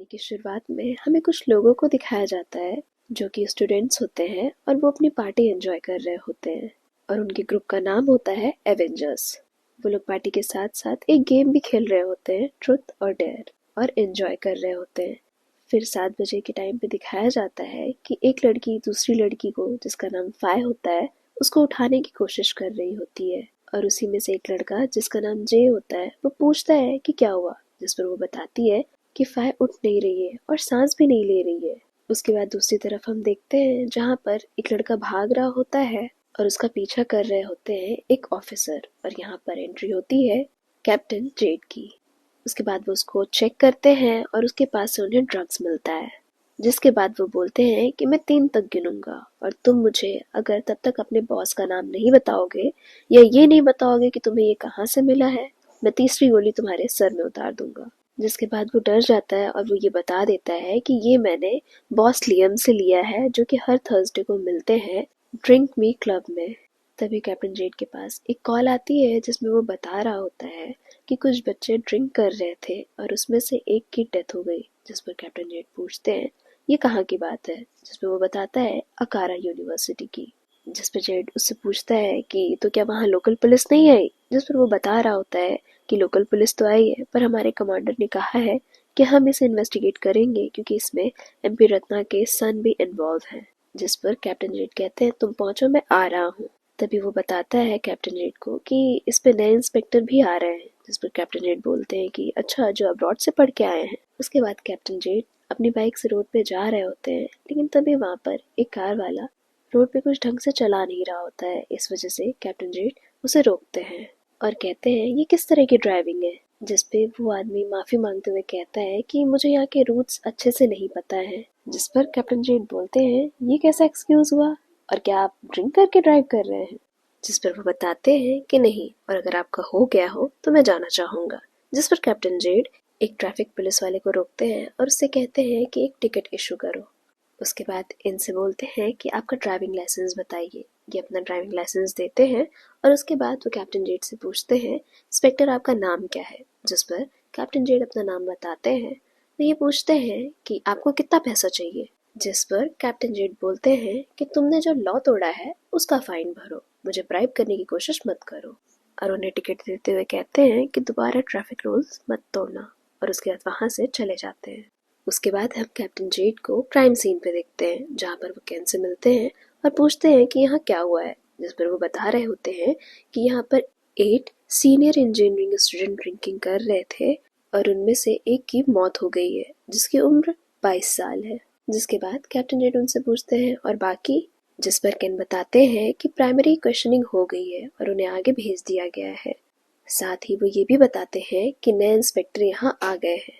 की शुरुआत में हमें कुछ लोगों को दिखाया जाता है जो कि स्टूडेंट्स होते हैं और वो अपनी पार्टी एंजॉय कर रहे होते हैं और उनके ग्रुप का नाम होता है एवेंजर्स। वो लोग पार्टी के साथ साथ एक गेम भी खेल रहे होते हैं, ट्रुथ और डेयर, और एंजॉय कर रहे होते हैं। फिर 7 बजे के टाइम पे दिखाया जाता है कि एक लड़की दूसरी लड़की को, जिसका नाम फाय होता है, उसको उठाने की कोशिश कर रही होती है। और उसी में से एक लड़का जिसका नाम जे होता है वो पूछता है कि क्या हुआ, जिस पर वो बताती है कि फाय उठ नहीं रही है और सांस भी नहीं ले रही है। उसके बाद दूसरी तरफ हम देखते हैं जहाँ पर एक लड़का भाग रहा होता है और उसका पीछा कर रहे होते हैं एक ऑफिसर, और यहाँ पर एंट्री होती है कैप्टन जेड की। उसके बाद वो उसको चेक करते हैं और उसके पास से उन्हें ड्रग्स मिलता है, जिसके बाद वो बोलते हैं कि मैं 3 तक गिनूंगा और तुम मुझे अगर तब तक अपने बॉस का नाम नहीं बताओगे या ये नहीं बताओगे कि तुम्हें ये कहाँ से मिला है, मैं तीसरी गोली तुम्हारे सर में उतार दूंगा। जिसके बाद वो डर जाता है और वो ये बता देता है कि ये मैंने बॉस लियम से लिया है, जो कि हर थर्सडे को मिलते हैं ड्रिंक मी क्लब में। तभी कैप्टन जेड के पास एक कॉल आती है जिसमें वो बता रहा होता है कि कुछ बच्चे ड्रिंक कर रहे थे और उसमें से एक की डेथ हो गई। जिस पर कैप्टन जेड पूछते हैं ये कहाँ की बात है, जिस पर वो बताता है अकारा यूनिवर्सिटी की। जिस पर जेड उससे पूछता है कि तो क्या वहाँ लोकल पुलिस नहीं आई, जिस पर वो बता रहा होता है कि लोकल पुलिस तो आई है पर हमारे कमांडर ने कहा है कि हम इसे इन्वेस्टिगेट करेंगे क्योंकि इसमें एमपी रत्ना के सन भी इन्वॉल्व हैं। जिस पर कैप्टन जेड कहते हैं तुम पहुंचो, मैं आ रहा हूँ। तभी वो बताता है कैप्टन जेड को कि इस पे नए इंस्पेक्टर भी आ रहे हैं। जिस पर कैप्टन जेड बोलते हैं कि अच्छा, जो अब्रॉड से पढ़ के आए हैं। उसके बाद कैप्टन जेड अपनी बाइक से रोड पे जा रहे होते हैं, लेकिन तभी वहां पर एक कार वाला रोड पे कुछ ढंग से चला नहीं रहा होता है। इस वजह से कैप्टन जेड उसे रोकते हैं और कहते हैं ये किस तरह की ड्राइविंग है। जिस पे वो आदमी माफी मांगते हुए कहता है कि मुझे यहाँ के रूट्स अच्छे से नहीं पता है। जिस पर कैप्टन जेड बोलते हैं ये कैसा एक्सक्यूज हुआ, और क्या आप ड्रिंक करके ड्राइव कर रहे हैं। जिस पर वो बताते हैं कि नहीं, और अगर आपका हो गया हो तो मैं जाना चाहूंगा। जिस पर कैप्टन जेड एक ट्रैफिक पुलिस वाले को रोकते हैं और उससे कहते हैं कि एक टिकट इशू करो। उसके बाद इनसे बोलते हैं कि आपका ड्राइविंग लाइसेंस बताइए। ये अपना ड्राइविंग लाइसेंस देते हैं और उसके बाद वो कैप्टन जेड से पूछते हैं इंस्पेक्टर आपका नाम क्या है। जिस पर कैप्टन जेड अपना नाम बताते हैं। तो ये पूछते हैं कि आपको कितना पैसा चाहिए। जिस पर कैप्टन जेड बोलते हैं कि तुमने जो लॉ तोड़ा है उसका फाइन भरो, मुझे ब्राइब करने की कोशिश मत करो। और उन्हें टिकट देते हुए कहते हैं कि दोबारा ट्रैफिक रूल्स मत तोड़ना, और उसके बाद वहां से चले जाते हैं। उसके बाद हम कैप्टन जेड को क्राइम सीन पे देखते हैं जहाँ पर वो केन से मिलते हैं और पूछते हैं कि यहाँ क्या हुआ है। जिस पर वो बता रहे होते हैं कि यहाँ पर 8 सीनियर इंजीनियरिंग स्टूडेंट ड्रिंकिंग कर रहे थे और उनमें से एक की मौत हो गई है जिसकी उम्र 22 साल है। जिसके बाद कैप्टन जेड उनसे पूछते हैं और बाकी। जिस पर केन बताते हैं कि प्राइमरी क्वेश्चनिंग हो गई है और उन्हें आगे भेज दिया गया है। साथ ही वो ये भी बताते हैं कि नए इंस्पेक्टर यहाँ आ गए हैं।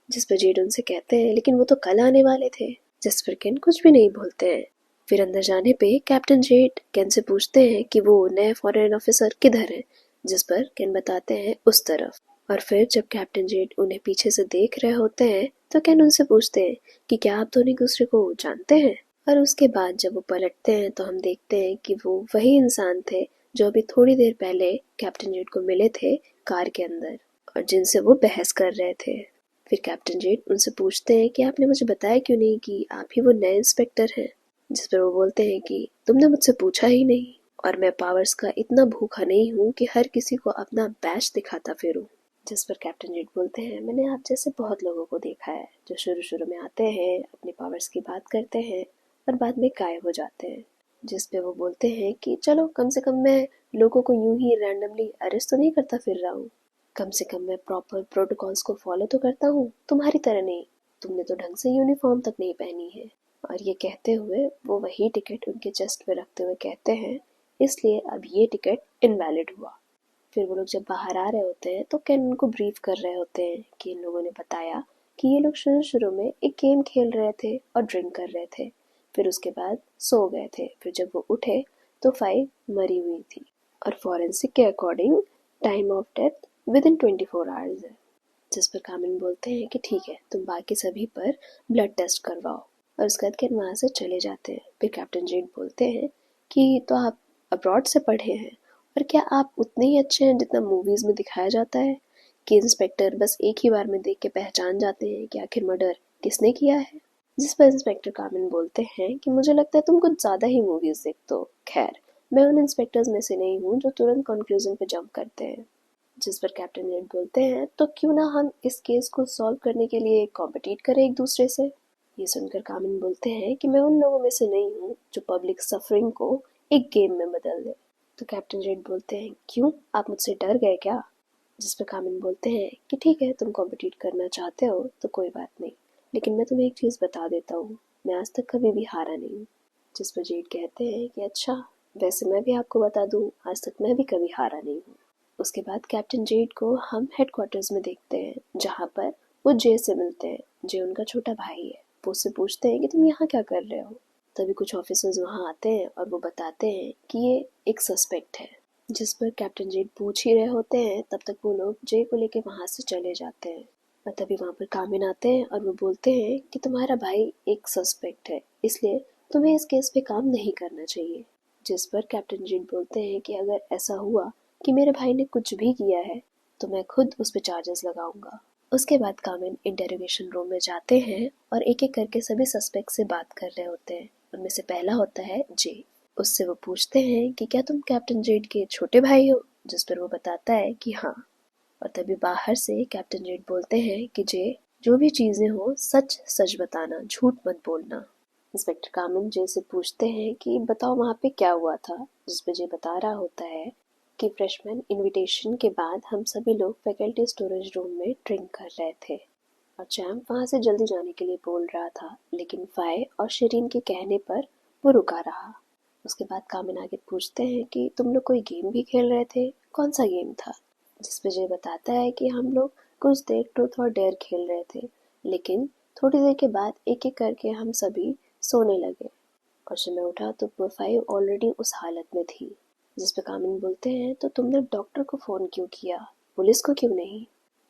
जिस पर जेड उनसे कहते हैं लेकिन वो तो कल आने वाले थे। जिस पर केन कुछ भी नहीं बोलते हैं। फिर अंदर जाने पे कैप्टन जेड केन से पूछते हैं कि वो नए फॉरेन ऑफिसर किधर है। जिस पर केन बताते हैं उस तरफ। और फिर जब कैप्टन जेड उन्हें पीछे से देख रहे होते हैं तो केन उनसे पूछते हैं कि क्या आप दोनों एक दूसरे को जानते हैं। और उसके बाद जब वो पलटते हैं तो हम देखते हैं कि वो वही इंसान थे जो अभी थोड़ी देर पहले कैप्टन जेड को मिले थे कार के अंदर और जिनसे वो बहस कर रहे थे। फिर कैप्टन जेड उनसे पूछते हैं कि आपने मुझे बताया क्यों नहीं कि आप ही वो नए इंस्पेक्टर हैं। जिस पर वो बोलते हैं कि तुमने मुझसे पूछा ही नहीं, और मैं पावर्स का इतना भूखा नहीं हूँ कि हर किसी को अपना बैच दिखाता फिरूं। जिस पर कैप्टन जेड बोलते हैं मैंने आप जैसे बहुत लोगों को देखा है जो शुरू शुरू में आते हैं, अपनी पावर्स की बात करते हैं और बाद में गायब हो जाते हैं। जिस पे वो बोलते हैं कि चलो कम से कम मैं लोगों को यूं ही रैंडमली अरेस्ट तो नहीं करता फिर रहा हूँ। कम से कम मैं प्रॉपर प्रोटोकॉल्स को फॉलो तो करता हूँ, तुम्हारी तरह नहीं। तुमने तो ढंग से यूनिफॉर्म तक नहीं पहनी है। और ये कहते हुए वो वही टिकट उनके चेस्ट पे रखते हुए कहते हैं इसलिए अब ये टिकट इनवैलिड हुआ। फिर वो लोग जब बाहर आ रहे होते हैं तो केन उनको ब्रीफ कर रहे होते हैं कि इन लोगों ने बताया कि ये लोग शुरू शुरू में एक गेम खेल रहे थे और ड्रिंक कर रहे थे, फिर उसके बाद सो गए थे। फिर जब वो उठे तो फाइव मरी हुई थी और फॉरेंसिक के according time of death with in 24 hours है। जिस पर कामिन बोलते हैं कि ठीक है, तुम बाकी सभी पर ब्लड टेस्ट करवाओ, और उसके बाद केन वहाँ से चले जाते हैं। फिर कैप्टन जेड बोलते हैं कि तो आप अब्रॉड से पढ़े हैं, और क्या आप उतने ही अच्छे हैं जितना मूवीज में दिखाया जाता है कि इंस्पेक्टर बस एक ही बार में देख के पहचान जाते हैं कि आखिर मर्डर किसने किया है? जिस पर इंस्पेक्टर कामिन बोलते हैं कि मुझे लगता है तुम कुछ ज़्यादा ही मूवीज़ देखते हो। खैर, मैं उन इंस्पेक्टर्स में से नहीं हूँ जो तुरंत कंक्लूजन पे जंप करते हैं। जिस पर कैप्टन रेड बोलते हैं तो क्यों ना हम इस केस को सॉल्व करने के लिए कॉम्पिटिट करें एक दूसरे से। ये सुनकर कामिन बोलते हैं कि मैं उन लोगों में से नहीं हूँ जो पब्लिक सफरिंग को एक गेम में बदल दे। तो कैप्टन रेड बोलते हैं, क्यों, आप मुझसे डर गए क्या? जिस पर कामिन बोलते हैं कि ठीक है, तुम कॉम्पिटिट करना चाहते हो तो कोई बात नहीं, लेकिन मैं तुम्हें एक चीज़ बता देता हूँ, मैं आज तक कभी भी हारा नहीं हूँ। जिस पर जेड कहते हैं कि अच्छा, वैसे मैं भी आपको बता दूँ, आज तक मैं भी कभी हारा नहीं हूँ। उसके बाद कैप्टन जेड को हम हेडक्वार्टर्स में देखते हैं, जहाँ पर वो जे से मिलते हैं। जे उनका छोटा भाई है। वो उससे पूछते हैं कि तुम यहाँ क्या कर रहे हो? तभी कुछ ऑफिसर्स वहाँ आते हैं और वो बताते हैं कि ये एक सस्पेक्ट है। जिस पर कैप्टन जेड पूछ ही रहे होते हैं, तब तक वो लोग जे को लेके वहाँ से चले जाते हैं। और तभी वहाँ पर कामिन आते हैं और वो बोलते हैं कि तुम्हारा भाई एक सस्पेक्ट है, इसलिए तुम्हें इस केस पे काम नहीं करना चाहिए। जिस पर कैप्टन जेड बोलते हैं कि अगर ऐसा हुआ कि मेरे भाई ने कुछ भी किया है तो मैं खुद उस पर चार्जेस लगाऊंगा। उसके बाद कामिन इंटेरोगेशन रूम में जाते हैं और एक एक करके सभी सस्पेक्ट से बात कर रहे होते हैं। उनमें से पहला होता है जे। उससे वो पूछते हैं कि क्या तुम कैप्टन जेड के छोटे भाई हो? जिस पर वो बताता है कि हाँ। और तभी बाहर से कैप्टन जेड बोलते हैं कि जे, जो भी चीजें हो सच सच बताना, झूठ मत बोलना। इंस्पेक्टर कामिन जे से पूछते हैं कि बताओ वहाँ पे क्या हुआ था। जिस पे जे बता रहा होता है कि फ्रेशमैन इनविटेशन के बाद हम सभी लोग फैकल्टी स्टोरेज रूम में ड्रिंक कर रहे थे और चैम्प वहाँ से जल्दी जाने के लिए बोल रहा था, लेकिन फाय और शरीन के कहने पर वो रुका रहा। उसके बाद कामिन आगे पूछते हैं कि तुम लोग कोई गेम भी खेल रहे थे, कौन सा गेम था? जिस पे जय बताता है कि हम लोग कुछ देर ट्रूथ और डेयर खेल रहे थे, लेकिन थोड़ी देर के बाद एक एक करके हम सभी सोने लगे और जब मैं उठा तो प्रोफाइल ऑलरेडी उस हालत में थी। जिस पे कामिन बोलते हैं तो तुमने डॉक्टर को फ़ोन क्यों किया, पुलिस को क्यों नहीं?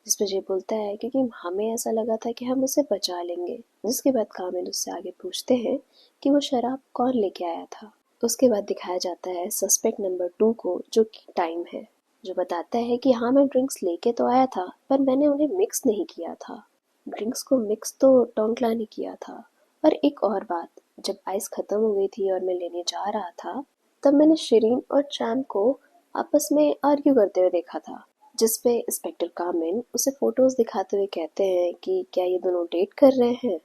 जिस पे जय बोलता है क्योंकि हमें ऐसा लगा था कि हम उसे बचा लेंगे। जिसके बाद कामिन उससे आगे पूछते हैं कि वो शराब कौन लेके आया था। उसके बाद दिखाया जाता है सस्पेक्ट नंबर 2 को, जो कि टाइम है, जो बताता है कि हाँ, मैं ड्रिंक्स लेके तो आया था पर मैंने उन्हें मिक्स नहीं किया था। ड्रिंक्स को मिक्स तो टोंकला ने किया था। और एक और बात, जब आइस खत्म हो गई थी और मैं लेने जा रहा था, तब मैंने शिरीन और चैम को आपस में आर्ग्यू करते हुए देखा था। जिस पे इंस्पेक्टर कामिन उसे फोटोज दिखाते हुए कहते हैं कि क्या ये दोनों डेट कर रहे हैं?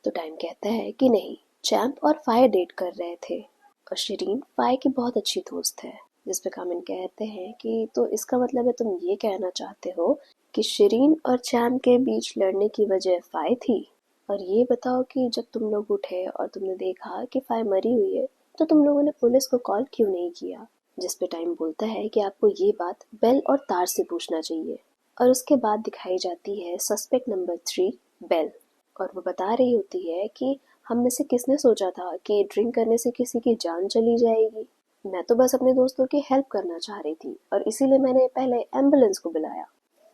तो टाइम कहता है कि नहीं, चैम्प और फायर डेट कर रहे थे और शिरीन फायर की बहुत अच्छी दोस्त है। जिस पे कामिन कहते हैं कि तो इसका मतलब है तुम ये कहना चाहते हो कि शिरीन और चैम्प के बीच लड़ने की वजह फायर थी? और ये बताओ कि जब तुम लोग उठे और तुमने देखा कि फायर मरी हुई है तो तुम लोगों ने पुलिस को कॉल क्यों नहीं किया? जिस पे टाइम बोलता है कि आपको ये बात बेल और तार से पूछना चाहिए। और उसके बाद दिखाई जाती है सस्पेक्ट नंबर 3, बेल। और वो बता रही होती है कि हम में से किसने सोचा था कि ड्रिंक करने से किसी की जान चली जाएगी। मैं तो बस अपने दोस्तों की हेल्प करना चाह रही थी और इसीलिए मैंने पहले एम्बुलेंस को बुलाया।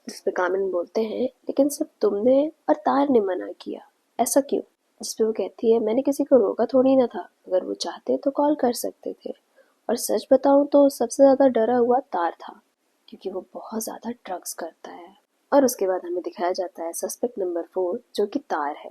जिस पे कामिन बोलते हैं लेकिन सिर्फ तुमने और तार ने मना किया, ऐसा क्यों? जिस पे वो कहती है मैंने किसी को रोका थोड़ी ना था, अगर वो चाहते तो कॉल कर सकते थे। और सच बताऊं तो सबसे ज्यादा डरा हुआ तार था, क्योंकि वो बहुत ज्यादा ड्रग्स करता है। और उसके बाद हमें दिखाया जाता है सस्पेक्ट नंबर 4, जो कि तार है।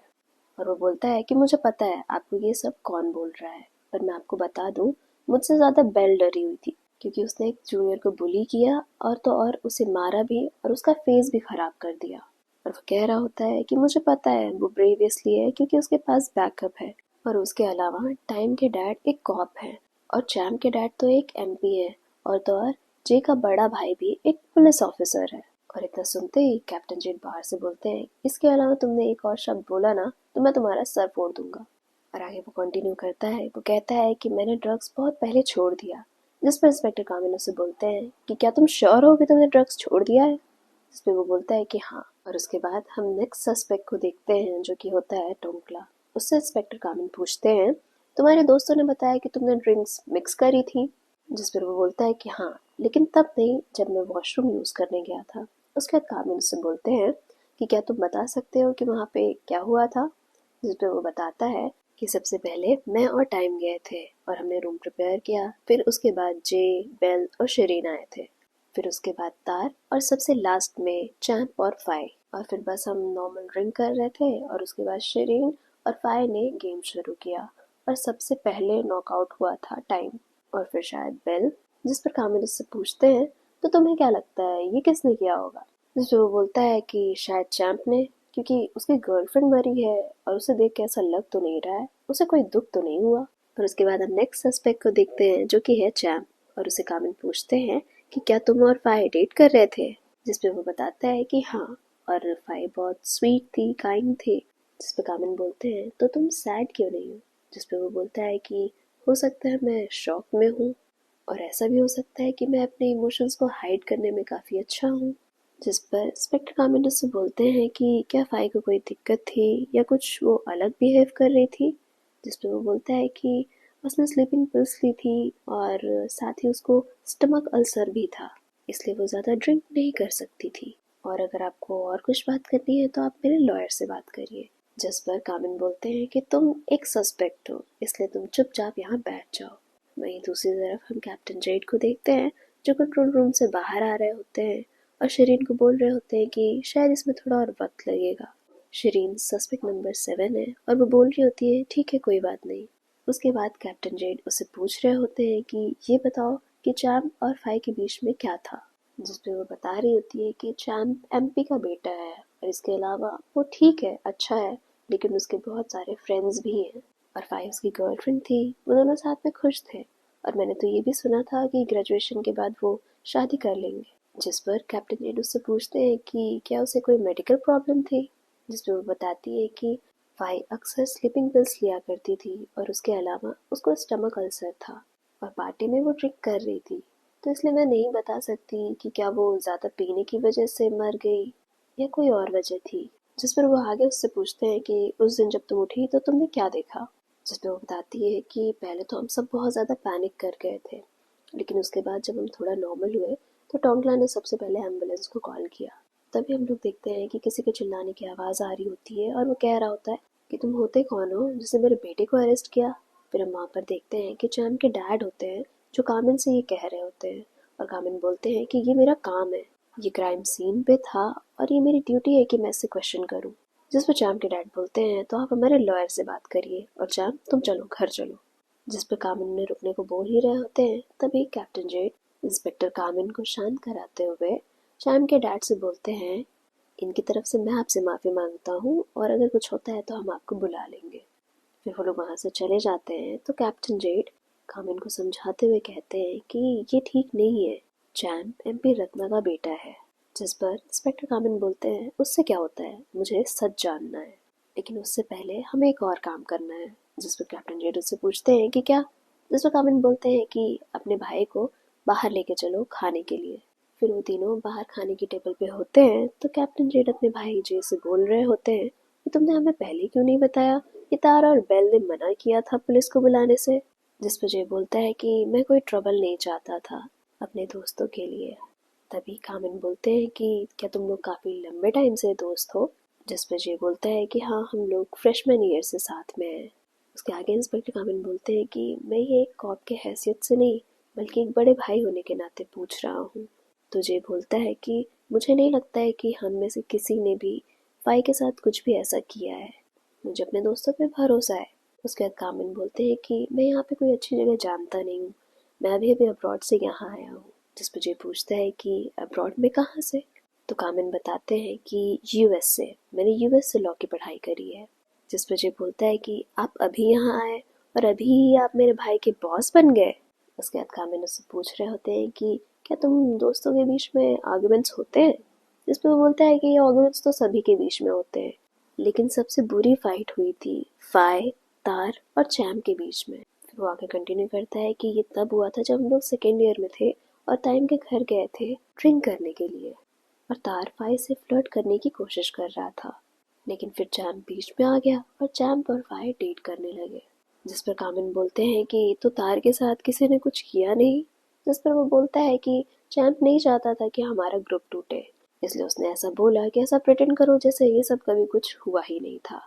और वो बोलता है कि मुझे पता है आपको ये सब कौन बोल रहा है, पर मैं आपको बता दूं, मुझसे ज्यादा बेल डरी हुई थी, क्योंकि उसने एक जूनियर को बुली किया और तो और उसे मारा भी और उसका फेस भी खराब कर दिया। और वो कह रहा होता है कि मुझे पता है वो ब्रेव इसलिए है क्योंकि उसके पास बैकअप है। और उसके अलावा टाइम के डैड एक कॉप है और चैम के डैड तो एक एमपी है, और तो और जे का बड़ा भाई भी एक पुलिस ऑफिसर है। और इतना सुनते ही कैप्टन जेट बाहर से बोलते हैं, इसके अलावा तुमने एक और शब्द बोला ना तो मैं तुम्हारा सर फोड़ दूंगा। और आगे वो कंटिन्यू करता है, वो कहता है कि मैंने ड्रग्स बहुत पहले छोड़ दिया। जिस पर इंस्पेक्टर कामिनो से बोलते हैं कि क्या तुम श्योर हो कि तुमने ड्रग्स छोड़ दिया है? जिस पे वो बोलता है कि हाँ। और उसके बाद हम नेक्स्ट सस्पेक्ट को देखते हैं, जो कि होता है टोंकला। उससे इंस्पेक्टर कामिन पूछते हैं, तुम्हारे दोस्तों ने बताया कि तुमने ड्रिंक्स मिक्स करी थी? जिस पर वो बोलता है कि हाँ, लेकिन तब नहीं जब मैं वॉशरूम यूज करने गया था। उसके बाद कामिन उससे बोलते हैं कि क्या तुम बता सकते हो कि वहाँ पे क्या हुआ था? जिस पे वो बताता है कि सबसे पहले मैं और टाइम गए थे और हमने रूम प्रिपेयर किया, फिर उसके बाद जे, बेल और शरीन आए थे। फिर उसके बाद तार और सबसे लास्ट में चैंप और फाई। और फिर बस हम नॉर्मल ड्रिंक कर रहे थे और उसके बाद शिरीन और फाई ने गेम शुरू किया और सबसे पहले नॉकआउट हुआ था टाइम और फिर शायद बेल, जिस पर कामिल उससे पूछते हैं तो तुम्हें क्या लगता है ये किसने किया होगा, जिस पर वो बोलता है कि शायद चैंप ने, क्योंकि उसकी गर्लफ्रेंड मरी है और उसे देख के ऐसा लग तो नहीं रहा है, उसे कोई दुख तो नहीं हुआ। और उसके बाद हम नेक्स्ट सस्पेक्ट को देखते हैं जो कि है चैंप और उसे कामिल पूछते हैं कि क्या तुम और फाई डेट कर रहे थे, जिस पे वो बताता है कि हाँ, और फाई बहुत स्वीट थी, काइंड थी। जिस पे कामिल बोलते हैं तो तुम सैड क्यों नहीं हो, जिस पे वो बोलता है कि हो सकता है मैं शॉक में हूँ और ऐसा भी हो सकता है कि मैं अपने इमोशंस को हाइड करने में काफ़ी अच्छा हूँ। जिस पर इंस्पेक्टर कामिल उससे बोलते हैं कि क्या फाई को कोई दिक्कत थी या कुछ वो अलग बिहेव कर रही थी, जिस पे वो बोलता है कि उसने स्लीपिंग पिल्स ली थी और साथ ही उसको स्टमक अल्सर भी था, इसलिए वो ज़्यादा ड्रिंक नहीं कर सकती थी। और अगर आपको और कुछ बात करनी है तो आप मेरे लॉयर से बात करिए। जिस पर कामिल बोलते हैं कि तुम एक सस्पेक्ट हो, इसलिए तुम चुपचाप यहाँ बैठ जाओ। वहीं दूसरी तरफ हम कैप्टन जेड को देखते हैं जो कंट्रोल रूम से बाहर आ रहे होते हैं और शिरीन को बोल रहे होते हैं कि शायद इसमें थोड़ा और वक्त लगेगा। शिरीन सस्पेक्ट नंबर 7 है और वो बोल रही होती है ठीक है कोई बात नहीं। उसके बाद कैप्टन जेड उससे पूछ रहे होते हैं कि ये बताओ कि चैम्प और फाई के बीच में क्या था, जिस पे वो बता रही होती है कि चैम्प एमपी का बेटा है और इसके अलावा वो ठीक है, अच्छा है, लेकिन उसके बहुत सारे फ्रेंड्स भी हैं और फाई उसकी गर्लफ्रेंड थी, वो दोनों साथ में खुश थे और मैंने तो ये भी सुना था कि ग्रेजुएशन के बाद वो शादी कर लेंगे। जिस पर कैप्टन जेड उससे पूछते हैं कि क्या उसे कोई मेडिकल प्रॉब्लम थी, जिस पर वो बताती है कि फाई अक्सर स्लीपिंग पिल्स लिया करती थी और उसके अलावा उसको स्टमक अल्सर था और पार्टी में वो ड्रिंक कर रही थी, तो इसलिए मैं नहीं बता सकती कि क्या वो ज़्यादा पीने की वजह से मर गई या कोई और वजह थी। जिस पर वो आगे उससे पूछते हैं कि उस दिन जब तुम उठी तो तुमने क्या देखा, जिस पर वो बताती है कि पहले तो हम सब बहुत ज़्यादा पैनिक कर गए थे, लेकिन उसके बाद जब हम थोड़ा नॉर्मल हुए तो टोंगला ने सबसे पहले एम्बुलेंस को कॉल किया। तभी हम लोग देखते हैं कि किसी के चिल्लाने की आवाज़ आ रही होती है और वो कह रहा होता है कि तुम होते कौन हो जिसने मेरे बेटे को अरेस्ट किया। फिर हम वहाँ पर देखते हैं कि चैम्प के डैड होते हैं जो कामिन से ये कह रहे होते हैं और कामिन बोलते हैं कि ये मेरा काम है, ये क्राइम सीन पे था और ये मेरी ड्यूटी है कि मैं इससे क्वेश्चन करूँ। जिस पर चैम्प के डैड बोलते हैं तो आप हमारे लॉयर से बात करिए और चैम्प तुम चलो घर चलो। जिस पर कामिन उन्हें रुकने को बोल ही रहे होते हैं तभी कैप्टन जेड इंस्पेक्टर कामिन को शांत कराते हुए चैम्प के डैड से बोलते हैं इनकी तरफ से मैं आपसे माफ़ी मांगता हूँ और अगर कुछ होता है तो हम आपको बुला लेंगे। फिर वो लोग वहाँ से चले जाते हैं तो कैप्टन जेड कामिन को समझाते हुए कहते हैं कि ये ठीक नहीं है, चैम्प एमपी रत्ना का बेटा है। जिस पर इंस्पेक्टर कामिन बोलते हैं उससे क्या होता है, मुझे सच जानना है, लेकिन उससे पहले हमें एक और काम करना है। जिस पर कैप्टन जेड उससे पूछते हैं कि क्या, जिस पर कामिन बोलते हैं कि अपने भाई को बाहर लेके चलो खाने के लिए। फिर वो तीनों बाहर खाने की टेबल पे होते हैं तो कैप्टन जेड अपने भाई जे से बोल रहे होते हैं कि तुमने हमें पहले क्यों नहीं बताया, ये तारा और बेल ने मना किया था पुलिस को बुलाने से। जिस पर जे बोलता है कि मैं कोई ट्रबल नहीं चाहता था अपने दोस्तों के लिए। तभी कामिन बोलते हैं कि क्या तुम लोग काफ़ी लंबे टाइम से दोस्त हो, जिस पर जे बोलता है कि हाँ हम लोग फ्रेशमैन ईयर से साथ में हैं। उसके आगे इंस्पेक्टर कामिन बोलते हैं कि मैं ये एक कॉप के हैसियत से नहीं बल्कि एक बड़े भाई होने के नाते पूछ रहा हूँ। तो जे बोलता है कि मुझे नहीं लगता है कि हम में से किसी ने भी फाई के साथ कुछ भी ऐसा किया है, मुझे अपने दोस्तों पे भरोसा है। उसके बाद कामिन बोलते हैं कि मैं यहाँ पे कोई अच्छी जगह जानता नहीं हूँ, मैं अभी अभी अब्रॉड से यहाँ आया हूँ। जिस पर जे पूछता है कि अब्रॉड में कहाँ से, तो कामिन बताते हैं कि यूएस से, मैंने यूएस से लॉ की पढ़ाई करी है। जिस पर जे बोलता है कि आप अभी यहाँ आए और अभी ही आप मेरे भाई के बॉस बन गए। उसके बाद कामिन उससे पूछ रहे होते हैं कि क्या तुम दोस्तों के बीच में आर्गुमेंट्स होते हैं, जिस पर वो बोलता है कि ये आर्गुमेंट्स तो सभी के बीच में होते हैं, लेकिन सबसे बुरी फाइट हुई थी फाई, तार और चैम के बीच में। फिर वो आगे कंटिन्यू करता है कि ये तब हुआ था जब हम लोग सेकेंड ईयर में थे और टाइम के घर गए थे ड्रिंक करने के लिए और तार फाई से फ्लर्ट करने की कोशिश कर रहा था, लेकिन फिर चैम बीच में आ गया और चैम और फाई डेट करने लगे। जिस पर कामिन बोलते हैं कि तो तार के साथ किसी ने कुछ किया नहीं, जिस पर वो बोलता है कि चैम्प नहीं चाहता था कि हमारा ग्रुप टूटे, इसलिए उसने ऐसा बोला कि ऐसा प्रिटेंड करो जैसे ये सब कभी कुछ हुआ ही नहीं था।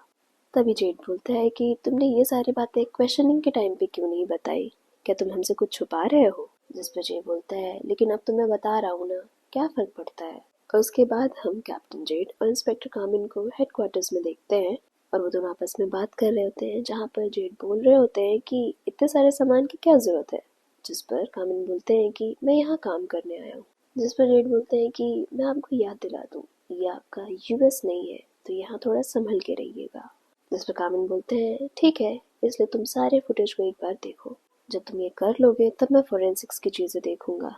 तभी जेड बोलता है कि तुमने ये सारी बातें क्वेश्चनिंग के टाइम पे क्यों नहीं बताई, क्या तुम हमसे कुछ छुपा रहे हो। जिस पर जे बोलता है लेकिन अब तो मैं बता रहा हूँ ना, क्या फ़र्क पड़ता है। और उसके बाद हम कैप्टन जेड और इंस्पेक्टर कामिन को हेडक्वार्टर्स में देखते हैं और वो दोनों आपस में बात कर रहे होते हैं, जहाँ पर जेड बोल रहे होते हैं कि इतने सारे सामान की क्या ज़रूरत है। जिस पर कामिन बोलते हैं कि मैं यहाँ काम करने आया हूँ। जिस पर जेड बोलते हैं कि मैं आपको याद दिला दूँ, ये आपका यूएस नहीं है, तो यहाँ थोड़ा संभल के रहिएगा। जिस पर कामिन बोलते हैं ठीक है, इसलिए तुम सारे फुटेज को एक बार देखो, जब तुम ये कर लोगे तब मैं फोरेंसिक्स की चीज़ें देखूंगा।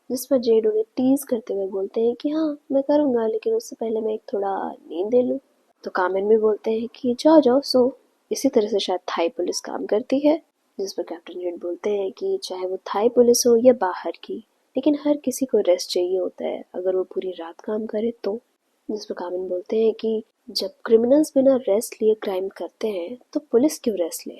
जिस पर जेड उन्हें टीज करते हुए बोलते हैं कि हाँ मैं करूंगा, लेकिन उससे पहले मैं एक थोड़ा नींद ले लूँ। तो कामिन भी बोलते हैं कि जाओ जाओ सो, इसी तरह से शायद थाई पुलिस काम करती है। जिस पर कैप्टन जेड बोलते हैं कि चाहे वो थाई पुलिस हो या बाहर की, लेकिन हर किसी को रेस्ट चाहिए होता है, अगर वो पूरी रात काम करे तो। जिस पर कामिन बोलते हैं कि जब क्रिमिनल्स बिना रेस्ट लिए क्राइम करते हैं तो पुलिस क्यों रेस्ट ले,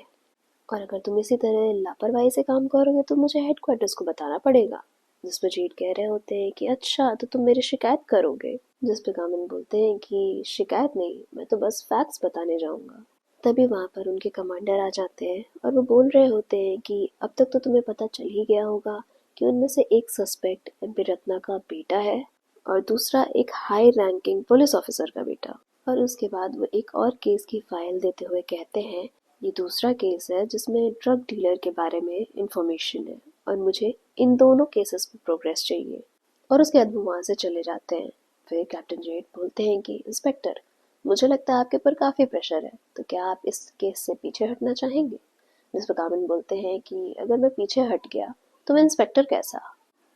और अगर तुम इसी तरह लापरवाही से काम करोगे तो मुझे हेडक्वार्टर्स को बताना पड़ेगा। जिस पर जीत कह रहे होते हैं कि अच्छा तो तुम मेरी शिकायत करोगे। जिस पे कामिन बोलते हैं कि शिकायत नहीं, मैं तो बस फैक्ट्स बताने जाऊंगा। तभी वहां पर उनके कमांडर आ जाते हैं और वो बोल रहे होते हैं कि अब तक तो तुम्हें पता चल ही गया होगा कि उनमें से एक सस्पेक्ट एमपी रत्ना का बेटा है और दूसरा एक हाई रैंकिंग पुलिस ऑफिसर का बेटा। और उसके बाद वो एक और केस की फाइल देते हुए कहते हैं ये दूसरा केस है जिसमें ड्रग डीलर के बारे में इंफॉर्मेशन है और मुझे इन दोनों केसेस पे प्रोग्रेस चाहिए। और उसके बाद वो वहाँ से चले जाते हैं। फिर कैप्टन जेड बोलते हैं कि इंस्पेक्टर, मुझे लगता है आपके ऊपर काफ़ी प्रेशर है, तो क्या आप इस केस से पीछे हटना चाहेंगे। जिस पर कामिन बोलते हैं कि अगर मैं पीछे हट गया तो मैं इंस्पेक्टर कैसा।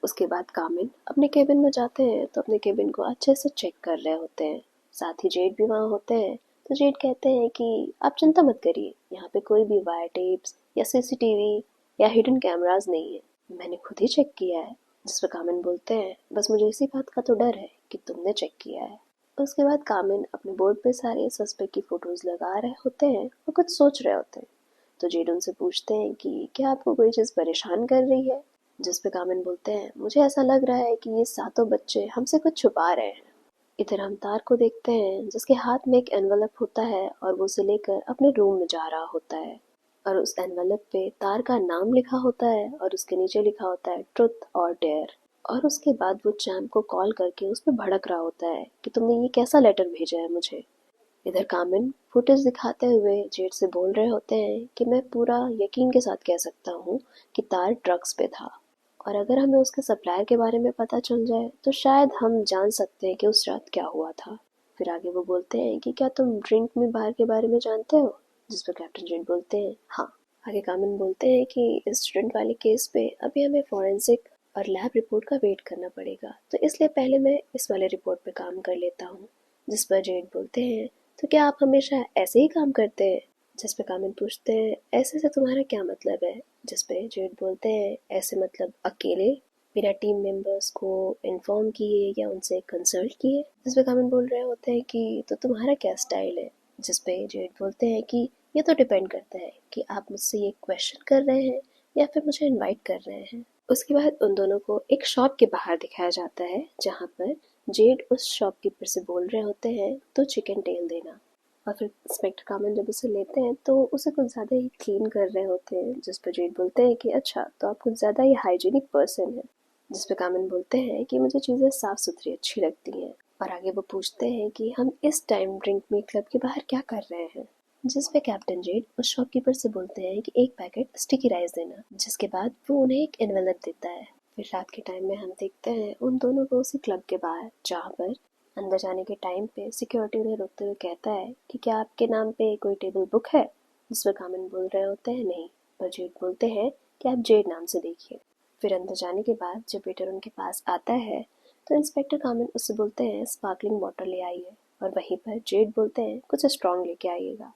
उसके बाद कामिन अपने केबिन में जाते हैं तो अपने केबिन को अच्छे से चेक कर रहे होते हैं। साथ ही जेड भी वहाँ होते हैं। तो जेड कहते हैं कि आप चिंता मत करिए, यहाँ पे कोई भी वायर टेप्स या सीसीटीवी या हिडन कैमरास नहीं है, मैंने खुद ही चेक किया है। जिस पर कामिन बोलते हैं बस मुझे इसी बात का तो डर है कि तुमने चेक किया है। उसके बाद कामिन अपने बोर्ड पे सारे सस्पेक्ट की फोटोज लगा रहे होते हैं और कुछ सोच रहे होते हैं। तो जेड उनसे पूछते हैं कि क्या आपको कोई चीज़ परेशान कर रही है। जिस पे कामिन बोलते हैं मुझे ऐसा लग रहा है कि ये सातों बच्चे हमसे कुछ छुपा रहे हैं। इधर हम तार को देखते हैं जिसके हाथ में एक एनवलप होता है और वो उसे लेकर अपने रूम में जा रहा होता है। और उस एनवलप पे तार का नाम लिखा होता है और उसके नीचे लिखा होता है ट्रुथ और डेयर। और उसके बाद वो चैम्प को कॉल करके उस पर भड़क रहा होता है कि तुमने ये कैसा लेटर भेजा है मुझे। इधर कामिन फुटेज दिखाते हुए जेड से बोल रहे होते हैं कि मैं पूरा यकीन के साथ कह सकता हूँ कि तार ड्रग्स पे था, और अगर हमें उसके सप्लायर के बारे में पता चल जाए तो शायद हम जान सकते हैं कि उस रात क्या हुआ था। फिर आगे वो बोलते हैं कि क्या तुम ड्रिंक में बार के बारे में जानते हो। जिस पर कैप्टन जेड बोलते हैं हाँ। आगे कामिन बोलते हैं कि इस स्टूडेंट वाले केस पे अभी हमें फॉरेंसिक और लैब रिपोर्ट का वेट करना पड़ेगा, तो इसलिए पहले मैं इस वाले रिपोर्ट पे काम कर लेता हूँ। जिस पर जेड बोलते हैं तो क्या आप हमेशा ऐसे ही काम करते हैं। जिस पे कामिन पूछते हैं ऐसे से तुम्हारा क्या मतलब है। जिस पे जेड बोलते हैं ऐसे मतलब अकेले बिना टीम मेंबर्स को इन्फॉर्म किए या उनसे कंसल्ट किए। जिस पे कामिन बोल रहे होते हैं कि तो तुम्हारा क्या स्टाइल है। जिस पे जेड बोलते हैं कि ये तो डिपेंड करता है कि आप मुझसे ये क्वेश्चन कर रहे हैं या फिर मुझे इनवाइट कर रहे हैं। उसके बाद उन दोनों को एक शॉप के बाहर दिखाया जाता है, जहाँ पर जेड उस शॉपकीपर से बोल रहे होते हैं तो चिकन टेल देना। और फिर इंस्पेक्टर कामन जब उसे लेते हैं तो उसे कुछ ज़्यादा ही क्लीन कर रहे होते हैं। जिस पर जेड बोलते हैं कि अच्छा तो आप कुछ ज़्यादा ही हाइजीनिक पर्सन है। जिस पर कामन बोलते हैं कि मुझे चीज़ें साफ सुथरी अच्छी लगती हैं। और आगे वो पूछते हैं कि हम इस टाइम ड्रिंक में क्लब के बाहर क्या कर रहे हैं। जिस पे कैप्टन जेड उस शॉपकीपर से बोलते हैं कि एक पैकेट स्टिकी राइस देना, जिसके बाद वो उन्हें एक एनवेलप देता है। फिर रात के टाइम में हम देखते हैं उन दोनों को उसी क्लब के बाहर, जहाँ पर अंदर जाने के टाइम पे सिक्योरिटी उन्हें रोकते हुए कहता है कि क्या आपके नाम पे कोई टेबल बुक है। जिस पर कामिन बोल रहे होते हैं नहीं, पर जेड बोलते हैं कि आप जेड नाम से देखिए। फिर अंदर जाने के बाद जब वेटर उनके पास आता है तो इंस्पेक्टर कामिन उससे बोलते हैं स्पार्कलिंग वाटर ले आइए, और वहीं पर जेड बोलते हैं कुछ स्ट्रॉन्ग लेके आइएगा।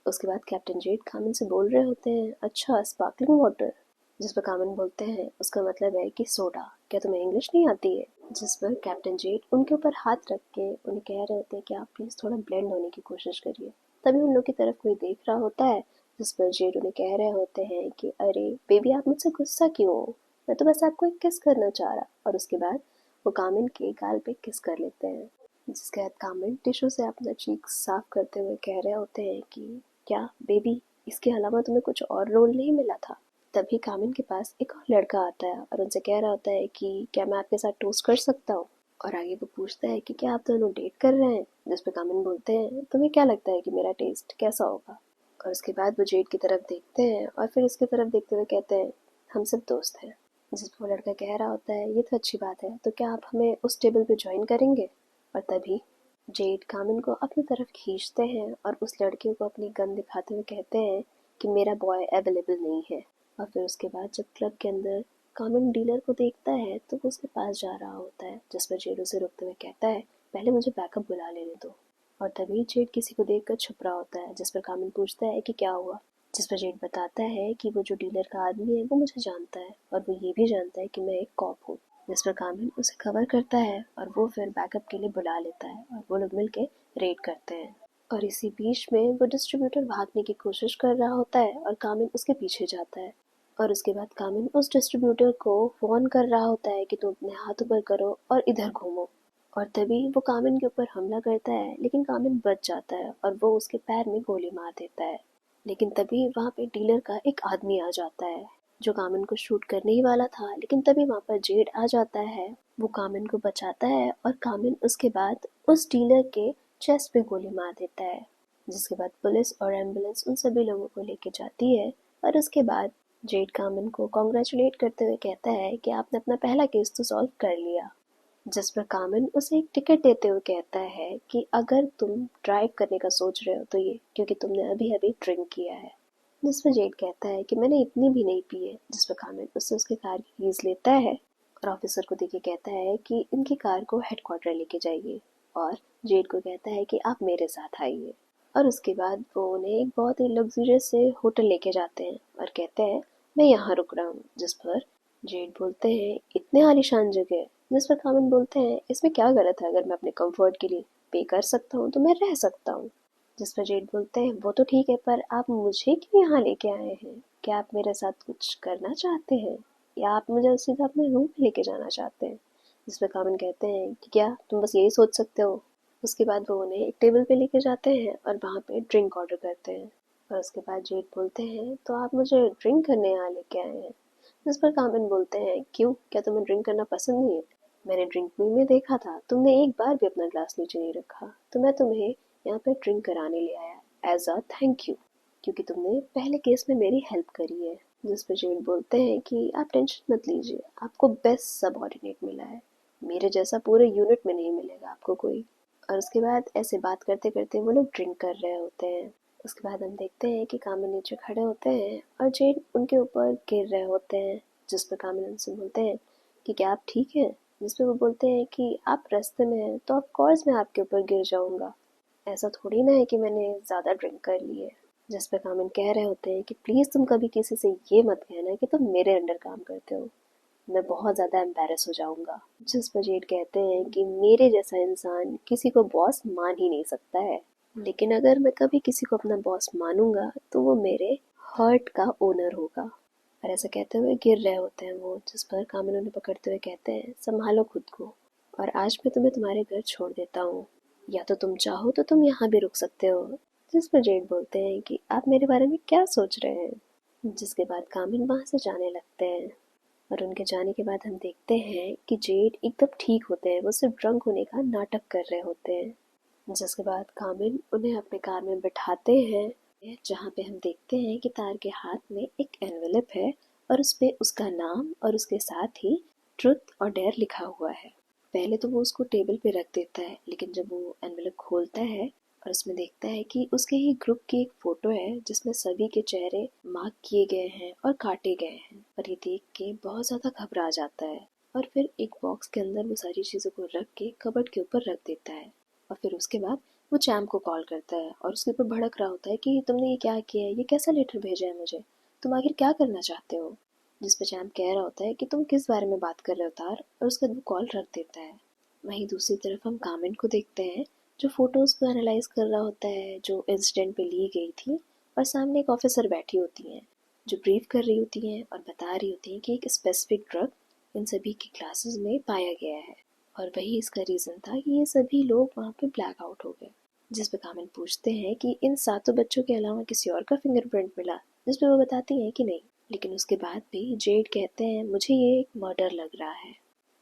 उसके बाद कैप्टन जेड कामिन से बोल रहे होते हैं अच्छा स्पार्कलिंग वाटर। जिस पर कामिन बोलते हैं उसका मतलब है कि सोडा, क्या तुम्हें इंग्लिश नहीं आती है। जिस पर कैप्टन जेड उनके ऊपर हाथ रख के उन्हें कह रहे होते हैं कि आप प्लीज़ थोड़ा ब्लेंड होने की कोशिश करिए। तभी उन लोग की तरफ कोई देख रहा होता है। जिस पर जेड उन्हें कह रहे होते हैं कि अरे बेबी आप मुझसे गुस्सा क्यों हो, मैं तो बस आपको एक किस करना चाह रहा। और उसके बाद वो कामिन के गाल पे किस कर लेते हैं। जिसके बाद कामिन टिश्यू से अपना चीक साफ करते हुए कह रहे होते हैं कि क्या बेबी इसके अलावा तुम्हें कुछ और रोल नहीं मिला था। तभी कामिन के पास एक और लड़का आता है और उनसे कह रहा होता है कि क्या मैं आपके साथ टोस्ट कर सकता हूँ। और आगे वो पूछता है कि क्या आप दोनों डेट कर रहे हैं, जिस पे कामिन बोलते हैं तुम्हें क्या लगता है कि मेरा टेस्ट कैसा होगा। और उसके बाद वो जेड की तरफ देखते हैं और फिर इसकी तरफ देखते हुए कहते हैं हम सब दोस्त हैं। जिस पर वो लड़का कह रहा होता है ये तो अच्छी बात है, तो क्या आप हमें उस टेबल पे ज्वाइन करेंगे। और तभी जेड कामिन को अपनी तरफ खींचते हैं और उस लड़के को अपनी गन दिखाते हुए कहते हैं कि मेरा बॉय अवेलेबल नहीं है। और फिर उसके बाद जब क्लब के अंदर कामिन डीलर को देखता है तो वो उसके पास जा रहा होता है, जिस पर जेड उसे रोकते हुए कहता है पहले मुझे बैकअप बुला लेने दो। और तभी जेड किसी को देखकर छुप रहा होता है, जिस पर कामिन पूछता है कि क्या हुआ। जिस पर जेड बताता है कि वो जो डीलर का आदमी है वो मुझे जानता है और वो ये भी जानता है कि मैं एक कॉप हूँ। जिस पर कामिन उसे कवर करता है और वो फिर बैकअप के लिए बुला लेता है और वो लोग मिलके रेड करते हैं। और इसी बीच में वो डिस्ट्रीब्यूटर भागने की कोशिश कर रहा होता है और कामिन उसके पीछे जाता है। और उसके बाद कामिन उस डिस्ट्रीब्यूटर को वार्न कर रहा होता है कि तुम अपने हाथ ऊपर करो और इधर घूमो। और तभी वो कामिन के ऊपर हमला करता है, लेकिन कामिन बच जाता है और वो उसके पैर में गोली मार देता है। लेकिन तभी वहाँ पे डीलर का एक आदमी आ जाता है जो कामिन को शूट करने ही वाला था, लेकिन तभी वहाँ पर जेड आ जाता है। वो कामिन को बचाता है और कामिन उसके बाद उस डीलर के चेस्ट पे गोली मार देता है। जिसके बाद पुलिस और एम्बुलेंस उन सभी लोगों को लेके जाती है। और उसके बाद जेड कामिन को कॉन्ग्रेचुलेट करते हुए कहता है कि आपने अपना पहला केस तो सॉल्व कर लिया। जिस पर कामिन उसे एक टिकट देते हुए कहता है कि अगर तुम ड्राइव करने का सोच रहे हो तो ये क्योंकि तुमने अभी अभी ड्रिंक किया है। जिस पर जेड कहता है कि मैंने इतनी भी नहीं पी है। जिस पर कामिन उससे उसके कार की कीज लेता है और ऑफिसर को देके कहता है कि इनकी कार को हेडक्वार्टर लेके जाइए। और जेड को कहता है कि आप मेरे साथ आइए। और उसके बाद वो उन्हें एक बहुत ही लग्जरियस से होटल लेके जाते हैं और कहते हैं मैं यहाँ रुक रहा हूँ। जिस पर जेड बोलते हैं इतने आलीशान जगह। जिस पर कामिन बोलते हैं इसमें क्या गलत है, अगर मैं अपने कंफर्ट के लिए पे कर सकता हूँ तो मैं रह सकता हूँ। जिस पर जेड बोलते हैं वो तो ठीक है, पर आप मुझे क्यों यहाँ लेके आए हैं, क्या आप मेरे साथ कुछ करना चाहते हैं या आप मुझे सीधा अपने रूम में लेके जाना चाहते हैं। जिस पर कामिन कहते हैं कि क्या तुम बस यही सोच सकते हो। उसके बाद वो उन्हें एक टेबल पे लेके जाते हैं और वहाँ पे ड्रिंक ऑर्डर करते हैं। और उसके बाद जेड बोलते हैं तो आप मुझे ड्रिंक करने यहाँ लेके आए हैं। जिस पर कामिन बोलते हैं क्यों, क्या तुम्हें ड्रिंक करना पसंद नहीं है। मैंने ड्रिंक में देखा था तुमने एक बार भी अपना ग्लास नीचे नहीं रखा, तो मैं तुम्हें यहाँ पे ड्रिंक कराने ले आया एज अ थैंक यू, क्योंकि तुमने पहले केस में मेरी हेल्प करी है। जिस पर जेड बोलते हैं कि आप टेंशन मत लीजिए, आपको बेस्ट सबऑर्डिनेट मिला है, मेरे जैसा पूरे यूनिट में नहीं मिलेगा आपको कोई। और उसके बाद ऐसे बात करते करते वो लोग ड्रिंक कर रहे होते हैं। उसके बाद हम देखते हैं कि कामिल नीचे खड़े होते हैं और जेड उनके ऊपर गिर रहे होते हैं। जिस पर कामिल उनसे बोलते हैं कि क्या आप ठीक हैं। जिस पर वो बोलते हैं कि आप रास्ते में हैं तो ऑफ कोर्स मैं आपके ऊपर गिर जाऊंगा, ऐसा थोड़ी ना है कि मैंने ज़्यादा ड्रिंक कर ली है। जिस पर कामिल कह रहे होते हैं कि प्लीज़ तुम कभी किसी से ये मत कहना कि तुम मेरे अंडर काम करते हो, मैं बहुत ज़्यादा एम्बैरस हो जाऊंगा। जिस पर जेड कहते हैं कि मेरे जैसा इंसान किसी को बॉस मान ही नहीं सकता है, लेकिन अगर मैं कभी किसी को अपना बॉस मानूंगा तो वो मेरे हर्ट का ओनर होगा। और ऐसा कहते हुए गिर रहे होते हैं वो। जिस पर कामिल उन्हें पकड़ते हुए कहते हैं संभालो खुद को, और आज मैं तुम्हें तुम्हारे घर छोड़ देता हूँ, या तो तुम चाहो तो तुम यहाँ भी रुक सकते हो। जिस पर जेड बोलते हैं कि आप मेरे बारे में क्या सोच रहे हैं। जिसके बाद कामिल वहाँ से जाने लगते हैं। और उनके जाने के बाद हम देखते हैं कि जेड एकदम ठीक होते हैं, वो सिर्फ ड्रंक होने का नाटक कर रहे होते हैं। जिसके बाद कामिल उन्हें अपने कार में बिठाते हैं, जहाँ पे हम देखते हैं कि तार के हाथ में एक एनवेलप है और उस पे उसका नाम और उसके साथ ही ट्रुथ और डेयर लिखा हुआ है। पहले तो वो उसको टेबल पे रख देता है, लेकिन जब वो एनवेलप खोलता है और उसमें देखता है कि उसके ही ग्रुप की एक फोटो है जिसमें सभी के चेहरे मार्क किए गए हैं और काटे गए हैं। और ये देख के बहुत ज़्यादा घबरा जाता है और फिर एक बॉक्स के अंदर वो सारी चीज़ों को रख के कबर्ड के ऊपर रख देता है। और फिर उसके बाद वो चैम को कॉल करता है और उसके ऊपर भड़क रहा होता है कि तुमने ये क्या किया है, ये कैसा लेटर भेजा है मुझे, तुम आखिर क्या करना चाहते हो। जिस पर चैम कह रहा होता है कि तुम किस बारे में बात कर रहे हो तार, और उसके बाद वो कॉल रख देता है। वहीं दूसरी तरफ हम कामिन को देखते हैं जो फोटोज को एनालाइज कर रहा होता है जो इंसिडेंट पे ली गई थी। और सामने एक ऑफिसर बैठी होती हैं जो ब्रीफ कर रही होती हैं और बता रही होती हैं कि एक स्पेसिफिक ड्रग इन सभी की क्लासेस में पाया गया है और वही इसका रीज़न था कि ये सभी लोग वहाँ पे ब्लैक आउट हो गए। जिस पे कामिल पूछते हैं कि इन सातों बच्चों के अलावा किसी और का फिंगरप्रिंट मिला। जिस पे वो बताती हैं कि नहीं, लेकिन उसके बाद भी जेड कहते हैं मुझे ये एक मर्डर लग रहा है,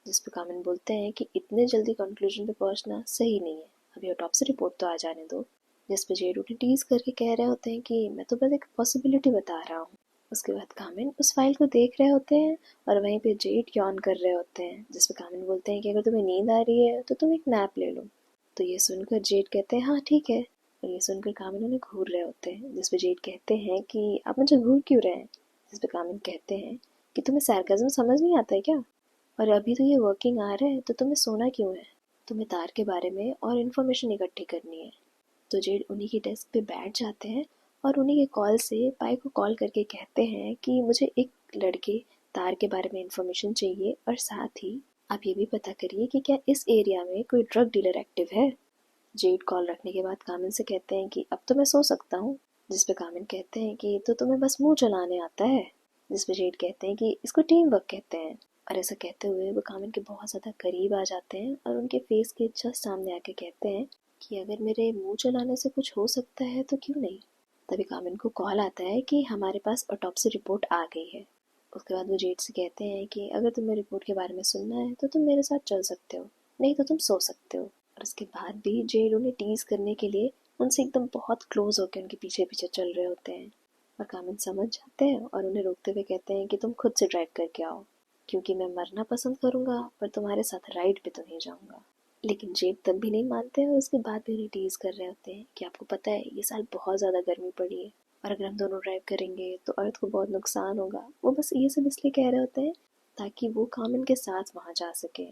जिस पे कामिन बोलते हैं कि इतने जल्दी कंक्लूजन पे पहुंचना सही नहीं है, अभी ऑटोप्सी रिपोर्ट तो आ जाने दो। जिस पे जेड उन्हें टीज करके कह रहे होते हैं कि मैं तो बस एक पॉसिबिलिटी बता रहा हूँ। उसके बाद कामिन उस फाइल को देख रहे होते हैं और वहीं पे जेड यॉन कर रहे होते हैं, जिस पे कामिन बोलते हैं कि अगर तुम्हें नींद आ रही है तो तुम एक नैप ले लो। तो ये सुनकर जेड कहते हैं हाँ ठीक है, और ये सुनकर कामिन उन्हें घूर रहे होते हैं, जिस पे जेड कहते हैं कि आप मुझे घूर क्यों रहे हैं। जिस पे कामिन कहते हैं कि तुम्हें सार्काज्म समझ नहीं आता है क्या, और अभी तो ये वर्किंग आ रहा है तो तुम्हें सोना क्यों है, तुम्हें तार के बारे में और इन्फॉर्मेशन इकट्ठी करनी है। तो जेड उन्हीं की डेस्क पे बैठ जाते हैं और उन्हीं के कॉल से पाई को कॉल करके कहते हैं कि मुझे एक लड़के तार के बारे में इन्फॉर्मेशन चाहिए, और साथ ही आप ये भी पता करिए कि क्या इस एरिया में कोई ड्रग डीलर एक्टिव है। जेड कॉल रखने के बाद कामिन से कहते हैं कि अब तो मैं सो सकता हूँ। जिस पे कामिन कहते हैं कि तो तुम्हें बस मुंह चलाने आता है। जिस पे जेड कहते हैं कि इसको टीम वर्क कहते हैं। और ऐसा कहते हुए वो कामिन के बहुत ज़्यादा करीब आ जाते हैं और उनके फेस के जस्ट सामने आके कहते हैं कि अगर मेरे मुंह चलाने से कुछ हो सकता है तो क्यों नहीं। तभी कामिन को कॉल आता है कि हमारे पास ऑटोप्सी रिपोर्ट आ गई है। उसके बाद वो जेड से कहते हैं कि अगर तुम्हें रिपोर्ट के बारे में सुनना है तो तुम मेरे साथ चल सकते हो, नहीं तो तुम सो सकते हो। और उसके बाद भी जेड उन्हें टीज करने के लिए उनसे एकदम बहुत क्लोज होकर उनके पीछे पीछे चल रहे होते हैं। और कामिन समझ जाते हैं और उन्हें रोकते हुए कहते हैं कि तुम खुद से ड्राइव करके आओ, क्योंकि मैं मरना पसंद करूंगा पर तुम्हारे साथ राइड पे तो नहीं जाऊंगा। लेकिन जेड तब भी नहीं मानते और उसके बाद भी उन्हें टीज कर रहे होते हैं कि आपको पता है ये साल बहुत ज़्यादा गर्मी पड़ी है और अगर हम दोनों ड्राइव करेंगे तो अर्थ को बहुत नुकसान होगा। वो बस ये सब इसलिए कह रहे होते हैं ताकि वो कामिन के साथ वहाँ जा सके।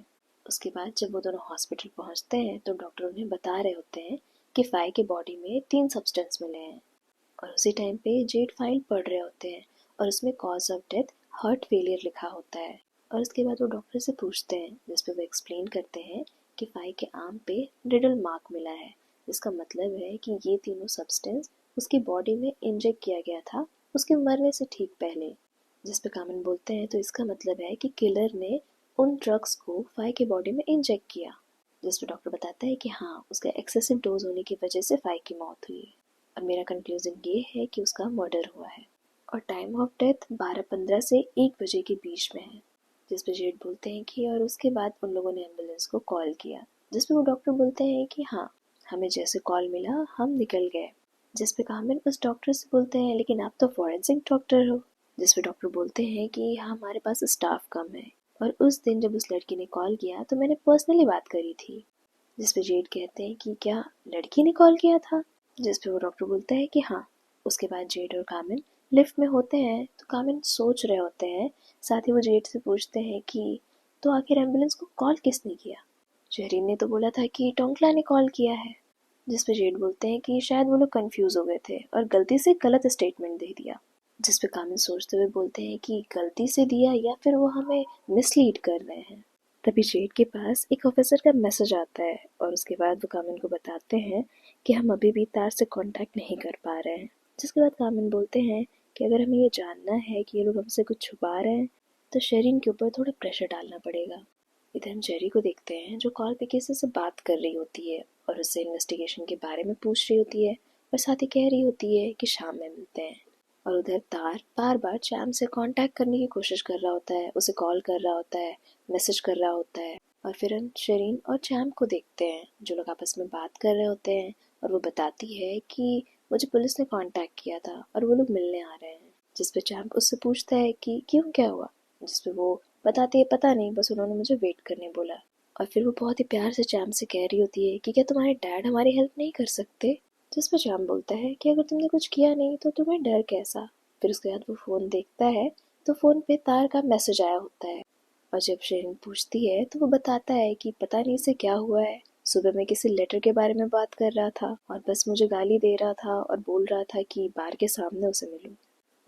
उसके बाद जब वो दोनों हॉस्पिटल पहुँचते हैं तो डॉक्टर उन्हें बता रहे होते हैं कि फाई के बॉडी में 3 सब्सटेंस मिले हैं। और उसी टाइम पे जेड फाइल पढ़ रहे होते हैं और उसमें cause of death heart failure लिखा होता है। और उसके बाद वो डॉक्टर से पूछते हैं, जिस पे वो एक्सप्लेन करते हैं कि फाई के आर्म पे रिडल मार्क मिला है, जिसका मतलब है कि ये तीनों सब्सटेंस उसकी बॉडी में इंजेक्ट किया गया था उसके मरने से ठीक पहले। जिस पे कामिन बोलते हैं तो इसका मतलब है कि किलर ने उन ड्रग्स को फाई के बॉडी में इंजेक्ट किया। जिस पे डॉक्टर बताता है कि हाँ, उसका एक्सेसिव डोज होने की वजह से फाई की मौत हुई। और मेरा कंक्लूजन ये है कि उसका मर्डर हुआ है और टाइम ऑफ डेथ 12:15 से 1 बजे के बीच में है। जिस पे जेड बोलते हैं कि और उसके बाद उन लोगों ने एम्बुलेंस को कॉल किया। जिस पे वो डॉक्टर बोलते हैं कि हाँ, हमें जैसे कॉल मिला हम निकल गए। जिस पे कामिन उस डॉक्टर से बोलते हैं लेकिन आप तो फॉरेंसिक डॉक्टर हो। जिस पे डॉक्टर बोलते हैं कि हाँ, हमारे पास स्टाफ कम है और उस दिन जब उस लड़की ने कॉल किया तो मैंने पर्सनली बात करी थी। जिस पे जेड कहते हैं कि क्या लड़की ने कॉल किया था। जिस पे वो डॉक्टर बोलता है कि हाँ। उसके बाद जेड और कामिन लिफ्ट में होते हैं तो कामिन सोच रहे होते हैं, साथ ही वो जेड से पूछते हैं कि तो आखिर एम्बुलेंस को कॉल किसने किया। जहरीन ने तो बोला था कि टोंकला ने कॉल किया है। जिस पे जेड बोलते हैं कि शायद वो लोग कंफ्यूज हो गए थे और गलती से गलत स्टेटमेंट दे दिया। जिस पे कामिन सोचते हुए बोलते हैं कि गलती से दिया या फिर वो हमें मिसलीड कर रहे हैं। तभी जेड के पास एक ऑफिसर का मैसेज आता है और उसके बाद वो कामिन को बताते हैं कि हम अभी भी तार से कांटेक्ट नहीं कर पा रहे हैं। जिसके बाद कामिन बोलते हैं कि अगर हमें ये जानना है कि ये लोग हमसे कुछ छुपा रहे हैं तो शेरिन के ऊपर थोड़ा प्रेशर डालना पड़ेगा। इधर हम जेरी को देखते हैं जो कॉल पे किसी से बात कर रही होती है और उससे इन्वेस्टिगेशन के बारे में पूछ रही होती है और साथ ही कह रही होती है कि शाम में मिलते हैं। और उधर तार बार बार चैम से कांटेक्ट करने की कोशिश कर रहा होता है, उसे कॉल कर रहा होता है, मैसेज कर रहा होता है। और फिर हम शेरीन और चैम को देखते हैं जो लोग आपस में बात कर रहे होते हैं और वो बताती है कि मुझे पुलिस ने कांटेक्ट किया था और वो लोग मिलने आ रहे हैं। जिस पे चैम उससे पूछता है कि क्यों, क्या हुआ। जिस पे वो बताती है पता नहीं, बस उन्होंने मुझे वेट करने बोला। और फिर वो बहुत ही प्यार से चैम से कह रही होती है कि क्या तुम्हारे डैड हमारी हेल्प नहीं कर सकते। जिस पर श्याम बोलता है कि अगर तुमने कुछ किया नहीं तो तुम्हें डर कैसा। फिर उसके बाद वो फ़ोन देखता है तो फ़ोन पे तार का मैसेज आया होता है। और जब शेरिन पूछती है तो वो बताता है कि पता नहीं इसे क्या हुआ है, सुबह मैं किसी लेटर के बारे में बात कर रहा था और बस मुझे गाली दे रहा था और बोल रहा था कि बार के सामने उसे मिलूं।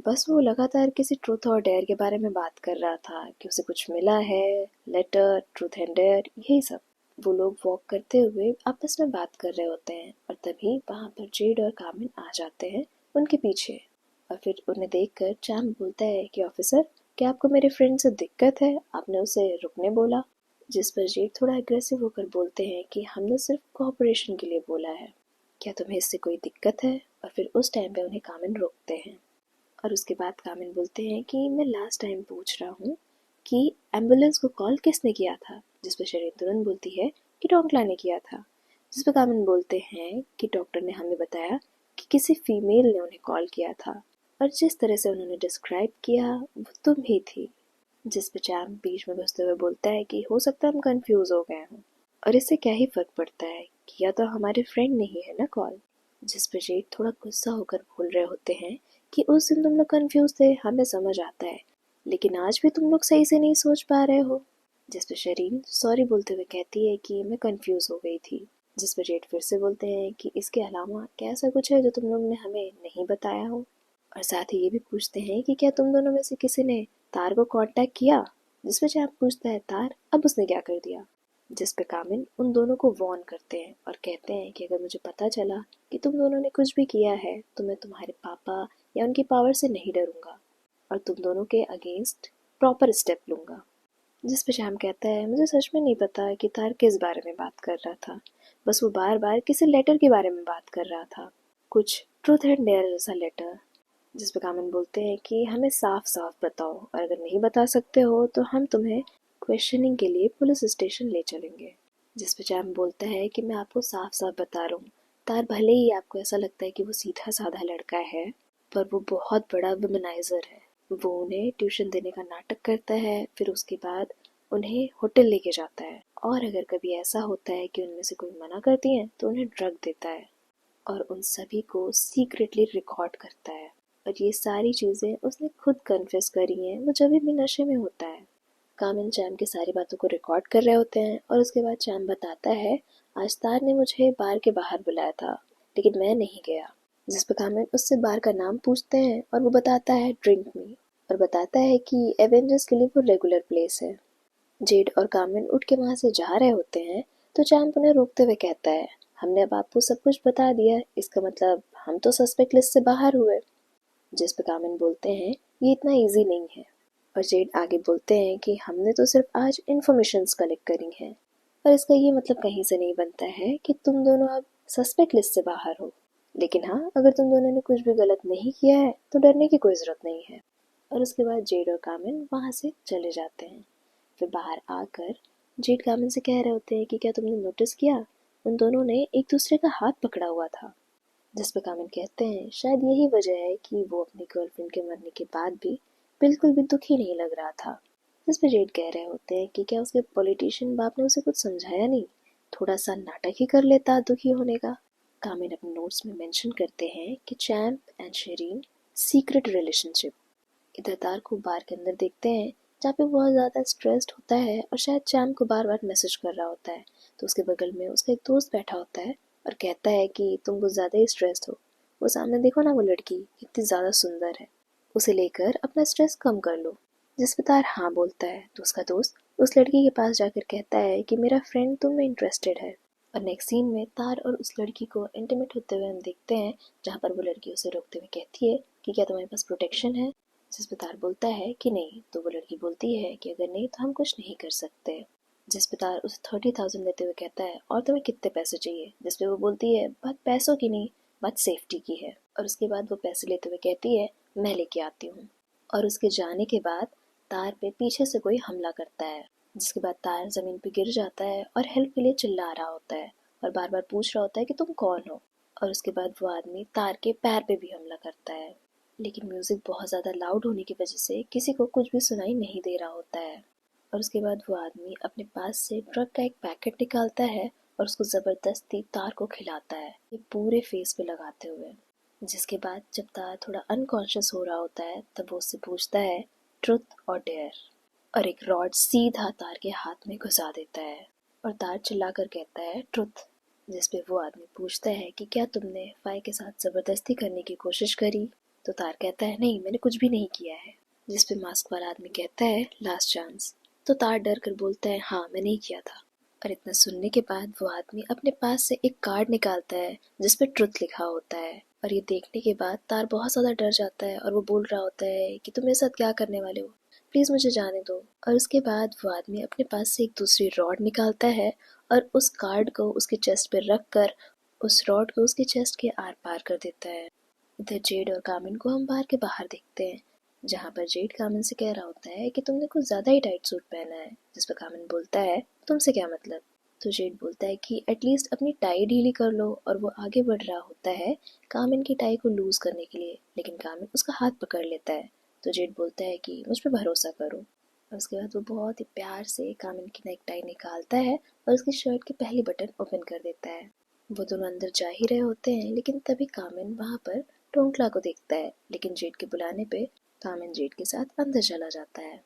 बस वो लगातार किसी ट्रूथ और डेयर के बारे में बात कर रहा था कि उसे कुछ मिला है, लेटर, ट्रूथ एंड डेयर, यही सब। वो लोग वॉक करते हुए आपस में बात कर रहे होते हैं और तभी वहां पर जेड और कामिन आ जाते हैं उनके पीछे। और फिर उन्हें देखकर चैम बोलता है कि ऑफिसर, क्या आपको मेरे फ्रेंड से दिक्कत है, आपने उसे रुकने बोला। जिस पर जेड थोड़ा अग्रेसिव होकर बोलते हैं कि हमने सिर्फ कोऑपरेशन के लिए बोला है, क्या तुम्हें इससे कोई दिक्कत है। और फिर उस टाइम पे उन्हें कामिन रोकते हैं। और उसके बाद कामिन बोलते हैं कि मैं लास्ट टाइम पूछ रहा हूँ कि एम्बुलेंस को कॉल किसने किया था, जिस पर शरीर तुरंत बोलती है कि डोंकला ने किया था। जिस पर कामिन बोलते हैं कि डॉक्टर ने हमें बताया कि किसी फीमेल ने उन्हें कॉल किया था और जिस तरह से उन्होंने डिस्क्राइब किया वो तुम ही थी। जिस पे चैम बीच में घुसते हुए बोलता है कि हो सकता है हम कंफ्यूज हो गए हों और इससे क्या ही फर्क पड़ता है कि या तो हमारे फ्रेंड नहीं है ना कॉल। जिस पे जेड थोड़ा गुस्सा होकर बोल रहे होते हैं कि उस दिन तुम लोग कंफ्यूज थे, हमें समझ आता है, लेकिन आज भी तुम लोग सही से नहीं सोच पा रहे हो। जिस पे शरीन सॉरी बोलते हुए कहती है कि मैं कंफ्यूज हो गई थी। जिस पे जेड फिर से बोलते हैं कि इसके अलावा क्या ऐसा कुछ है जो तुम लोग ने हमें नहीं बताया हो, और साथ ही ये भी पूछते हैं कि क्या तुम दोनों में से किसी ने तार को कांटेक्ट किया। जिस पे चैप पूछता है तार अब उसने क्या कर दिया। जिस पे कामिन उन दोनों को वार्न करते हैं और कहते हैं कि अगर मुझे पता चला कि तुम दोनों ने कुछ भी किया है तो मैं तुम्हारे पापा या उनकी पावर से नहीं डरूंगा और तुम दोनों के अगेंस्ट प्रॉपर स्टेप लूंगा। जिस पे श्याम कहता है मुझे सच में नहीं पता कि तार किस बारे में बात कर रहा था, बस वो बार बार किसी लेटर के बारे में बात कर रहा था, कुछ ट्रूथ एंड डेयर जैसा लेटर। जिस पे कामिन बोलते हैं कि हमें साफ साफ बताओ और अगर नहीं बता सकते हो तो हम तुम्हें क्वेश्चनिंग के लिए पुलिस स्टेशन ले चलेंगे। जिस पे चैम बोलता है कि मैं आपको साफ साफ बता रहा हूँ, तार भले ही आपको ऐसा लगता है कि वो सीधा साधा लड़का है पर वो बहुत बड़ा वुमनाइजर है। वो उन्हें ट्यूशन देने का नाटक करता है, फिर उसके बाद उन्हें होटल लेके जाता है और अगर कभी ऐसा होता है कि उनमें से कोई मना करती है तो उन्हें ड्रग देता है और उन सभी को सीक्रेटली रिकॉर्ड करता है। और ये सारी चीज़ें उसने खुद कन्फेस करी हैं, वो जब भी नशे में होता है। कामिन चैम की सारी बातों को रिकॉर्ड कर रहे होते हैं और उसके बाद चैम बताता है आज तार ने मुझे बार के बाहर बुलाया था लेकिन मैं नहीं गया। जिस पर कामिन उससे बार का नाम पूछते हैं और वो बताता है ड्रिंक मी और बताता है कि एवेंजर्स के लिए वो रेगुलर प्लेस है। जेड और कामिन उठ के वहां से जा रहे होते हैं तो चैम्प उन्हें रोकते हुए कहता है हमने अब आपको सब कुछ बता दिया, इसका मतलब हम तो सस्पेक्ट लिस्ट से बाहर हुए। जिस पे कामिन बोलते हैं ये इतना इजी नहीं है और जेड आगे बोलते हैं कि हमने तो सिर्फ आज इन्फॉर्मेशंस कलेक्ट करी हैं और इसका ये मतलब कहीं से नहीं बनता है कि तुम दोनों अब सस्पेक्ट लिस्ट से बाहर हो, लेकिन हाँ अगर तुम दोनों ने कुछ भी गलत नहीं किया है तो डरने की कोई ज़रूरत नहीं है। और उसके बाद जेड और कामिन वहाँ से चले जाते हैं। फिर बाहर आकर जेड कामिन से कह रहे होते हैं कि क्या तुमने नोटिस किया उन दोनों ने एक दूसरे का हाथ पकड़ा हुआ था। जिस पे कामिन कहते हैं शायद यही वजह है कि वो अपनी गर्लफ्रेंड के मरने के बाद भी बिल्कुल भी दुखी नहीं लग रहा था। जिस पे जेड कह रहे होते हैं कि क्या उसके पॉलिटिशियन बाप ने उसे कुछ समझाया नहीं, थोड़ा सा नाटक ही कर लेता दुखी होने का। कामिन अपने नोट्स में मेंशन करते हैं कि champ and Sherin secret relationship. इधर तार को बार के अंदर देखते हैं जहाँ पे बहुत ज़्यादा स्ट्रेस्ड होता है और शायद चैम को बार बार मैसेज कर रहा होता है तो उसके बगल में उसका एक दोस्त बैठा होता है और कहता है कि तुम कुछ ज़्यादा ही स्ट्रेस्ड हो, वो सामने देखो ना वो लड़की कितनी ज़्यादा सुंदर है, उसे लेकर अपना स्ट्रेस कम कर लो। जिस पे तार हाँ बोलता है तो उसका दोस्त उस लड़की के पास जाकर कहता है कि मेरा फ्रेंड तुम में इंटरेस्टेड है। और नेक्स्ट सीन में तार और उस लड़की को इंटीमेट होते हुए हम देखते हैं जहाँ पर वो लड़की उसे रोकते हुए कहती है कि क्या तुम्हारे पास प्रोटेक्शन है। जिस पे तार बोलता है कि नहीं तो वो लड़की बोलती है कि अगर नहीं तो हम कुछ नहीं कर सकते। जिस पे तार उसे 30,000 देते हुए कहता है और तुम्हें कितने पैसे चाहिए। जिस पे वो बोलती है बात पैसों की नहीं, बात सेफ्टी की है। और उसके बाद वो पैसे लेते हुए कहती है मैं लेके आती हूँ। और उसके जाने के बाद तार पे पीछे से कोई हमला करता है जिसके बाद तार जमीन पे गिर जाता है और हेल्प के लिए चिल्ला रहा होता है और बार बार पूछ रहा होता है कि तुम कौन हो। और उसके बाद वो आदमी तार के पैर पे भी हमला करता है, लेकिन म्यूजिक बहुत ज़्यादा लाउड होने की वजह से किसी को कुछ भी सुनाई नहीं दे रहा होता है। और उसके बाद वो आदमी अपने पास से ड्रग का एक पैकेट निकालता है और उसको ज़बरदस्ती तार को खिलाता है, ये पूरे फेस पे लगाते हुए। जिसके बाद जब तार थोड़ा अनकॉन्शियस हो रहा होता है तब वो उससे पूछता है ट्रुथ और डेयर, और एक रॉड सीधा तार के हाथ में घुसा देता है और तार चिल्लाकर कहता है ट्रुथ। जिस पे वो आदमी पूछता है कि क्या तुमने फाई के साथ ज़बरदस्ती करने की कोशिश करी। तो तार कहता है नहीं मैंने कुछ भी नहीं किया है। जिस पे मास्क वाला आदमी कहता है लास्ट चांस। तो तार डर कर बोलता है हाँ मैं नहीं किया था। और इतना सुनने के बाद वो आदमी अपने पास से एक कार्ड निकालता है जिस पे ट्रुथ लिखा होता है और ये देखने के बाद तार बहुत ज़्यादा डर जाता है और वो बोल रहा होता है कि तुम मेरे साथ क्या करने वाले हो, प्लीज़ मुझे जाने दो। और उसके बाद वो आदमी अपने पास से एक दूसरी रॉड निकालता है और उस कार्ड को उसके चेस्ट पे रख कर उस रॉड को उसके चेस्ट के आर पार कर देता है। इधर जेड और कामिन को हम बार के बाहर देखते हैं, जहाँ पर जेड कामिन से कह रहा होता है कि तुमने कुछ ज़्यादा ही टाइट सूट पहना है, जिस पर कामिन बोलता है तुमसे क्या मतलब। तो जेड बोलता है कि एटलीस्ट अपनी टाई ढीली कर लो, और वो आगे बढ़ रहा होता है कामिन की टाई को लूज़ करने के लिए, लेकिन कामिन उसका हाथ पकड़ लेता है। तो जेड बोलता है कि मुझ पर भरोसा करो, और उसके बाद वो बहुत ही प्यार से कामिन की नेक टाई निकालता है और उसकी शर्ट की पहली बटन ओपन कर देता है। वो दोनों अंदर जा ही रहे होते हैं, लेकिन तभी कामिन वहाँ पर टोंकला को देखता है, लेकिन जेड के बुलाने पे कामिन जेड के साथ अंदर चला जाता है।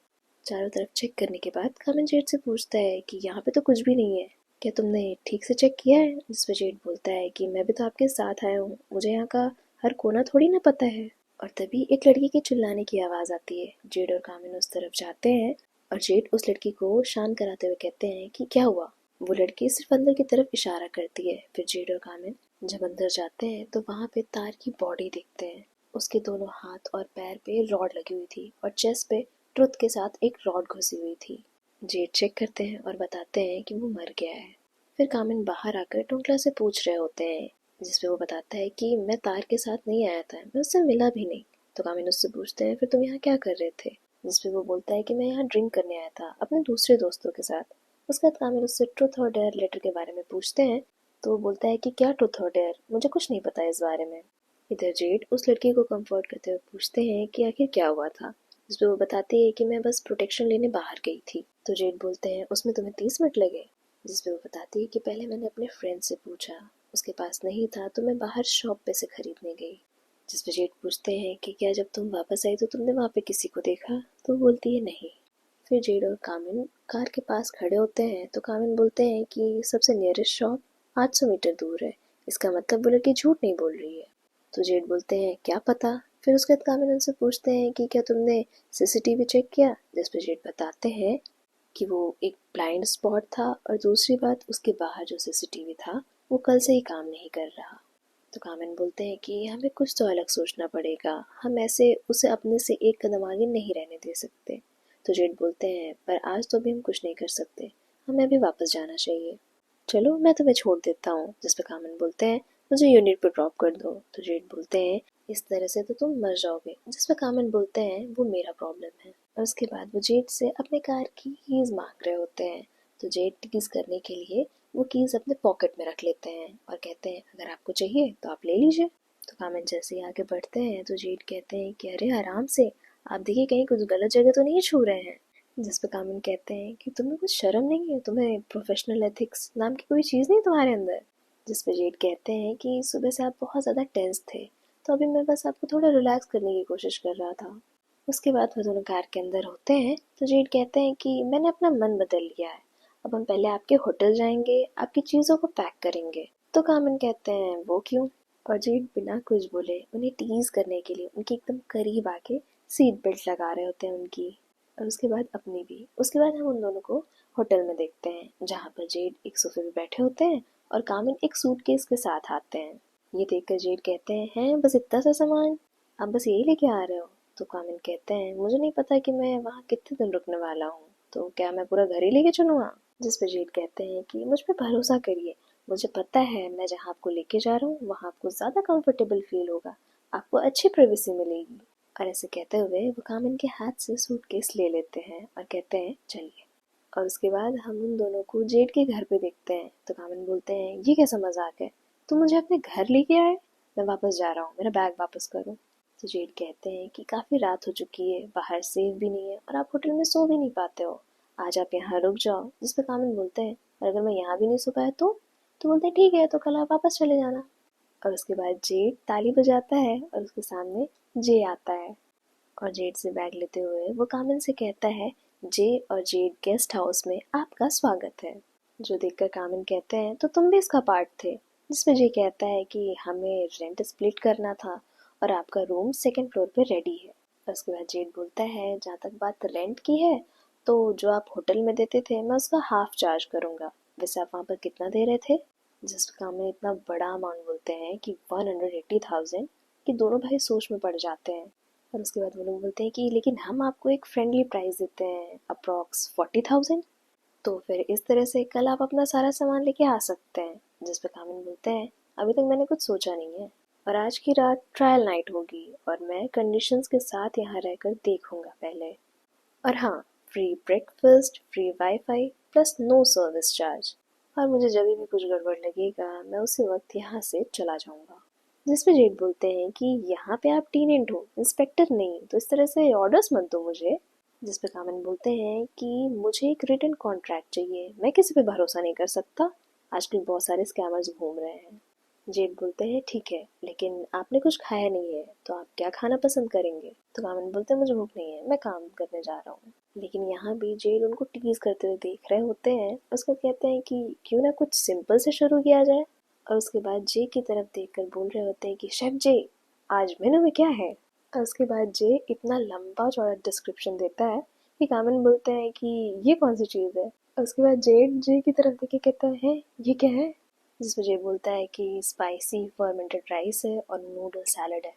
चारों तरफ चेक करने के बाद कामिन जेड से पूछता है कि यहाँ पे तो कुछ भी नहीं है, क्या तुमने ठीक से चेक किया है। जिस पर जेड बोलता है कि मैं भी तो आपके साथ आया हूँ, मुझे यहाँ का हर कोना थोड़ी ना पता है। और तभी एक लड़की के चिल्लाने की आवाज़ आती है। जेड और कामिन उस तरफ जाते हैं और जेड उस लड़की को शांत कराते हुए कहते हैं कि क्या हुआ। वो लड़की सिर्फ अंदर की तरफ इशारा करती है। फिर जेड और कामिन जब अंदर जाते हैं तो वहाँ पे तार की बॉडी देखते हैं। उसके दोनों हाथ और पैर पे रॉड लगी हुई थी और चेस्ट पे ट्रुथ के साथ एक रॉड घुसी हुई थी। जेड चेक करते हैं और बताते हैं कि वो मर गया है। फिर कामिन बाहर आकर टुंकला से पूछ रहे होते हैं, जिसपे वो बताता है कि मैं तार के साथ नहीं आया था, मैं उससे मिला भी नहीं। तो कामिन उससे पूछते हैं फिर तुम यहाँ क्या कर रहे थे। जिसपे वो बोलता है कि मैं यहाँ ड्रिंक करने आया था अपने दूसरे दोस्तों के साथ। उसके बाद कामिन उससे ट्रुथ और डेयर लेटर के बारे में पूछते हैं। तो वो बोलता है कि क्या ट्रुथ और डेयर, मुझे कुछ नहीं पता इस बारे में। इधर जेड उस लड़की को कंफर्ट करते हुए पूछते हैं कि आखिर क्या हुआ था। जिसपे वो बताती है कि मैं बस प्रोटेक्शन लेने बाहर गई थी। तो जेड बोलते हैं उसमें तुम्हें 30 मिनट लगे। जिसपे वो बताती है कि पहले मैंने अपने फ्रेंड से पूछा, उसके पास नहीं था तो मैं बाहर शॉप पे से खरीदने गई। जिसपे जेड पूछते हैं कि क्या जब तुम वापस आई तो तुमने वहाँ पे किसी को देखा। तो बोलती है नहीं। फिर जेड और कामिन कार के पास खड़े होते हैं तो कामिन बोलते हैं कि सबसे नियरेस्ट शॉप 800 मीटर दूर है, इसका मतलब वो लड़की झूठ नहीं बोल रही है। तो जेड बोलते हैं क्या पता। फिर उसके बाद कामिन उनसे पूछते हैं कि क्या तुमने सीसीटीवी चेक किया। जिस पे जेड बताते हैं कि वो एक ब्लाइंड स्पॉट था, और दूसरी बात उसके बाहर जो सीसीटीवी था वो कल से ही काम नहीं कर रहा। तो कामिन बोलते हैं कि हमें कुछ तो अलग सोचना पड़ेगा, हम ऐसे उसे अपने से एक कदम आगे नहीं रहने दे सकते। तो जेड बोलते हैं पर आज तो अभी हम कुछ नहीं कर सकते, हमें अभी वापस जाना चाहिए, चलो मैं तुम्हें छोड़ देता हूँ। जिस पे कामिन बोलते हैं मुझे यूनिट पर ड्रॉप कर दो। तो जेड बोलते हैं इस तरह से तो तुम मर जाओगे। जिस पे कामिन बोलते हैं वो मेरा प्रॉब्लम है। और उसके बाद वो जेड से अपने कार की कीज मांग रहे होते हैं। तो जेड कीज करने के लिए वो कीज अपने पॉकेट में रख लेते हैं और कहते हैं अगर आपको चाहिए तो आप ले लीजिए। तो कामिन जैसे ही आगे बढ़ते हैं तो जेड कहते हैं कि अरे आराम से, आप देखिए कहीं कुछ गलत जगह तो नहीं छू रहे हैं। जिस पे कामिन कहते हैं कि तुम्हें कुछ शर्म नहीं है, तुम्हें प्रोफेशनल एथिक्स नाम की कोई चीज़ नहीं तुम्हारे अंदर। जिस पे जेड कहते हैं कि सुबह से आप बहुत ज़्यादा टेंस थे, तो अभी मैं बस आपको थोड़ा रिलैक्स करने की कोशिश कर रहा था। उसके बाद वो दोनों कार के अंदर होते हैं तो जेड कहते हैं कि मैंने अपना मन बदल लिया है, अब हम पहले आपके होटल जाएंगे, आपकी चीज़ों को पैक करेंगे। तो कामिन कहते हैं वो क्यों। और जेड बिना कुछ बोले उन्हें टीज करने के लिए उनके एकदम करीब आके सीट बेल्ट लगा रहे होते हैं उनकी, और उसके बाद अपनी भी। उसके बाद हम उन दोनों को होटल में देखते हैं, जहाँ पर जेड एक सोफे पे बैठे होते हैं और कामिन एक सूटकेस के साथ आते हैं। ये देखकर जेड कहते हैं बस इतना सा सामान, आप बस यही लेके आ रहे हो। तो कामिन कहते हैं मुझे नहीं पता कि मैं वहाँ कितने दिन रुकने वाला हूँ, तो क्या मैं पूरा घर ही लेके चलूँगा। जिस पर जेड कहते हैं कि मुझ पर भरोसा करिए, मुझे पता है मैं जहाँ आपको लेके जा रहा हूँ वहाँ आपको ज़्यादा कंफर्टेबल फील होगा, आपको अच्छी प्राइवेसी मिलेगी। और ऐसे कहते हुए वो कामिन के हाथ से सूटकेस ले लेते हैं और कहते हैं चलिए। और उसके बाद हम उन दोनों को जेड के घर पे देखते हैं। तो कामिन बोलते हैं ये कैसा मजाक है, तुम मुझे अपने घर लेके आए, मैं वापस जा रहा हूँ, मेरा बैग वापस करो। तो जेड कहते हैं कि काफ़ी रात हो चुकी है, बाहर सेफ भी नहीं है और आप होटल में सो भी नहीं पाते हो, आज आप यहाँ रुक जाओ। जिस पे कामिन बोलते हैं और अगर मैं यहाँ भी नहीं सो पाया तो बोलते हैं ठीक है तो कल आप वापस चले जाना। और उसके बाद जेड ताली बजाता है और उसके सामने जे आता है, और जेड से बैग लेते हुए वो कामिल से कहता है जे और जेड गेस्ट हाउस में आपका स्वागत है। जो देखकर कामिल कहते हैं तो तुम भी इसका पार्ट थे। जिसमें जे कहता है कि हमें रेंट स्प्लिट करना था और आपका रूम सेकंड फ्लोर पे रेडी है। और उसके बाद जेड बोलता है जहाँ तक बात रेंट की है तो जो आप होटल में देते थे मैं उसका हाफ चार्ज करूँगा, वैसे आप वहाँ पर कितना दे रहे थे। जिस पर कामिल इतना बड़ा अमाउंट बोलते हैं कि 180,000, कि दोनों भाई सोच में पड़ जाते हैं। और उसके बाद वो लोग बोलते हैं कि लेकिन हम आपको एक फ्रेंडली प्राइस देते हैं अप्रॉक्स 40,000, तो फिर इस तरह से कल आप अपना सारा सामान लेके आ सकते हैं। जिस पे कामिन बोलते हैं अभी तक मैंने कुछ सोचा नहीं है। और आज की रात ट्रायल नाइट होगी और मैं कंडीशंस के साथ यहाँ रहकर देखूंगा पहले। और हाँ, free breakfast, free wifi plus no service charge. और मुझे जब भी कुछ गड़बड़ लगेगा मैं उसी वक्त यहाँ से चला जाऊंगा। जिसपे जेड बोलते हैं कि यहाँ पे आप टेनेंट हो, इंस्पेक्टर नहीं, तो इस तरह से ऑर्डर्स मत दो मुझे। जिसपे कामन बोलते हैं कि मुझे एक रिटन कॉन्ट्रैक्ट चाहिए, मैं किसी पे भरोसा नहीं कर सकता, आजकल बहुत सारे स्कैमर्स घूम रहे हैं। जेड बोलते हैं ठीक है, लेकिन आपने कुछ खाया नहीं है तो आप क्या खाना पसंद करेंगे? तो कामन बोलते हैं मुझे भूख नहीं है, मैं काम करने जा रहा हूँ। लेकिन यहाँ भी जेड उनको टीज करते हुए देख रहे होते हैं। उसको कहते हैं कि क्यों ना कुछ सिंपल से शुरू किया जाए। और उसके बाद जे की तरफ देखकर बोल रहे होते हैं कि शेफ जे, आज मेनू में क्या है? और उसके बाद जे इतना लंबा चौड़ा डिस्क्रिप्शन देता है कि कामन बोलते हैं कि ये कौन सी चीज़ है। और उसके बाद जेड जे की तरफ देख के कहता है ये क्या है? जिसमें जे बोलता है कि स्पाइसी फर्मेंटेड राइस है और नूडल सैलड है।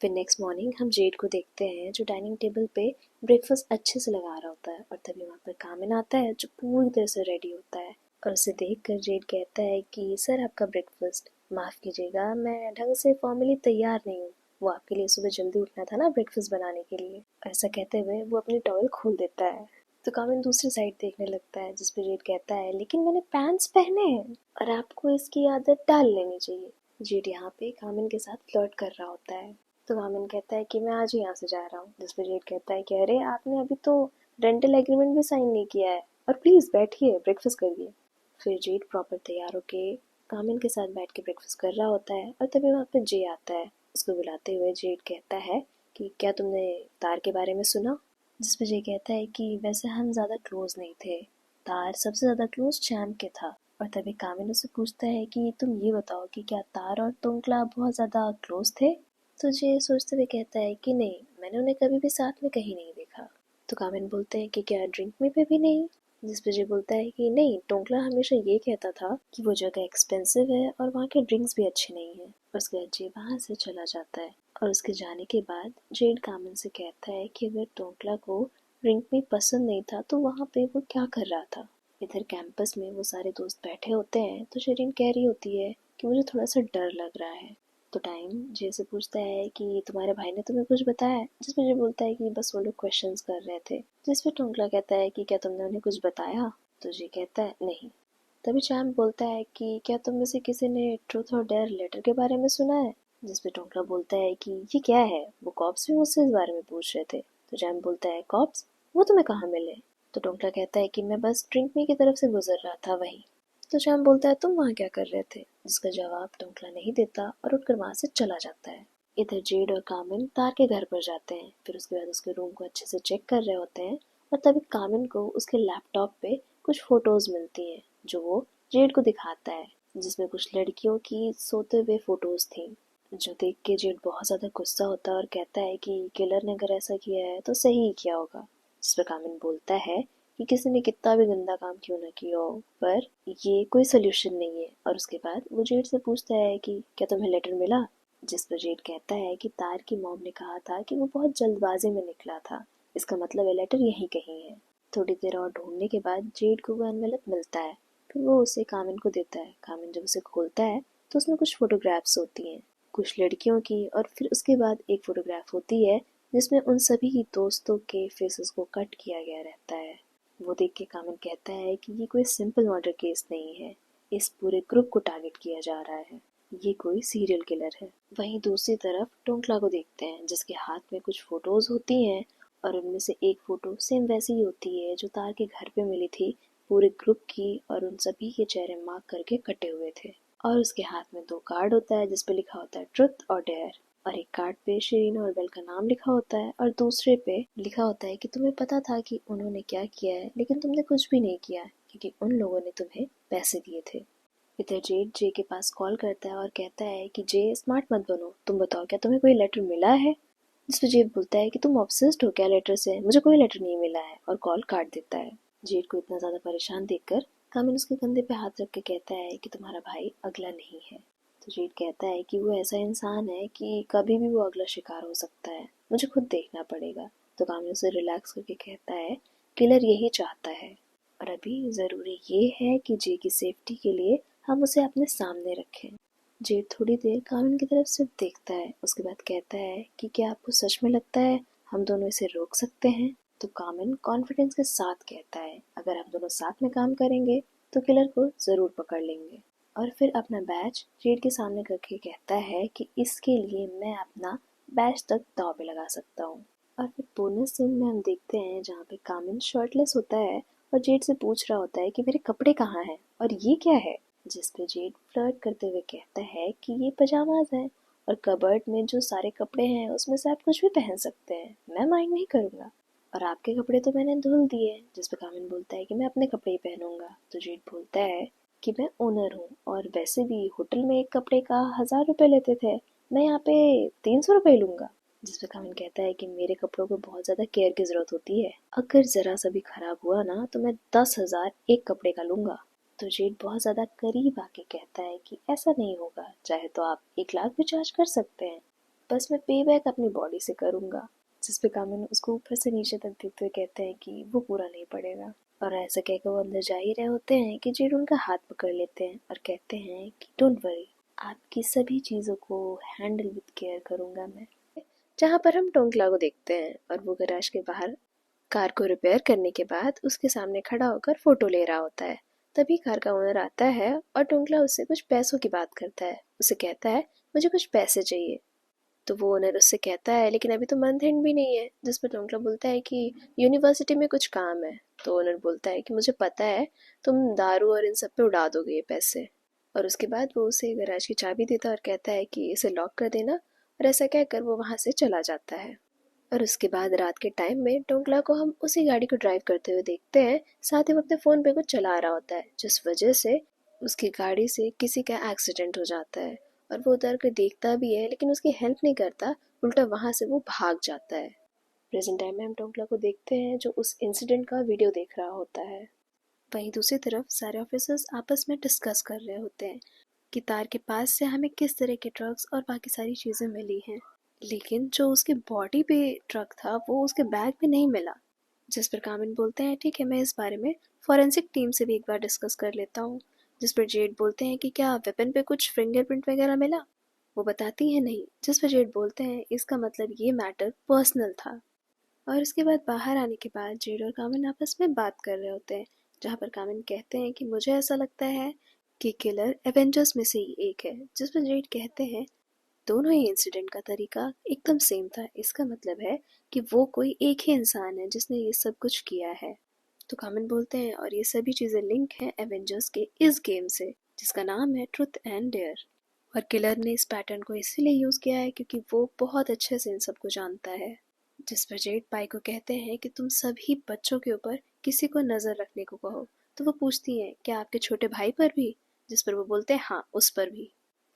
फिर नेक्स्ट मॉर्निंग हम जेड को देखते हैं जो डाइनिंग टेबल पे ब्रेकफास्ट अच्छे से लगा रहा होता है। और तभी वहाँ पर कामिन आता है जो पूरी तरह से रेडी होता है। और उसे देख कर जेड कहता है कि सर आपका ब्रेकफास्ट, माफ़ कीजिएगा मैं ढंग से फॉर्मली तैयार नहीं हूँ। वो आपके लिए सुबह जल्दी उठना था ना ब्रेकफास्ट बनाने के लिए। ऐसा कहते हुए वो अपनी टॉवल खोल देता है। तो कामिन दूसरी साइड देखने लगता है जिस पे जेड कहता है लेकिन मैंने पैंट्स पहने हैं और आपको इसकी आदत डाल लेनी चाहिए। जेड यहाँ पे कामिन के साथ फ्लर्ट कर रहा होता है। तो कामिन कहता है कि मैं आज ही यहाँ से जा रहा हूँ। जिस पे जेड कहता है कि अरे आपने अभी तो रेंटल एग्रीमेंट भी साइन नहीं किया है, और प्लीज़ बैठिए ब्रेकफास्ट करिए। फिर जेड प्रॉपर तैयार होके कामिन के साथ बैठ के ब्रेकफास्ट कर रहा होता है। और तभी वहाँ पे जे आता है। उसको बुलाते हुए जेड कहता है कि क्या तुमने तार के बारे में सुना? जिस पे जे कहता है कि वैसे हम ज़्यादा क्लोज नहीं थे, तार सबसे ज़्यादा क्लोज चैम्प के था। और तभी कामिन उससे पूछता है कि तुम ये बताओ कि क्या तार और तुंकला बहुत ज़्यादा क्लोज थे? तो जे सोचते हुए कहता है कि नहीं, मैंने उन्हें कभी भी साथ में कहीं नहीं देखा। तो कामिन बोलते हैं कि क्या ड्रिंक में पे भी नहीं? जिस पे जे बोलता है कि नहीं, टोंकला हमेशा ये कहता था कि वो जगह एक्सपेंसिव है और वहाँ के ड्रिंक्स भी अच्छे नहीं हैं। उसके बाद जे वहाँ से चला जाता है। और उसके जाने के बाद जेड कामिन से कहता है कि अगर टोंकला को ड्रिंक में पसंद नहीं था तो वहाँ पे वो क्या कर रहा था। इधर कैंपस में वो सारे दोस्त बैठे होते हैं तो शेरिन कह रही होती है कि मुझे थोड़ा सा डर लग रहा है। तो टाइम जे से पूछता है कि तुम्हारे भाई ने तुम्हें कुछ बताया है? जिसमें जे बोलता है कि बस वो लोग क्वेश्चंस कर रहे थे। जिसपे टोंकला कहता है कि क्या तुमने उन्हें कुछ बताया? तो जे कहता है नहीं। तभी चैम्प बोलता है कि क्या तुम में से किसी ने ट्रूथ और डेयर लेटर के बारे में सुना है? जिसपे टोंकला बोलता है कि ये क्या है, वो कॉप्स भी मुझसे इस बारे में पूछ रहे थे। तो चैम्प बोलता है कॉप्स, वो तुम्हें कहाँ मिले? तो टोंकला कहता है कि मैं बस ड्रिंक मी की तरफ से गुजर रहा था वहीं। तो चैम्प बोलता है तुम वहाँ क्या कर रहे थे? जिसका जवाब टोंकला नहीं देता और उठकर वहाँ से चला जाता है। इधर जेड और कामिन तार के घर पर जाते हैं। फिर उसके बाद उसके रूम को अच्छे से चेक कर रहे होते हैं। और तभी कामिन को उसके लैपटॉप पे कुछ फोटोज मिलती हैं जो वो जेड को दिखाता है, जिसमें कुछ लड़कियों की सोते हुए फोटोज थी। जो देख के जेड बहुत ज्यादा गुस्सा होता है और कहता है कि किलर ने अगर ऐसा किया है तो सही ही किया होगा। जिस पर कामिन बोलता है कि किसी ने कितना भी गंदा काम क्यों ना किया हो, पर ये कोई सोल्यूशन नहीं है। और उसके बाद वो जेड से पूछता है कि क्या तुम्हें लेटर मिला? जिस पर जेड कहता है कि तार की मॉम ने कहा था कि वो बहुत जल्दबाजी में निकला था, इसका मतलब है लेटर यहीं कहीं है। थोड़ी देर और ढूंढने के बाद जेड को वो एनवेलप मिलता है। फिर वो उसे कामिन को देता है। कामिन जब उसे खोलता है तो उसमें कुछ फोटोग्राफ्स होती हैं, कुछ लड़कियों की, और फिर उसके बाद एक फोटोग्राफ होती है जिसमें उन सभी दोस्तों के फेसेस को कट किया गया रहता है। वो देख के कामिन कहता है कि ये कोई सिंपल मर्डर केस नहीं है, इस पूरे ग्रुप को टारगेट किया जा रहा है, ये कोई सीरियल किलर है। वहीं दूसरी तरफ टोंकला को देखते हैं जिसके हाथ में कुछ फोटोज होती हैं और उनमें से एक फोटो सेम वैसी ही होती है जो तार के घर पे मिली थी पूरे ग्रुप की, और उन सभी के चेहरे मार्क करके कटे हुए थे। और उसके हाथ में दो कार्ड होता है जिसपे लिखा होता है ट्रुथ और डेयर। और एक कार्ड पे शिरीन और बेल का नाम लिखा होता है और दूसरे पे लिखा होता है कि तुम्हें पता था कि उन्होंने क्या किया है लेकिन तुमने कुछ भी नहीं किया क्योंकि उन लोगों ने तुम्हें पैसे दिए थे। इधर जेड जे के पास कॉल करता है और कहता है कि जे स्मार्ट मत बनो, तुम बताओ क्या तुम्हें कोई लेटर मिला है? जिसपे जेड बोलता है कि तुम ऑब्सेस्ड हो क्या लेटर से, मुझे कोई लेटर नहीं मिला है, और कॉल काट देता है। जेड को इतना ज्यादा परेशान देखकर कामिन उसके कंधे पे हाथ रख के कहता है कि तुम्हारा भाई अगला नहीं है। तो जेड कहता है कि वो ऐसा इंसान है कि कभी भी वो अगला शिकार हो सकता है, मुझे खुद देखना पड़ेगा। तो कामिन उसे रिलैक्स करके कहता है किलर यही चाहता है, और अभी जरूरी ये है कि जे की सेफ्टी के लिए हम उसे अपने सामने रखें। जेड थोड़ी देर कामिन की तरफ सिर्फ देखता है, उसके बाद कहता है कि क्या आपको सच में लगता है हम दोनों इसे रोक सकते हैं? तो कामिन कॉन्फिडेंस के साथ कहता है, अगर हम दोनों साथ में काम करेंगे तो किलर को जरूर पकड़ लेंगे। और फिर अपना बैज जेड के सामने करके कहता है कि इसके लिए मैं अपना बैज तक दांव पे लगा सकता हूँ। और फिर बोनस सीन में हम देखते हैं जहाँ पे कामिन शर्टलेस होता है और जेड से पूछ रहा होता है कि मेरे कपड़े कहाँ हैं और ये क्या है, जिस पे जेड फ्लर्ट करते हुए कहता है कि ये पजामाज हैं और कबर्ड में जो सारे कपड़े हैं उसमें से आप कुछ भी पहन सकते हैं, मैं माइंड नहीं करूँगा। और आपके कपड़े तो मैंने धुल दिए हैं, जिस पे कामिन बोलता है कि मैं अपने कपड़े ही पहनूंगा। तो जेड बोलता है कि मैं ओनर हूँ और वैसे भी होटल में एक कपड़े का 1000 रुपये लेते थे, मैं यहाँ पे 300 रुपये लूंगा। जिस पे कामिन कहता है कि मेरे कपड़ों को बहुत ज़्यादा केयर की ज़रूरत होती है, अगर ज़रा सा भी खराब हुआ ना तो मैं 10,000 एक कपड़े का लूंगा। तो जेड बहुत ज़्यादा करीब आके कहता है कि ऐसा नहीं होगा, चाहे तो आप 1 लाख भी चार्ज कर सकते हैं, बस मैं पे बैक अपनी बॉडी से करूँगा। जिस पे कामिन उसको ऊपर से नीचे तक देखते हुए कहते हैं कि वो पूरा नहीं पड़ेगा। और ऐसा कहकर वो अंदर जा ही रहे होते हैं कि जेड उनका हाथ पकड़ लेते हैं और कहते हैं कि डोंट वरी, आपकी सभी चीज़ों को हैंडल विद केयर करूँगा मैं। जहाँ पर हम टोंकला को देखते हैं और वो गैराज के बाहर कार को रिपेयर करने के बाद उसके सामने खड़ा होकर फोटो ले रहा होता है। तभी कार का ओनर आता है और टोंकला उससे कुछ पैसों की बात करता है। उसे कहता है मुझे कुछ पैसे चाहिए। तो वो ओनर उससे कहता है लेकिन अभी तो मंथ एंड भी नहीं है, जिस पर टोंकला बोलता है कि यूनिवर्सिटी में कुछ काम है। तो ओनर बोलता है कि मुझे पता है तुम दारू और इन सब पे उड़ा दोगे ये पैसे। और उसके बाद वो उसे गैराज की चाबी देता है और कहता है कि इसे लॉक कर देना, और ऐसा कहकर वो वहाँ से चला जाता है। और उसके बाद रात के टाइम में टोंकला को हम उसी गाड़ी को ड्राइव करते हुए देखते हैं, साथ ही वो अपने फ़ोन पे कुछ चला रहा होता है, जिस वजह से उसकी गाड़ी से किसी का एक्सीडेंट हो जाता है। और वो उतर कर देखता भी है लेकिन उसकी हेल्प नहीं करता, उल्टा वहाँ से वो भाग जाता है। प्रेजेंट टाइम में हम टोंकला को देखते हैं जो उस इंसिडेंट का वीडियो देख रहा होता है। वहीं दूसरी तरफ सारे ऑफिसर्स आपस में डिस्कस कर रहे होते हैं कि तार के पास से हमें किस तरह के ड्रग्स और बाकी सारी चीज़ें मिली हैं, लेकिन जो उसके बॉडी पे ट्रक था वो उसके बैग में नहीं मिला। जिस पर कामिन बोलते हैं ठीक है, मैं इस बारे में फॉरेंसिक टीम से भी एक बार डिस्कस कर लेता हूँ। जिस पर जेड बोलते हैं कि क्या वेपन पे कुछ फिंगरप्रिंट वगैरह मिला? वो बताती है नहीं। जिस पर जेड बोलते हैं इसका मतलब ये मैटर पर्सनल था। और उसके बाद बाहर आने के बाद जेड और कामिन आपस में बात कर रहे होते हैं, जहाँ पर कामिन कहते हैं कि मुझे ऐसा लगता है कि किलर एवेंजर्स में से ही एक है। जिस पर जेड कहते हैं दोनों ही इंसिडेंट का तरीका एकदम सेम था, इसका मतलब है कि वो कोई एक ही इंसान है जिसने ये सब कुछ किया है। तो कामिन बोलते हैं और ये सभी चीज़ें लिंक हैं एवेंजर्स के इस गेम से, जिसका नाम है ट्रुथ एंड डेयर। और किलर ने इस पैटर्न को इसीलिए यूज़ किया है क्योंकि वो बहुत अच्छे से इन सबको जानता है। जिस पर जेड पाई को कहते हैं कि तुम सभी बच्चों के ऊपर किसी को नज़र रखने को कहो। तो वो पूछती हैं क्या आपके छोटे भाई पर भी? जिस पर वो बोलते हैं हाँ, उस पर भी।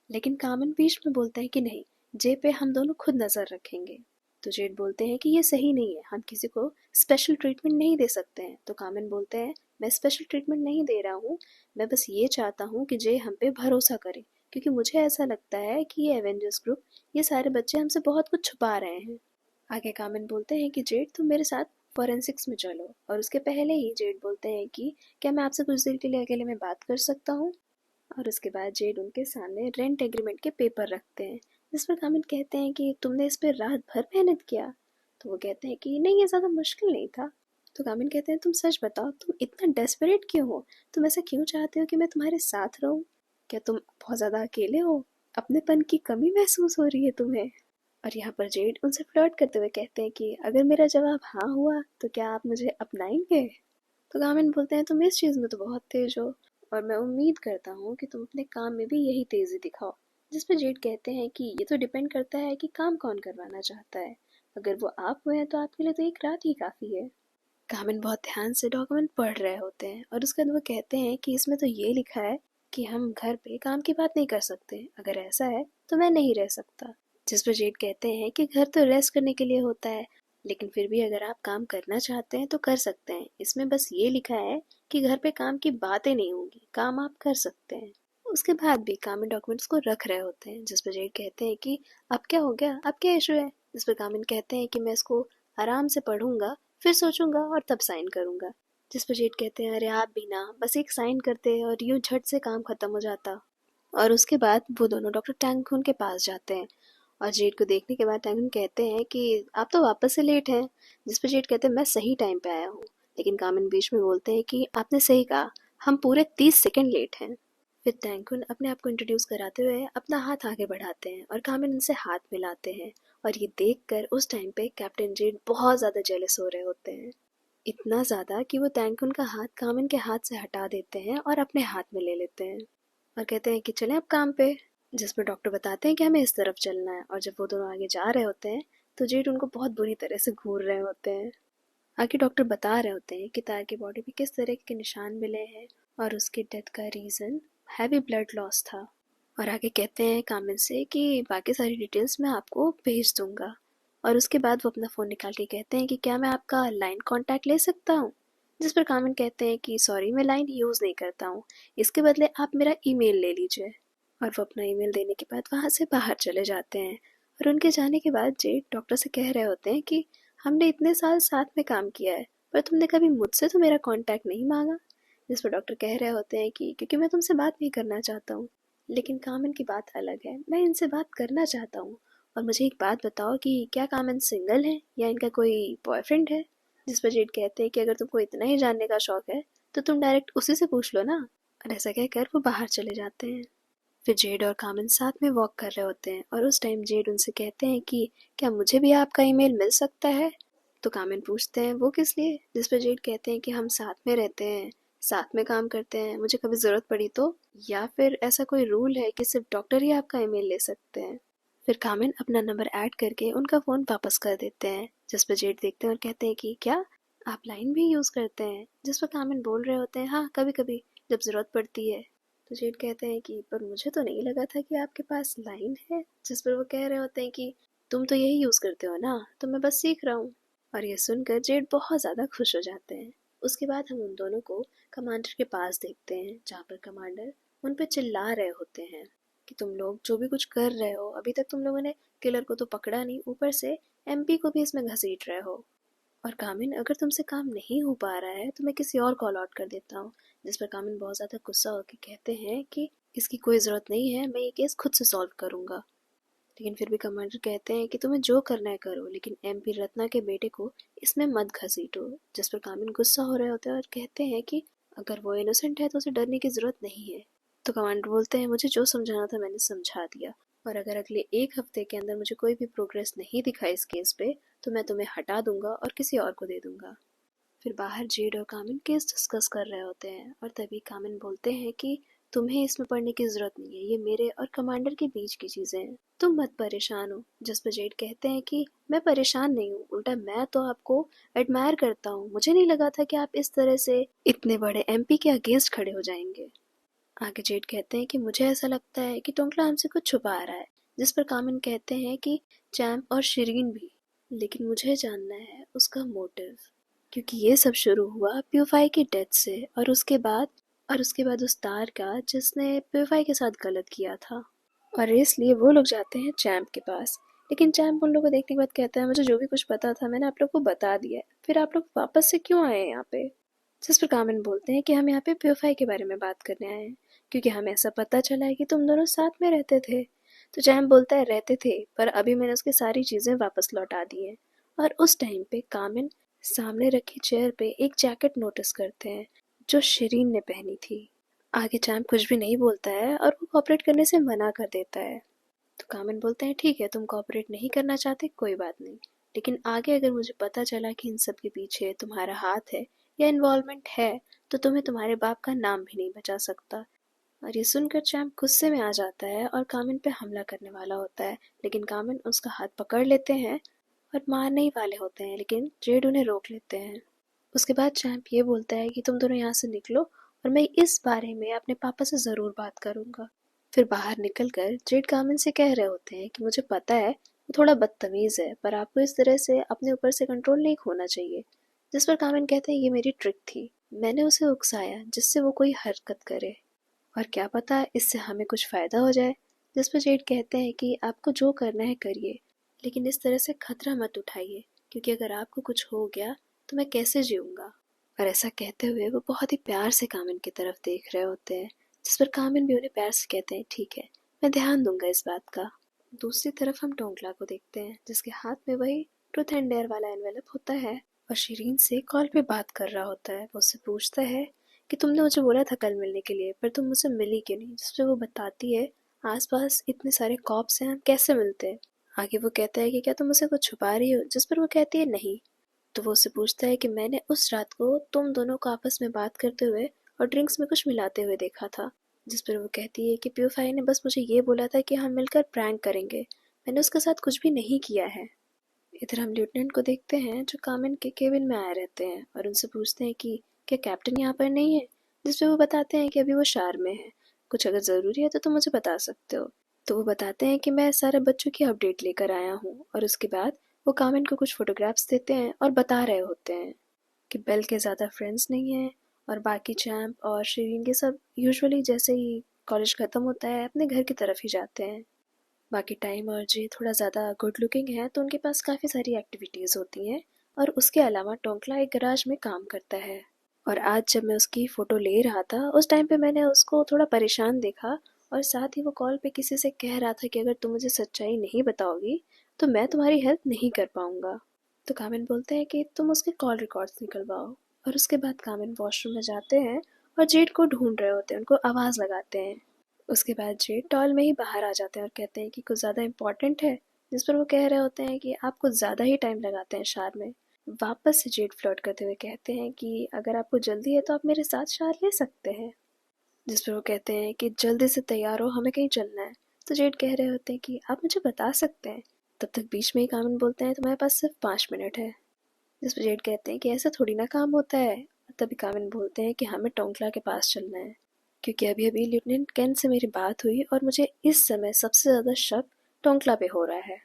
लेकिन कामन बीच में बोलता है कि नहीं, जे पे हम दोनों खुद नज़र रखेंगे। तो जेड बोलते हैं कि ये सही नहीं है, हम किसी को स्पेशल ट्रीटमेंट नहीं दे सकते हैं। तो कामन बोलते हैं मैं स्पेशल ट्रीटमेंट नहीं दे रहा हूँ, मैं बस ये चाहता हूँ कि जे हम पे भरोसा करे, क्योंकि मुझे ऐसा लगता है कि ये एवेंजर्स ग्रुप, ये सारे बच्चे हमसे बहुत कुछ छुपा रहे हैं। आगे कामिन बोलते हैं कि जेड तुम मेरे साथ फॉरेंसिक्स में चलो। और उसके पहले ही जेड बोलते हैं कि क्या मैं आपसे कुछ देर के लिए अकेले में बात कर सकता हूँ? और उसके बाद जेड उनके सामने रेंट एग्रीमेंट के पेपर रखते हैं, जिस पर कामिन कहते हैं कि तुमने इस पर रात भर मेहनत किया? तो वो कहते हैं कि नहीं, ये ज़्यादा मुश्किल नहीं था। तो कामिन कहते हैं तुम सच बताओ, तुम इतना डेस्परेट क्यों हो? तुम ऐसा क्यों चाहते हो कि मैं तुम्हारे साथ रहूं? क्या तुम बहुत ज़्यादा अकेले हो? अपनेपन की कमी महसूस हो रही है तुम्हें? और यहाँ पर जेड उनसे फ्लर्ट करते हुए कहते हैं कि अगर मेरा जवाब हाँ हुआ तो क्या आप मुझे अपनाएंगे? तो गामिन बोलते हैं तुम इस चीज़ में तो बहुत तेज हो, और मैं उम्मीद करता हूँ कि तुम अपने काम में भी यही तेज़ी दिखाओ। जिस पर जेड कहते हैं कि ये तो डिपेंड करता है कि काम कौन करवाना चाहता है, अगर वो आप हुए हैं तो आपके लिए तो एक रात ही काफ़ी है। गामिन बहुत ध्यान से डॉक्यूमेंट पढ़ रहे होते हैं और उसके बाद वो कहते हैं कि इसमें तो ये लिखा है कि हम घर पे काम की बात नहीं कर सकते, अगर ऐसा है तो मैं नहीं रह सकता। जिस पर जेड कहते हैं कि घर तो रेस्ट करने के लिए होता है, लेकिन फिर भी अगर आप काम करना चाहते हैं तो कर सकते हैं, इसमें बस ये लिखा है कि घर पे काम की बातें नहीं होंगी, काम आप कर सकते हैं। उसके बाद भी कामिन डॉक्यूमेंट्स को रख रहे होते हैं, जिस पर जेड कहते हैं कि अब क्या हो गया, अब क्या इशू है? जिस पर कामिन कहते हैं कि मैं इसको आराम से पढ़ूंगा, फिर सोचूंगा और तब साइन करूंगा। जिस पर जेड कहते हैं अरे आप भी ना, बस एक साइन करते और यूं झट से काम खत्म हो जाता। और उसके बाद वो दोनों डॉक्टर टैंगखुन के पास जाते हैं और जेड को देखने के बाद टैंगखुन कहते हैं कि आप तो वापस से लेट हैं। जिस पर जेड कहते हैं मैं सही टाइम पे आया हूँ। लेकिन कामिन बीच में बोलते हैं कि आपने सही कहा, हम पूरे 30 सेकंड लेट हैं। फिर टैंगखुन अपने आप को इंट्रोड्यूस कराते हुए अपना हाथ आगे बढ़ाते हैं और कामिन उनसे हाथ मिलाते हैं। और ये देखकर उस टाइम पे कैप्टन जेड बहुत ज़्यादा जेलस हो रहे होते हैं। इतना ज़्यादा कि वो टैंगखुन का हाथ कामिन के हाथ से हटा देते हैं और अपने हाथ में ले लेते हैं और कहते हैं कि चलें अब काम पे। जिसमें डॉक्टर बताते हैं कि हमें इस तरफ चलना है और जब वो दोनों आगे जा रहे होते हैं तो जेड उनको बहुत बुरी तरह से घूर रहे होते हैं। आगे डॉक्टर बता रहे होते हैं कि तार की बॉडी पे किस तरह के निशान मिले हैं और उसकी डेथ का रीज़न हैवी ब्लड लॉस था। और आगे कहते हैं कामिल से कि बाकी सारी डिटेल्स मैं आपको भेज दूंगा। और उसके बाद वो अपना फ़ोन निकाल के कहते हैं कि क्या मैं आपका लाइन कांटेक्ट ले सकता हूँ। जिस पर कामिल कहते हैं कि सॉरी मैं लाइन यूज़ नहीं करता हूँ, इसके बदले आप मेरा ईमेल ले लीजिए। और वो अपना ईमेल देने के बाद वहाँ से बाहर चले जाते हैं। और उनके जाने के बाद जेड डॉक्टर से कह रहे होते हैं कि हमने इतने साल साथ में काम किया है पर तुमने कभी मुझसे तो मेरा कांटेक्ट नहीं मांगा। जिस पर डॉक्टर कह रहे होते हैं कि क्योंकि मैं तुमसे बात नहीं करना चाहता हूँ। लेकिन कामिन की बात अलग है, मैं इनसे बात करना चाहता हूँ। और मुझे एक बात बताओ कि क्या कामिन सिंगल है या इनका कोई बॉयफ्रेंड है। जिस पर जेड कहते हैं कि अगर तुमको इतना ही जानने का शौक है तो तुम डायरेक्ट उसी से पूछ लो ना। और ऐसा कहकर वो बाहर चले जाते हैं। फिर जेड और कामिन साथ में वॉक कर रहे होते हैं और उस टाइम जेड उनसे कहते हैं कि क्या मुझे भी आपका ईमेल मिल सकता है। तो कामिन पूछते हैं वो किस लिए। जिस पर जेड कहते हैं कि हम साथ में रहते हैं, साथ में काम करते हैं, मुझे कभी ज़रूरत पड़ी तो, या फिर ऐसा कोई रूल है कि सिर्फ डॉक्टर ही आपका ईमेल ले सकते हैं। फिर कामिन अपना नंबर ऐड करके उनका फ़ोन वापस कर देते हैं। जिस पर जेड देखते हैं और कहते हैं कि क्या आप लाइन भी यूज़ करते हैं। जिस पर कामिन बोल रहे होते हैं हाँ कभी कभी जब ज़रूरत पड़ती है। तो जेड कहते हैं कि पर मुझे तो नहीं लगा था कि आपके पास लाइन है। जिस पर वो कह रहे होते हैं कि तुम तो यही यूज़ करते हो ना, तो मैं बस सीख रहा हूँ। और ये सुनकर जेड बहुत ज़्यादा खुश हो जाते हैं। उसके बाद हम उन दोनों को कमांडर के पास देखते हैं जहाँ पर कमांडर उन पर चिल्ला रहे होते हैं कि तुम लोग जो भी कुछ कर रहे हो, अभी तक तुम लोगों ने किलर को तो पकड़ा नहीं, ऊपर से एमपी को भी इसमें घसीट रहे हो। और कामिन अगर तुमसे काम नहीं हो पा रहा है तो मैं किसी और कॉल आउट कर देता हूँ। जिस पर कामिन बहुत ज़्यादा गुस्सा होकर कहते हैं कि इसकी कोई ज़रूरत नहीं है, मैं ये केस खुद से सॉल्व करूँगा। लेकिन फिर भी कमांडर कहते हैं कि तुम्हें जो करना है करो, लेकिन एमपी रत्ना के बेटे को इसमें मत घसीटो। जिस पर कामिन गुस्सा हो रहे होते हैं और कहते हैं कि अगर वो इनोसेंट है तो उसे डरने की ज़रूरत नहीं है। तो कमांडर बोलते हैं मुझे जो समझाना था मैंने समझा दिया, और अगर अगले 1 हफ्ते के अंदर मुझे कोई भी प्रोग्रेस नहीं दिखाई इस केस पे तो मैं तुम्हें हटा दूंगा और किसी और को दे दूंगा। फिर बाहर जेड और कामिन केस डिस्कस कर रहे होते हैं और तभी कामिन बोलते हैं कि तुम्हें इसमें पढ़ने की जरूरत नहीं है, ये मेरे और कमांडर के बीच की चीजें हैं, तुम मत परेशान हो। जिस पर जेड कहते हैं कि मैं परेशान नहीं हूँ, उल्टा मैं तो आपको एडमायर करता हूँ, मुझे नहीं लगा था कि आप इस तरह से इतने बड़े एमपी के अगेंस्ट खड़े हो जाएंगे। आगे जेड कहते हैं कि मुझे ऐसा लगता है कि टोंकला हमसे कुछ छुपा रहा है। जिस पर कामिन कहते हैं कि चैम्प और शिरीन भी, लेकिन मुझे जानना है उसका मोटिव, क्योंकि ये सब शुरू हुआ प्यूफाई की डेथ से और उसके बाद उस तार का जिसने प्यूफाई के साथ गलत किया था। और इसलिए वो लोग जाते हैं चैम्प के पास। लेकिन चैम्प उन लोगों को देखने के बाद कहता है मुझे जो भी कुछ पता था मैंने आप लोग को बता दिया है, फिर आप लोग वापस से क्यों आए हैं यहाँ पे। जिस पर कामिन बोलते हैं कि हम यहाँ पे प्योफाई के बारे में बात करने आए हैं, क्योंकि हमें ऐसा पता चला है कि तुम दोनों साथ में रहते थे। तो जैम बोलता है रहते थे, पर अभी मैंने उसकी सारी चीज़ें वापस लौटा दी हैं। और उस टाइम पे कामिन सामने रखी चेयर पे एक जैकेट नोटिस करते हैं जो शिरीन ने पहनी थी। आगे चैम्प कुछ भी नहीं बोलता है और वो कॉपरेट करने से मना कर देता है। तो कामिन बोलते हैं ठीक है तुम कॉपरेट नहीं करना चाहते कोई बात नहीं, लेकिन आगे अगर मुझे पता चला कि इन सब के पीछे तुम्हारा हाथ है या इन्वॉल्वमेंट है तो तुम्हें तुम्हारे बाप का नाम भी नहीं बचा सकता। और ये सुनकर चैम्प गुस्से में आ जाता है और कामिन पे हमला करने वाला होता है, लेकिन कामिन उसका हाथ पकड़ लेते हैं और मारने ही वाले होते हैं, लेकिन जेड उन्हें रोक लेते हैं। उसके बाद चैम्प ये बोलता है कि तुम दोनों यहाँ से निकलो और मैं इस बारे में अपने पापा से ज़रूर बात करूँगा। फिर बाहर निकलकर जेड कामिन से कह रहे होते हैं कि मुझे पता है वो थोड़ा बदतमीज़ है, पर आपको इस तरह से अपने ऊपर से कंट्रोल नहीं खोना चाहिए। जिस पर कामिन कहते हैं ये मेरी ट्रिक थी, मैंने उसे उकसाया जिससे वो कोई हरकत करे, और क्या पता इससे हमें कुछ फ़ायदा हो जाए। जिस पर जेड कहते हैं कि आपको जो करना है करिए, लेकिन इस तरह से खतरा मत उठाइए, क्योंकि अगर आपको कुछ हो गया तो मैं कैसे जीऊँगा। और ऐसा कहते हुए वो बहुत ही प्यार से कामिन की तरफ देख रहे होते हैं। जिस पर कामिन भी उन्हें प्यार से कहते हैं ठीक है, मैं ध्यान दूंगा इस बात का। दूसरी तरफ हम टोंकला को देखते हैं जिसके हाथ में वही ट्रूथ एंड डेयर वाला एनवेलप होता है और शिरीन से कॉल पे बात कर रहा होता है। वो उससे पूछता है कि तुमने मुझे बोला था कल मिलने के लिए, पर तुम मुझसे मिली क्यों नहीं। जिस पे वो बताती है आसपास इतने सारे कॉप्स हैं, हम कैसे मिलते हैं। आगे वो कहता है कि क्या तुम मुझसे कुछ छुपा रही हो। जिस पर वो कहती है नहीं। तो वो उससे पूछता है कि मैंने उस रात को तुम दोनों को आपस में बात करते हुए और ड्रिंक्स में कुछ मिलाते हुए देखा था। जिस पर वो कहती है कि प्यूफाई ने बस मुझे ये बोला था कि हम मिलकर प्रैंक करेंगे, मैंने उसके साथ कुछ भी नहीं किया है। इधर हम लेफ्टिनेंट को देखते हैं जो कामिन के केबिन में आए रहते हैं और उनसे पूछते हैं कि क्या कैप्टन यहाँ पर नहीं है। जिस पे वो बताते हैं कि अभी वो शार में है, कुछ अगर ज़रूरी है तो तुम मुझे बता सकते हो। तो वो बताते हैं कि मैं सारे बच्चों की अपडेट लेकर आया हूँ और उसके बाद वो कामिन को कुछ फोटोग्राफ्स देते हैं और बता रहे होते हैं कि बेल के ज़्यादा फ्रेंड्स नहीं हैं और बाकी चैम्प और शिरीन के सब यूजुअली जैसे ही कॉलेज ख़त्म होता है अपने घर की तरफ ही जाते हैं। बाकी टाइम और जे थोड़ा ज़्यादा गुड लुकिंग है तो उनके पास काफ़ी सारी एक्टिविटीज़ होती हैं और उसके अलावा टोंकला एक गराज में काम करता है। और आज जब मैं उसकी फ़ोटो ले रहा था उस टाइम पे मैंने उसको थोड़ा परेशान देखा और साथ ही वो कॉल पे किसी से कह रहा था कि अगर तुम मुझे सच्चाई नहीं बताओगी तो मैं तुम्हारी हेल्प नहीं कर पाऊंगा। तो कामिन बोलते हैं कि तुम उसके कॉल रिकॉर्ड्स निकलवाओ। और उसके बाद कामिन वॉशरूम में जाते हैं और जेड को ढूंढ रहे होते हैं, उनको आवाज़ लगाते हैं। उसके बाद जेड टॉल में ही बाहर आ जाते हैं और कहते हैं कि कुछ ज़्यादा इम्पोर्टेंट है। जिस पर वो कह रहे होते हैं कि आप कुछ ज़्यादा ही टाइम लगाते हैं शार में। वापस से जेड फ्लर्ट करते हुए कहते हैं कि अगर आपको जल्दी है तो आप मेरे साथ शार ले सकते हैं। जिस पर वो कहते हैं कि जल्दी से तैयार हो, हमें कहीं चलना है। तो जेड कह रहे होते हैं कि आप मुझे बता सकते हैं। तब तक बीच में ही कामिन बोलते हैं तुम्हारे पास सिर्फ 5 मिनट है। जिस पर जेड कहते हैं कि ऐसा थोड़ी ना काम होता है। तभी कामिन बोलते हैं कि हमें टोंकला के पास चलना है क्योंकि अभी अभी लेफ्टिनेंट केन से मेरी बात हुई और मुझे इस समय सबसे ज़्यादा शक टोंकला पे हो रहा है।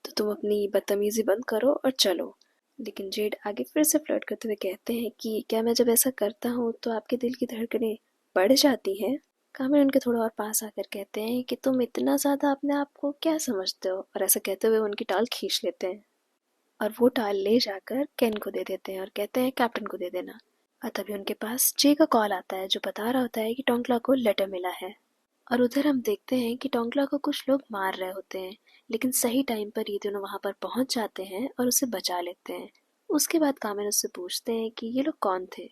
तो तुम अपनी बदतमीजी बंद करो और चलो। लेकिन जेड आगे फिर से फ्लर्ट करते हुए कहते हैं कि क्या मैं जब ऐसा करता हूँ तो आपके दिल की धड़कनें बढ़ जाती हैं। कामिल उनके थोड़ा और पास आकर कहते हैं कि तुम इतना ज़्यादा अपने आप को क्या समझते हो। और ऐसा कहते हुए उनकी टाल खींच लेते हैं और वो टाल ले जाकर केन को दे देते हैं और कहते हैं कैप्टन को दे देना। और तभी उनके पास जे का कॉल आता है जो बता रहा होता है कि टोंकला को लेटर मिला है। और उधर हम देखते हैं कि टोंकला को कुछ लोग मार रहे होते हैं, लेकिन सही टाइम पर ये दोनों वहां पर पहुंच जाते हैं और उसे बचा लेते हैं। उसके बाद कामिन उससे पूछते हैं कि ये लोग कौन थे।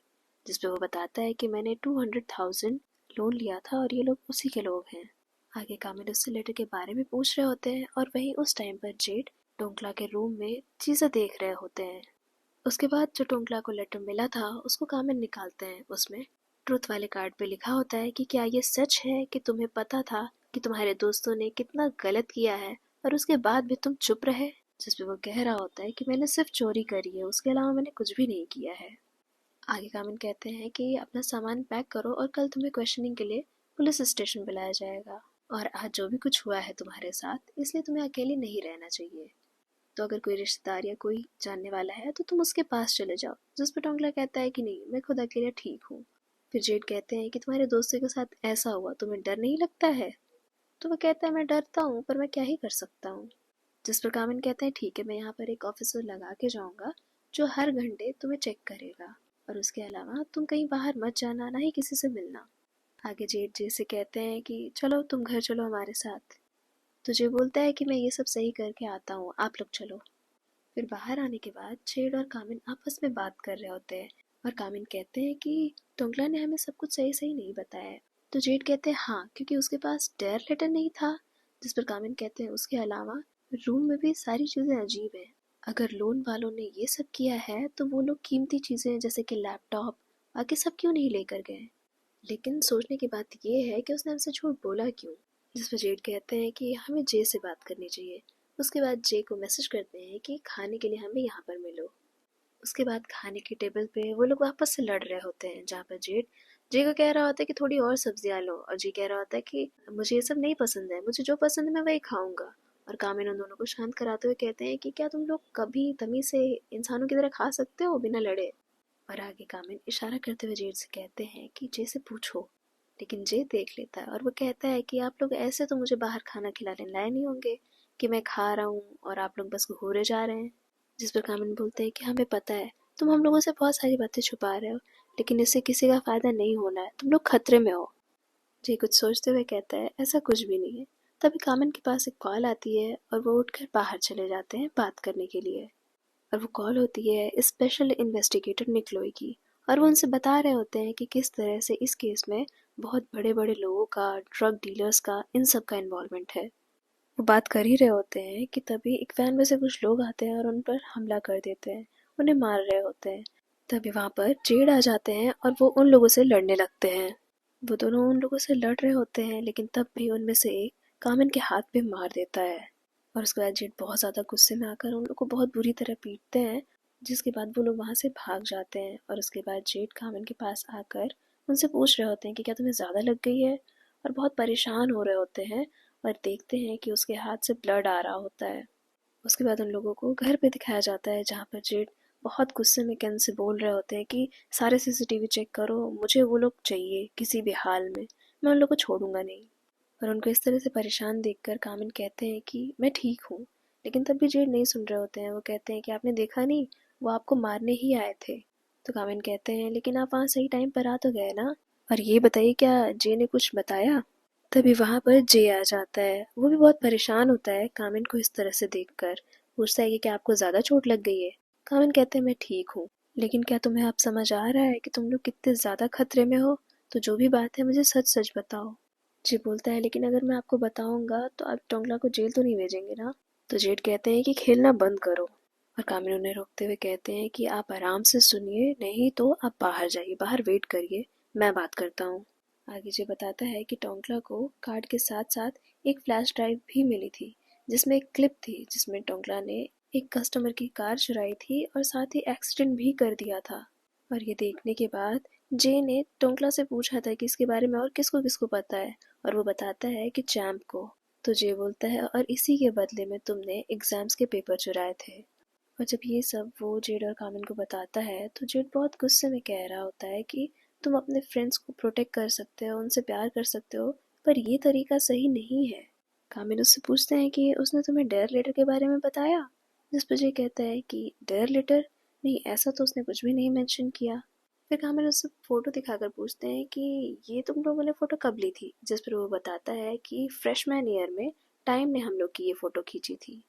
जिसपे वो बताता है कि मैंने 200,000 लोन लिया था और ये लोग उसी के लोग हैं। आगे कामिन उससे लेटर के बारे में पूछ रहे होते हैं और वहीं उस टाइम पर जेड टोंकला के रूम में चीज़ें देख रहे होते हैं। उसके बाद जो टोंकला को लेटर मिला था उसको कामिन निकालते हैं। उसमें ट्रुथ वाले कार्ड पे लिखा होता है कि क्या ये सच है कि तुम्हें पता था कि तुम्हारे दोस्तों ने कितना गलत किया है और उसके बाद भी तुम चुप रहे। जिसपे वो कह रहा होता है कि मैंने सिर्फ चोरी करी है, उसके अलावा मैंने कुछ भी नहीं किया है। आगे कामिन कहते हैं कि अपना सामान पैक करो और कल तुम्हें क्वेश्चनिंग के लिए पुलिस स्टेशन बुलाया जाएगा और आज जो भी कुछ हुआ है तुम्हारे साथ इसलिए तुम्हें अकेले नहीं रहना चाहिए। तो अगर कोई रिश्तेदार या कोई जानने वाला है तो तुम उसके पास चले जाओ। जिस पर टोंकला कहता है कि नहीं, मैं खुद अकेले ठीक हूँ। फिर जेड कहते हैं कि तुम्हारे दोस्तों के साथ ऐसा हुआ, तुम्हें डर नहीं लगता है। तो वह कहता है मैं डरता हूँ पर मैं क्या ही कर सकता हूँ। जिस पर कामिन कहते हैं ठीक है, मैं यहाँ पर एक ऑफिसर लगा के जाऊँगा जो हर घंटे तुम्हें चेक करेगा और उसके अलावा तुम कहीं बाहर मत जाना, ना ही किसी से मिलना। आगे जेड जे से कहते हैं कि चलो तुम घर चलो हमारे साथ। तो जे बोलता है कि मैं ये सब सही करके आता हूँ, आप लोग चलो। फिर बाहर आने के बाद जेड और कामिन आपस में बात कर रहे होते हैं और कामिन कहते हैं कि टोंकला ने हमें सब कुछ सही सही नहीं बताया है। तो जेड कहते हैं हाँ, क्योंकि उसके पास डेयर लेटर नहीं था। जिस पर कामिन कहते हैं उसके अलावा रूम में भी सारी चीज़ें अजीब हैं। अगर लोन वालों ने ये सब किया है तो वो लोग कीमती चीज़ें जैसे कि लैपटॉप बाकी सब क्यों नहीं लेकर गए। लेकिन सोचने की बात ये है कि उसने हमसे झूठ बोला क्यों। जिस पर जेड कहते हैं कि हमें जे से बात करनी चाहिए। उसके बाद जे को मैसेज करते हैं कि खाने के लिए हमें यहाँ पर मिलो। उसके बाद खाने की टेबल पे वो लोग वापस से लड़ रहे होते हैं जहाँ पर जेड जे को कह रहा होता है कि थोड़ी और सब्जियाँ लो और जे कह रहा होता है कि मुझे ये सब नहीं पसंद है, मुझे जो पसंद है मैं वही खाऊंगा। और कामिन उन दोनों को शांत कराते हुए कहते हैं कि क्या तुम लोग कभी तमीज से इंसानों की तरह खा सकते हो बिना लड़े। और आगे कामिन इशारा करते हुए जेड से कहते हैं कि जे से पूछो। लेकिन जे देख लेता है और वो कहता है कि आप लोग ऐसे तो मुझे बाहर खाना खिलाने लाए नहीं होंगे कि मैं खा रहा हूँ और आप लोग बस घूरे जा रहे हैं। जिस पर कामिन बोलते हैं कि हमें पता है तुम हम लोगों से बहुत सारी बातें छुपा रहे हो, लेकिन इससे किसी का फायदा नहीं होना है, तुम लोग खतरे में हो। जे कुछ सोचते हुए कहता है ऐसा कुछ भी नहीं है। तभी कामिन के पास एक कॉल आती है और वो उठकर बाहर चले जाते हैं बात करने के लिए। और वो कॉल होती है स्पेशल इन्वेस्टिगेटर निकलोई की, और वो उनसे बता रहे होते हैं कि किस तरह से इस केस में बहुत बड़े बड़े लोगों का, ड्रग डीलर्स का, इन सब का इन्वॉल्वमेंट है। वो बात कर ही रहे होते हैं कि तभी एक वैन में से कुछ लोग आते हैं और उन पर हमला कर देते हैं, उन्हें मार रहे होते हैं। तभी वहाँ पर जेड आ जाते हैं और वो उन लोगों से लड़ने लगते हैं। वो दोनों उन लोगों से लड़ रहे होते हैं, लेकिन तब भी उनमें से एक कामिन के हाथ पे मार देता है। और उसके बाद जेड बहुत ज़्यादा गुस्से में आकर उन लोग को बहुत बुरी तरह पीटते हैं, जिसके बाद वो लोग वहाँ से भाग जाते हैं। और उसके बाद जेड कामिन के पास आकर उनसे पूछ रहे होते हैं कि क्या तुम्हें ज़्यादा लग गई है, और बहुत परेशान हो रहे होते हैं। और देखते हैं कि उसके हाथ से ब्लड आ रहा होता है। उसके बाद उन लोगों को घर पे दिखाया जाता है, जहाँ पर जेड बहुत गुस्से में केन से बोल रहे होते हैं कि सारे सीसीटीवी चेक करो, मुझे वो लोग चाहिए किसी भी हाल में, मैं उन लोगों को छोड़ूंगा नहीं। और उनको इस तरह से परेशान देखकर कामिन कहते हैं कि मैं ठीक हूँ। लेकिन तब भी जेड नहीं सुन रहे होते हैं। वो कहते हैं कि आपने देखा नहीं, वो आपको मारने ही आए थे। तो कामिन कहते हैं लेकिन आप वहाँ सही टाइम पर आ तो गए ना, और ये बताइए क्या जे ने कुछ बताया। तभी वहाँ पर जे आ जाता है। वो भी बहुत परेशान होता है कामिन को इस तरह से देखकर। पूछता है कि क्या आपको ज़्यादा चोट लग गई है। कामिन कहते हैं मैं ठीक हूँ, लेकिन क्या तुम्हें अब समझ आ रहा है कि तुम लोग कितने ज़्यादा खतरे में हो। तो जो भी बात है मुझे सच सच बताओ। जे बोलता है लेकिन अगर मैं आपको बताऊंगा तो आप टोंगला को जेल तो नहीं भेजेंगे ना। तो जेड कहते हैं कि खेलना बंद करो। और कामिन उन्हें रोकते हुए कहते हैं कि आप आराम से सुनिए, नहीं तो आप बाहर जाइए, बाहर वेट करिए, मैं बात करता हूँ। आगे जे बताता है कि टोंकला को कार्ड के साथ साथ एक फ्लैश ड्राइव भी मिली थी, जिसमें एक क्लिप थी जिसमें टोंकला ने एक कस्टमर की कार चुराई थी और साथ ही एक्सीडेंट भी कर दिया था। और ये देखने के बाद जे ने टोंकला से पूछा था कि इसके बारे में और किसको किसको पता है, और वो बताता है कि चैम्प को। तो जे बोलता है और इसी के बदले में तुमने एग्जाम्स के पेपर चुराए थे। और जब ये सब वो जेड और कामिन को बताता है तो जेड बहुत गुस्से में कह रहा होता है कि तुम अपने फ्रेंड्स को प्रोटेक्ट कर सकते हो, उनसे प्यार कर सकते हो, पर ये तरीका सही नहीं है। कामिन उससे पूछते हैं कि उसने तुम्हें डेयर लेटर के बारे में बताया, जिस पर जे कहता है कि डेयर लेटर नहीं, ऐसा तो उसने कुछ भी नहीं मेंशन किया। फिर कामिन उससे फोटो दिखाकर पूछते हैं कि ये तुम लोगों ने फोटो कब ली थी, जिस पर वो बताता है कि फ्रेशमैन ईयर में टाइम ने हम लोग की ये फोटो खींची थी।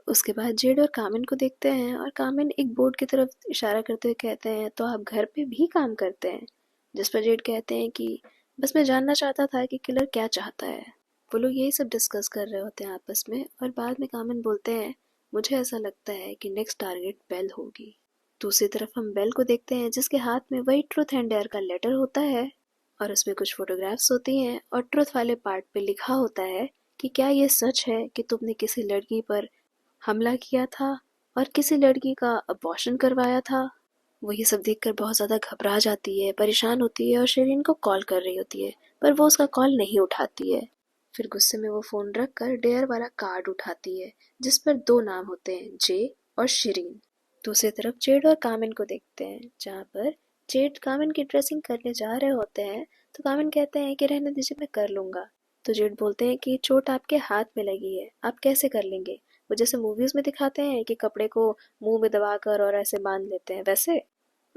उसके बाद जेड और कामिन को देखते हैं और कामिन एक बोर्ड की तरफ इशारा करते हुए कहते हैं तो आप घर पे भी काम करते हैं, जिस पर जेड कहते हैं कि बस मैं जानना चाहता था कि किलर क्या चाहता है। वो लोग यही सब डिस्कस कर रहे होते हैं आपस में, और बाद में कामिन बोलते हैं मुझे ऐसा लगता है कि नेक्स्ट टारगेट बेल होगी। दूसरी तरफ हम बेल को देखते हैं जिसके हाथ में वही ट्रुथ एंड डेयर का लेटर होता है, और उसमें कुछ फोटोग्राफ्स होती हैं और ट्रुथ वाले पार्ट पे लिखा होता है कि क्या ये सच है कि तुमने किसी लड़की पर हमला किया था और किसी लड़की का अबॉर्शन करवाया था। वो ये सब देखकर बहुत ज़्यादा घबरा जाती है, परेशान होती है और शिरीन को कॉल कर रही होती है, पर वो उसका कॉल नहीं उठाती है। फिर गुस्से में वो फ़ोन रख कर डेयर वाला कार्ड उठाती है, जिस पर दो नाम होते हैं, जे और शिरीन। दूसरी तरफ जेड और कामिन को देखते हैं, जहाँ पर जेड कामिन की ड्रेसिंग करने जा रहे होते हैं। तो कामिन कहते हैं कि रहने दीजिए, मैं कर लूँगा। तो जेड बोलते हैं कि चोट आपके हाथ में लगी है, आप कैसे कर लेंगे। वो जैसे मूवीज में दिखाते हैं कि कपड़े को मुंह में दबाकर और ऐसे बांध लेते हैं, वैसे।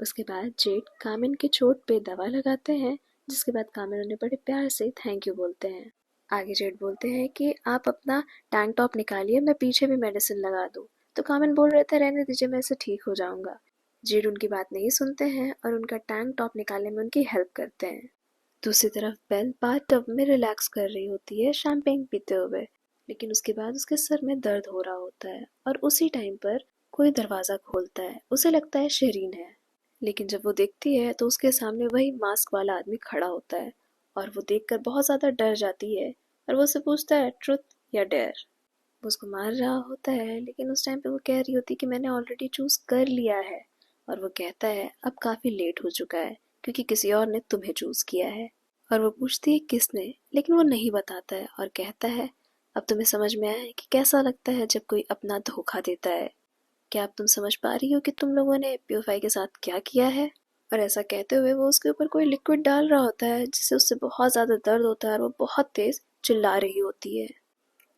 उसके बाद जेड कामिन की चोट पे दवा लगाते हैं, जिसके बाद कामिन उन्हें बड़े प्यार से थैंक यू बोलते हैं। आगे जेड बोलते हैं कि आप अपना टैंक टॉप निकालिए, मैं पीछे भी मेडिसिन लगा दूँ। तो कामिन बोल रहे थे रहने दीजिए, मैं इससे ठीक हो जाऊंगा। जेड उनकी बात नहीं सुनते हैं और उनका टैंक टॉप निकालने में उनकी हेल्प करते हैं। दूसरी तरफ बेल बाथटब में रिलैक्स कर रही होती है शैम्पेन पीते हुए, लेकिन उसके बाद उसके सर में दर्द हो रहा होता है और उसी टाइम पर कोई दरवाज़ा खोलता है। उसे लगता है शरीन है, लेकिन जब वो देखती है तो उसके सामने वही मास्क वाला आदमी खड़ा होता है, और वो देखकर बहुत ज़्यादा डर जाती है और वो उससे पूछता है ट्रुथ या डेयर। वो उसको मार रहा होता है, लेकिन उस टाइम पे वो कह रही होती कि मैंने ऑलरेडी चूज़ कर लिया है। और वो कहता है अब काफ़ी लेट हो चुका है, क्योंकि किसी और ने तुम्हें चूज़ किया है। और वो पूछती है किसने, लेकिन वो नहीं बताता है और कहता है अब तुम्हें समझ में आया है कि कैसा लगता है जब कोई अपना धोखा देता है। क्या अब तुम समझ पा रही हो कि तुम लोगों ने प्योफाई के साथ क्या किया है। और ऐसा कहते हुए वो उसके ऊपर कोई लिक्विड डाल रहा होता है, जिससे उससे बहुत ज़्यादा दर्द होता है और वो बहुत तेज़ चिल्ला रही होती है।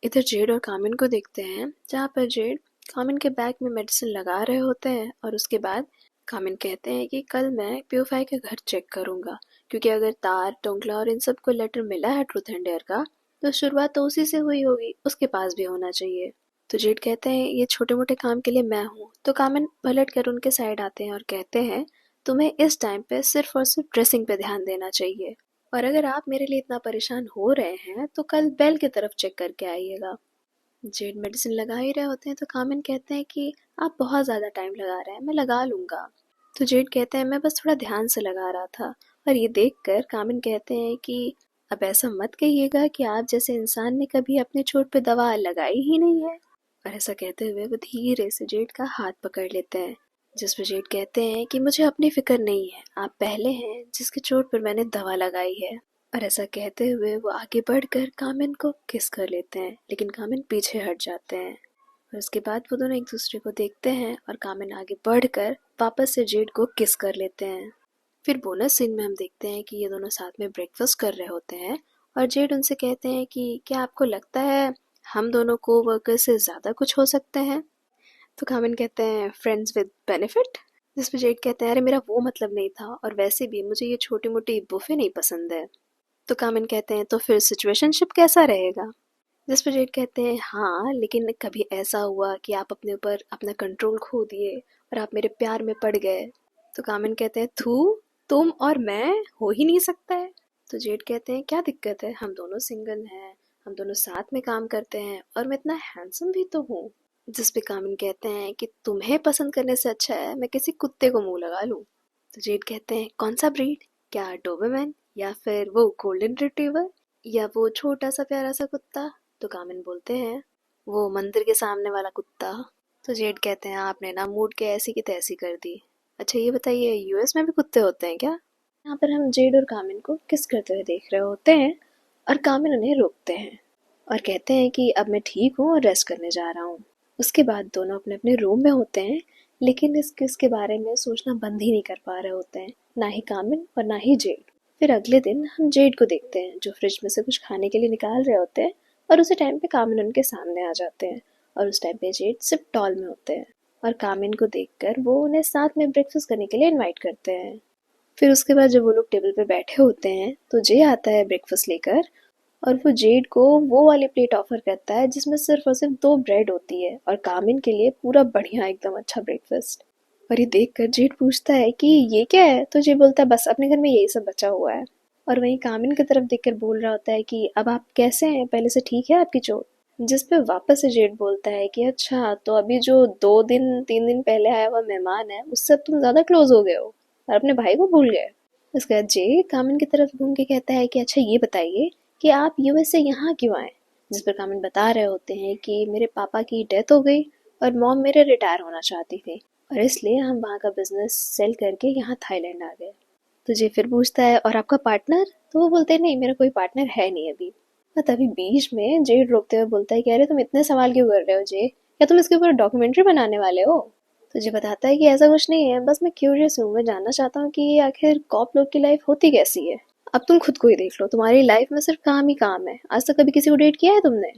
इधर जेड और कामिन को देखते हैं, जहाँ पर जेड कामिन के बैग में मेडिसिन लगा रहे होते हैं, और उसके बाद कामिन कहते हैं कि कल मैं प्योफाई का घर चेक करूंगा, क्योंकि अगर तार, टोंकला और इन सब को लेटर मिला है ट्रूथ एंड डेयर का, तो शुरुआत तो उसी से हुई होगी, उसके पास भी होना चाहिए। तो जेड कहते हैं ये छोटे मोटे काम के लिए मैं हूँ। तो कामिन पलट कर उनके साइड आते हैं और कहते हैं तुम्हें इस टाइम पे सिर्फ और सिर्फ ड्रेसिंग पे ध्यान देना चाहिए, और अगर आप मेरे लिए इतना परेशान हो रहे हैं तो कल बेल की तरफ चेक करके आइएगा। जेड मेडिसिन लगा ही रहे होते हैं तो कामिन कहते हैं कि आप बहुत ज़्यादा टाइम लगा रहे हैं, मैं लगा लूँगा। तो जेड कहते हैं मैं बस थोड़ा ध्यान से लगा रहा था। और ये देखकर कामिन कहते हैं कि अब ऐसा मत कहिएगा कि आप जैसे इंसान ने कभी अपने चोट पे दवा लगाई ही नहीं है। और ऐसा कहते हुए वो धीरे से जेड का हाथ पकड़ लेते हैं, जिस पर जेड कहते हैं कि मुझे अपनी फिक्र नहीं है, आप पहले हैं जिसकी चोट पर मैंने दवा लगाई है। और ऐसा कहते हुए वो आगे बढ़कर कामिन को किस कर लेते हैं, लेकिन कामिन पीछे हट जाते हैं। और उसके बाद वो दोनों एक दूसरे को देखते हैं और कामिन आगे बढ़कर वापस से जेड को किस कर लेते हैं। फिर बोनस सीन में हम देखते हैं कि ये दोनों साथ में ब्रेकफास्ट कर रहे होते हैं और जेड उनसे कहते हैं कि क्या आपको लगता है हम दोनों को वर्कर से ज़्यादा कुछ हो सकते हैं। तो कामिन कहते हैं फ्रेंड्स विद बेनिफिट, जिस पे जेड कहते हैं अरे मेरा वो मतलब नहीं था, और वैसे भी मुझे ये छोटी मोटी बुफे नहीं पसंद है। तो कामिन कहते हैं तो फिर सिचुएशनशिप कैसा रहेगा। जिस पर जेड कहते हैं हाँ, लेकिन कभी ऐसा हुआ कि आप अपने ऊपर अपना कंट्रोल खो दिए और आप मेरे प्यार में पड़ गए। तो कामिन कहते हैं थू, तुम और मैं हो ही नहीं सकता है। तो जेड कहते हैं क्या दिक्कत है, हम दोनों सिंगल हैं, हम दोनों साथ में काम करते हैं और मैं इतना हैंडसम भी तो हूँ। जिस पे कामिन कहते हैं कि तुम्हें पसंद करने से अच्छा है मैं किसी कुत्ते को मुंह लगा लूं। तो जेड कहते हैं कौन सा ब्रीड, क्या डोबरमैन या फिर वो गोल्डन रिट्रीवर या वो छोटा सा प्यारा सा कुत्ता। तो कामिन बोलते हैं वो मंदिर के सामने वाला कुत्ता। तो जेड कहते हैं आपने ना मूड के ऐसी की तैसी कर दी। अच्छा ये बताइए यूएस में भी कुत्ते होते हैं क्या। यहाँ पर हम जेड और कामिन को किस करते हुए देख रहे होते हैं और कामिन उन्हें रोकते हैं और कहते हैं कि अब मैं ठीक हूँ और रेस्ट करने जा रहा हूँ। उसके बाद दोनों अपने अपने रूम में होते हैं, लेकिन इस किस के बारे में सोचना बंद ही नहीं कर पा रहे होते हैं, ना ही कामिन और ना ही जेड। फिर अगले दिन हम जेड को देखते हैं जो फ्रिज में से कुछ खाने के लिए निकाल रहे होते हैं और उसी टाइम पे कामिन उनके सामने आ जाते हैं और उस टाइम पे जेड सिर्फ टॉल में होते हैं और कामिन को देखकर वो उन्हें साथ में ब्रेकफास्ट करने के लिए इनवाइट करते हैं। फिर उसके बाद जब वो लोग टेबल पे बैठे होते हैं तो जे आता है ब्रेकफास्ट लेकर और वो जेड को वो वाली प्लेट ऑफर करता है जिसमें सिर्फ और सिर्फ 2 ब्रेड होती है और कामिन के लिए पूरा बढ़िया एकदम अच्छा ब्रेकफास्ट। और ये देखकर जेड पूछता है कि ये क्या है, तो जे बोलता है बस अपने घर में यही सब बचा हुआ है। और वहीं कामिन की तरफ देखकर बोल रहा होता है कि अब आप कैसे हैं, पहले से ठीक है आपकी चोट। जिस पे वापस से जेड बोलता है कि अच्छा तो अभी जो 2 दिन 3 दिन पहले आया हुआ मेहमान है उससे अब तुम ज्यादा क्लोज हो गए हो और अपने भाई को भूल गए। उसके बाद जे कामिन की तरफ घूम के कहता है कि अच्छा ये बताइए कि आप यूएस से यहाँ क्यों आए। जिस पर कामिन बता रहे होते हैं कि मेरे पापा की डेथ हो गई और मॉम मेरे रिटायर होना चाहती थी और इसलिए हम वहाँ का बिजनेस सेल करके यहाँ थाईलैंड आ गए। तो जे फिर पूछता है और आपका पार्टनर, तो वो बोलते हैं नहीं मेरा कोई पार्टनर है नहीं अभी। और तभी बीच में जेड रोकते हुए बोलता है कि अरे तुम इतने सवाल क्यों कर रहे हो जे, क्या तुम इसके ऊपर डॉक्यूमेंट्री बनाने वाले हो। तो जे बताता है कि ऐसा कुछ नहीं है, बस मैं क्यूरियस हूँ, मैं जानना चाहता हूँ कि आखिर कॉप लोग की लाइफ होती कैसी है। अब तुम खुद को ही देख लो, तुम्हारी लाइफ में सिर्फ काम ही काम है, आज तक कभी किसी को डेट किया है तुमने।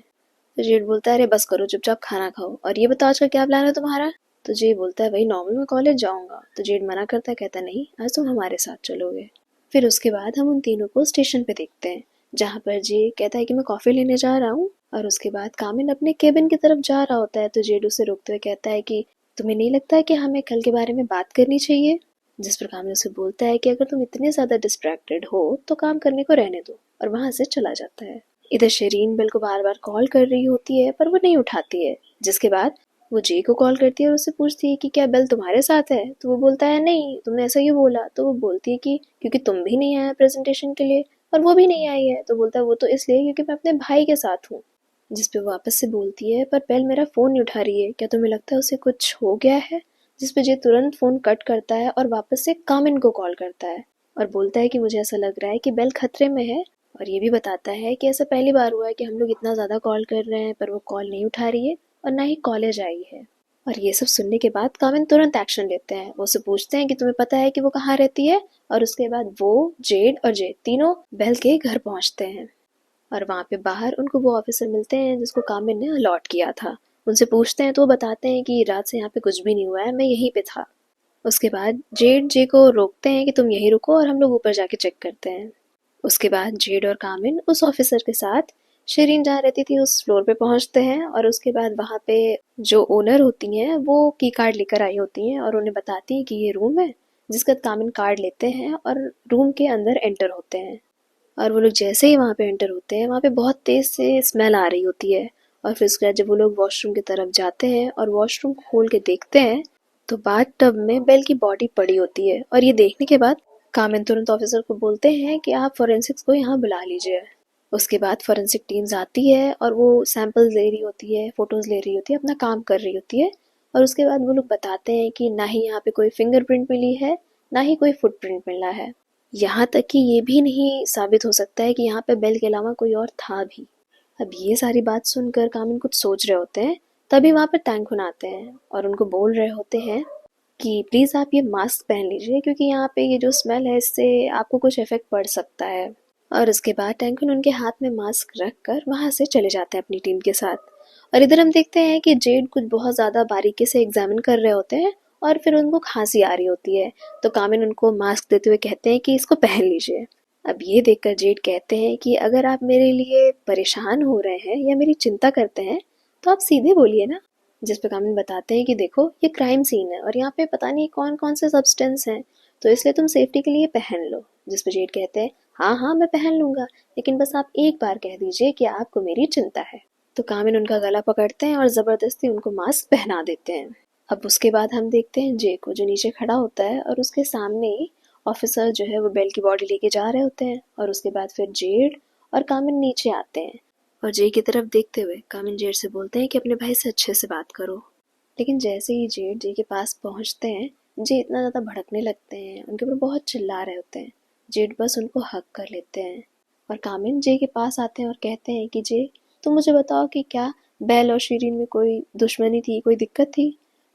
तो जेड बोलता है अरे बस करो चुपचाप खाना खाओ और ये बताओ आज का क्या प्लान है तुम्हारा। तो जे बोलता है वही नॉर्मल, मैं कॉलेज जाऊंगा। तो जेड मना करता है, कहता नहीं आज तुम हमारे साथ चलोगे। फिर उसके बाद हम उन तीनों को स्टेशन पे देखते हैं जहाँ पर जे कहता है कि मैं कॉफी लेने जा रहा हूँ और उसके बाद कामिन अपने केबिन की तरफ जा रहा होता है तो जेड उसे रोकते हुए कहता है कि तुम्हें नहीं लगता है कि हमें कल के बारे में बात करनी चाहिए। जिस पर कामिन उसे बोलता है कि अगर तुम इतने ज्यादा डिस्ट्रैक्टेड हो तो काम करने को रहने दो, और वहां से चला जाता है। इधर शेरीन बेल को बार बार कॉल कर रही होती है पर वो नहीं उठाती है, जिसके बाद वो जे को कॉल करती है और उससे पूछती है कि क्या बेल तुम्हारे साथ है। तो वो बोलता है नहीं, तुमने ऐसा क्यों बोला। तो वो बोलती है कि क्योंकि तुम भी नहीं आया प्रेजेंटेशन के लिए और वो भी नहीं आई है। तो बोलता है वो तो इसलिए क्योंकि मैं अपने भाई के साथ हूँ। जिस पे वापस से बोलती है पर बेल मेरा फोन नहीं उठा रही है, क्या तुम्हें लगता है उसे कुछ हो गया है। जिस पे जे तुरंत फोन कट करता है और वापस से कामिन को कॉल करता है और बोलता है कि मुझे ऐसा लग रहा है कि बेल खतरे में है, और ये भी बताता है कि ऐसा पहली बार हुआ है कि हम लोग इतना ज्यादा कॉल कर रहे हैं पर वो कॉल नहीं उठा रही है और ना ही कॉलेज आई है। और ये सब सुनने के बाद कामिन तुरंत एक्शन लेते हैं, वो उससे पूछते हैं कि तुम्हें पता है कि वो कहाँ रहती है। और उसके बाद वो जेड और जे तीनों बेल के घर पहुंचते हैं और वहां पे बाहर उनको वो ऑफिसर मिलते हैं जिसको कामिन ने अलॉट किया था। उनसे पूछते हैं तो वो बताते हैं कि रात से यहाँ पे कुछ भी नहीं हुआ है, मैं यहीं पे था। उसके बाद जेड जे को रोकते हैं कि तुम यहीं रुको और हम लोग ऊपर जाके चेक करते हैं। उसके बाद जेड और कामिन उस ऑफिसर के साथ शिरीन जहाँ रहती थी उस फ्लोर पे पहुंचते हैं, और उसके बाद वहाँ पे जो ओनर होती हैं वो की कार्ड लेकर आई होती हैं और उन्हें बताती हैं कि ये रूम है, जिसका कामिन कार्ड लेते हैं और रूम के अंदर एंटर होते हैं। और वो लोग जैसे ही वहाँ पे एंटर होते हैं, वहाँ पे बहुत तेज़ से स्मेल आ रही होती है। और फिर उसके बाद जब वो लोग वॉशरूम की तरफ जाते हैं और वॉशरूम खोल के देखते हैं, तो बाथ टब में बेल की बॉडी पड़ी होती है। और ये देखने के बाद कामिन तुरंत ऑफिसर को बोलते हैं कि आप फोरेंसिक्स को यहाँ बुला लीजिए। उसके बाद फोरेंसिक टीम्स आती है और वो सैंपल्स ले रही होती है, फोटोज ले रही होती है, अपना काम कर रही होती है। और उसके बाद वो लोग बताते हैं कि ना ही यहाँ पे कोई फिंगरप्रिंट मिली है, ना ही कोई फुटप्रिंट मिला है। यहाँ तक कि ये भी नहीं साबित हो सकता है कि यहाँ पे बेल के अलावा कोई और था भी। अब ये सारी बात सुनकर कामिन कुछ सोच रहे होते हैं, तभी वहाँ पे टैंकुन आते हैं और उनको बोल रहे होते हैं कि प्लीज़ आप ये मास्क पहन लीजिए, क्योंकि यहाँ पे ये जो स्मेल है इससे आपको कुछ इफेक्ट पड़ सकता है। और उसके बाद टैंकुन उनके हाथ में मास्क रख कर वहाँ से चले जाते हैं अपनी टीम के साथ। और इधर हम देखते हैं कि जेड कुछ बहुत ज़्यादा बारीकी से एग्जामिन कर रहे होते हैं और फिर उनको खांसी आ रही होती है। तो कामिन उनको मास्क देते हुए कहते हैं कि इसको पहन लीजिए। अब ये देखकर जेड कहते हैं कि अगर आप मेरे लिए परेशान हो रहे हैं या मेरी चिंता करते हैं तो आप सीधे बोलिए ना। जिस पे कामिन बताते हैं कि देखो ये क्राइम सीन है और यहाँ पे पता नहीं कौन कौन से सब्सटेंस हैं, तो इसलिए तुम सेफ्टी के लिए पहन लो। जिस पे जेड कहते हैं हाँ हाँ मैं पहन लूंगा, लेकिन बस आप एक बार कह दीजिए कि आपको मेरी चिंता है। तो कामिन उनका गला पकड़ते हैं और ज़बरदस्ती उनको मास्क पहना देते हैं। अब उसके बाद हम देखते हैं जे को, जो नीचे खड़ा होता है और उसके सामने ही ऑफिसर जो है वो बेल की बॉडी लेके जा रहे होते हैं। और उसके बाद फिर जेड और कामिन नीचे आते हैं और जे की तरफ देखते हुए कामिन जेड से बोलते हैं कि अपने भाई से अच्छे से बात करो। लेकिन जैसे ही जेड जे के पास पहुंचते हैं, जे इतना ज़्यादा भड़कने लगते हैं, उनके ऊपर बहुत चिल्ला रहे होते हैं। जेड बस उनको हक कर लेते हैं और कामिन जे के पास आते हैं और कहते हैं कि जे तुम मुझे बताओ कि क्या बेल और शिरीन में कोई दुश्मनी थी, कोई दिक्कत थी।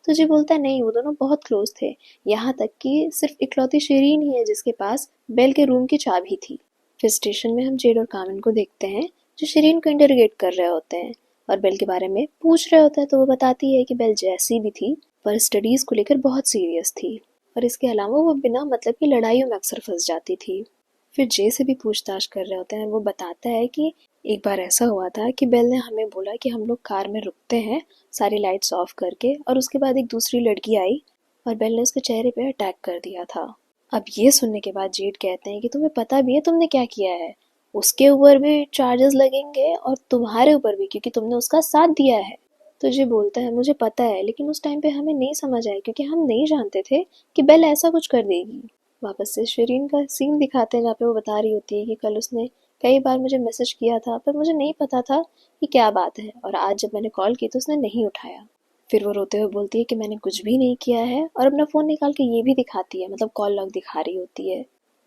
तो जे बोलता है नहीं, वो दोनों बहुत क्लोज थे, यहाँ तक कि सिर्फ इकलौती शिरीन ही है जिसके पास बेल के रूम की चाबी थी। फिर स्टेशन में हम जेड और कामिन को देखते हैं जो शिरीन को इंटरोगेट कर रहे होते हैं और बेल के बारे में पूछ रहे होते हैं। तो वो बताती है कि बेल जैसी भी थी पर स्टडीज को लेकर बहुत सीरियस थी और इसके अलावा वो बिना मतलब की लड़ाइयों में अक्सर फंस जाती थी। फिर जे से भी पूछताछ कर रहे होते हैं। वो बताता है कि एक बार ऐसा हुआ था कि बेल ने हमें बोला कि हम लोग कार में रुकते हैं सारी लाइट्स ऑफ करके, और उसके बाद एक दूसरी लड़की आई और बेल ने उसके चेहरे पे अटैक कर दिया था। अब ये सुनने के बाद जेड कहते हैं कि तुम्हें पता भी है तुमने क्या किया है, उसके ऊपर भी चार्जेस लगेंगे और तुम्हारे ऊपर भी, क्योंकि तुमने उसका साथ दिया है। तो जे बोलता है मुझे पता है, लेकिन उस टाइम पे हमें नहीं समझ आया क्योंकि हम नहीं जानते थे कि बेल ऐसा कुछ कर देगी। वापस से शिरीन का सीन दिखाते हैं जहाँ पे वो बता रही होती है कि कल उसने कई बार मुझे मैसेज किया था पर मुझे नहीं पता था कि क्या बात है, और आज जब मैंने कॉल की तो उसने नहीं उठाया। फिर वो रोते हुए बोलती है कि मैंने कुछ भी नहीं किया है और अपना फ़ोन निकाल के ये भी दिखाती है, मतलब कॉल लॉग दिखा रही होती है।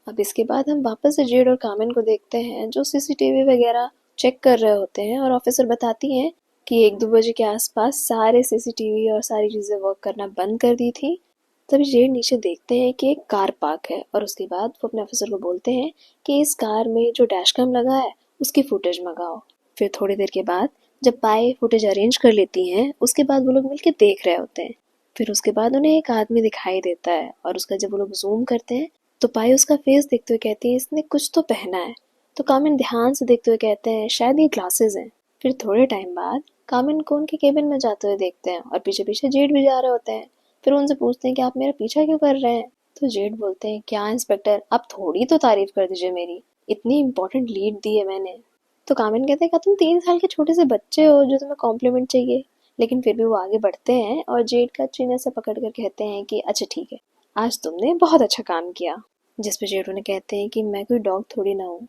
अब इसके बाद हम वापस से जेड और कामिन को देखते हैं जो सीसीटीवी वगैरह चेक कर रहे होते हैं और ऑफिसर बताती हैं कि 1-2 बजे के आसपास सारे सीसीटीवी और सारी चीज़ें वर्क करना बंद कर दी थी। तभी जेड नीचे देखते हैं कि एक कार पार्क है और उसके बाद वो अपने ऑफिसर को बोलते हैं कि इस कार में जो डैश कैम लगा है उसकी फुटेज मंगाओ। फिर थोड़ी देर के बाद जब पाए फुटेज अरेंज कर लेती हैं, उसके बाद वो लोग मिलकर देख रहे होते हैं। फिर उसके बाद उन्हें एक आदमी दिखाई देता है और उसका जब वो लोग जूम करते हैं तो पाए उसका फेस देखते हुए कहती है इसने कुछ तो पहना है। तो कामिन ध्यान से देखते हुए कहते हैं शायद ये ग्लासेस हैं। फिर थोड़े टाइम बाद कामिन को उनके केबिन में जाते हुए देखते हैं और पीछे पीछे जेड भी जा रहे होते हैं। फिर उनसे पूछते हैं कि आप मेरा पीछा क्यों कर रहे हैं। तो जेड बोलते हैं क्या इंस्पेक्टर, आप थोड़ी तो तारीफ कर दीजिए मेरी, इतनी इंपॉर्टेंट लीड दी है मैंने। तो कामिन कहते हैं क्या तुम 3 साल के छोटे से बच्चे हो जो तुम्हें कॉम्प्लीमेंट चाहिए। लेकिन फिर भी वो आगे बढ़ते हैं और जेड का चीन से पकड़ कर कहते हैं कि अच्छा ठीक है, आज तुमने बहुत अच्छा काम किया। जिस पे जेड उन्हें कहते हैं कि मैं कोई डॉग थोड़ी ना हूँ,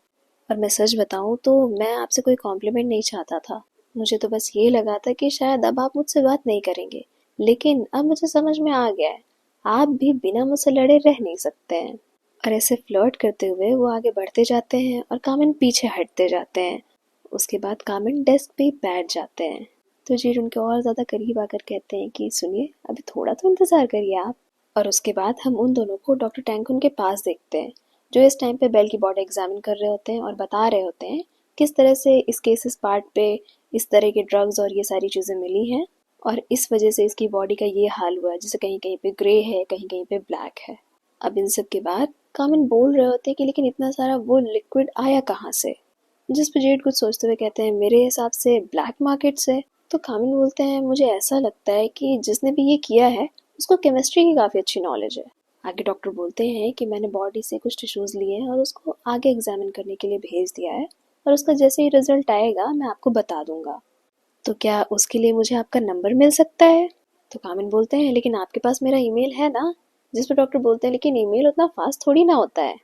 और मैं सच बताऊँ तो मैं आपसे कोई कॉम्प्लीमेंट नहीं चाहता था। मुझे तो बस ये लगा था कि शायद अब आप मुझसे बात नहीं करेंगे, लेकिन अब मुझे समझ में आ गया है आप भी बिना मुझसे लड़े रह नहीं सकते हैं। और ऐसे फ्लर्ट करते हुए वो आगे बढ़ते जाते हैं और कामिन पीछे हटते जाते हैं। उसके बाद कामिन डेस्क पे ही बैठ जाते हैं। तो जेड उनके और ज़्यादा करीब आकर कहते हैं कि सुनिए अभी थोड़ा तो इंतज़ार करिए आप। और उसके बाद हम उन दोनों को डॉक्टर टैंकुन के पास देखते हैं जो इस टाइम पे बेल की बॉडी एग्जामिन कर रहे होते हैं और बता रहे होते हैं किस तरह से इस केसेस पार्ट पे इस तरह के ड्रग्स और ये सारी चीज़ें मिली हैं। और इस वजह से इसकी बॉडी का ये हाल हुआ, जैसे कहीं कहीं पे ग्रे है, कहीं कहीं पे ब्लैक है। अब इन सब के बाद कामिन बोल रहे होते हैं कि लेकिन इतना सारा वो लिक्विड आया कहाँ से, जिस पे जेड कुछ सोचते हुए कहते हैं मेरे हिसाब से ब्लैक मार्केट से। तो कामिन बोलते हैं मुझे ऐसा लगता है कि जिसने भी ये किया है उसको केमिस्ट्री की काफ़ी अच्छी नॉलेज है। आगे डॉक्टर बोलते हैं कि मैंने बॉडी से कुछ टिश्यूज़ लिए हैं और उसको आगे एग्जामिन करने के लिए भेज दिया है, और उसका जैसे ही रिजल्ट आएगा मैं आपको बता दूंगा। तो क्या उसके लिए मुझे आपका नंबर मिल सकता है? तो कामिन बोलते हैं लेकिन आपके पास मेरा ईमेल है ना। जिस पर डॉक्टर बोलते हैं लेकिन ईमेल उतना फास्ट थोड़ी ना होता है।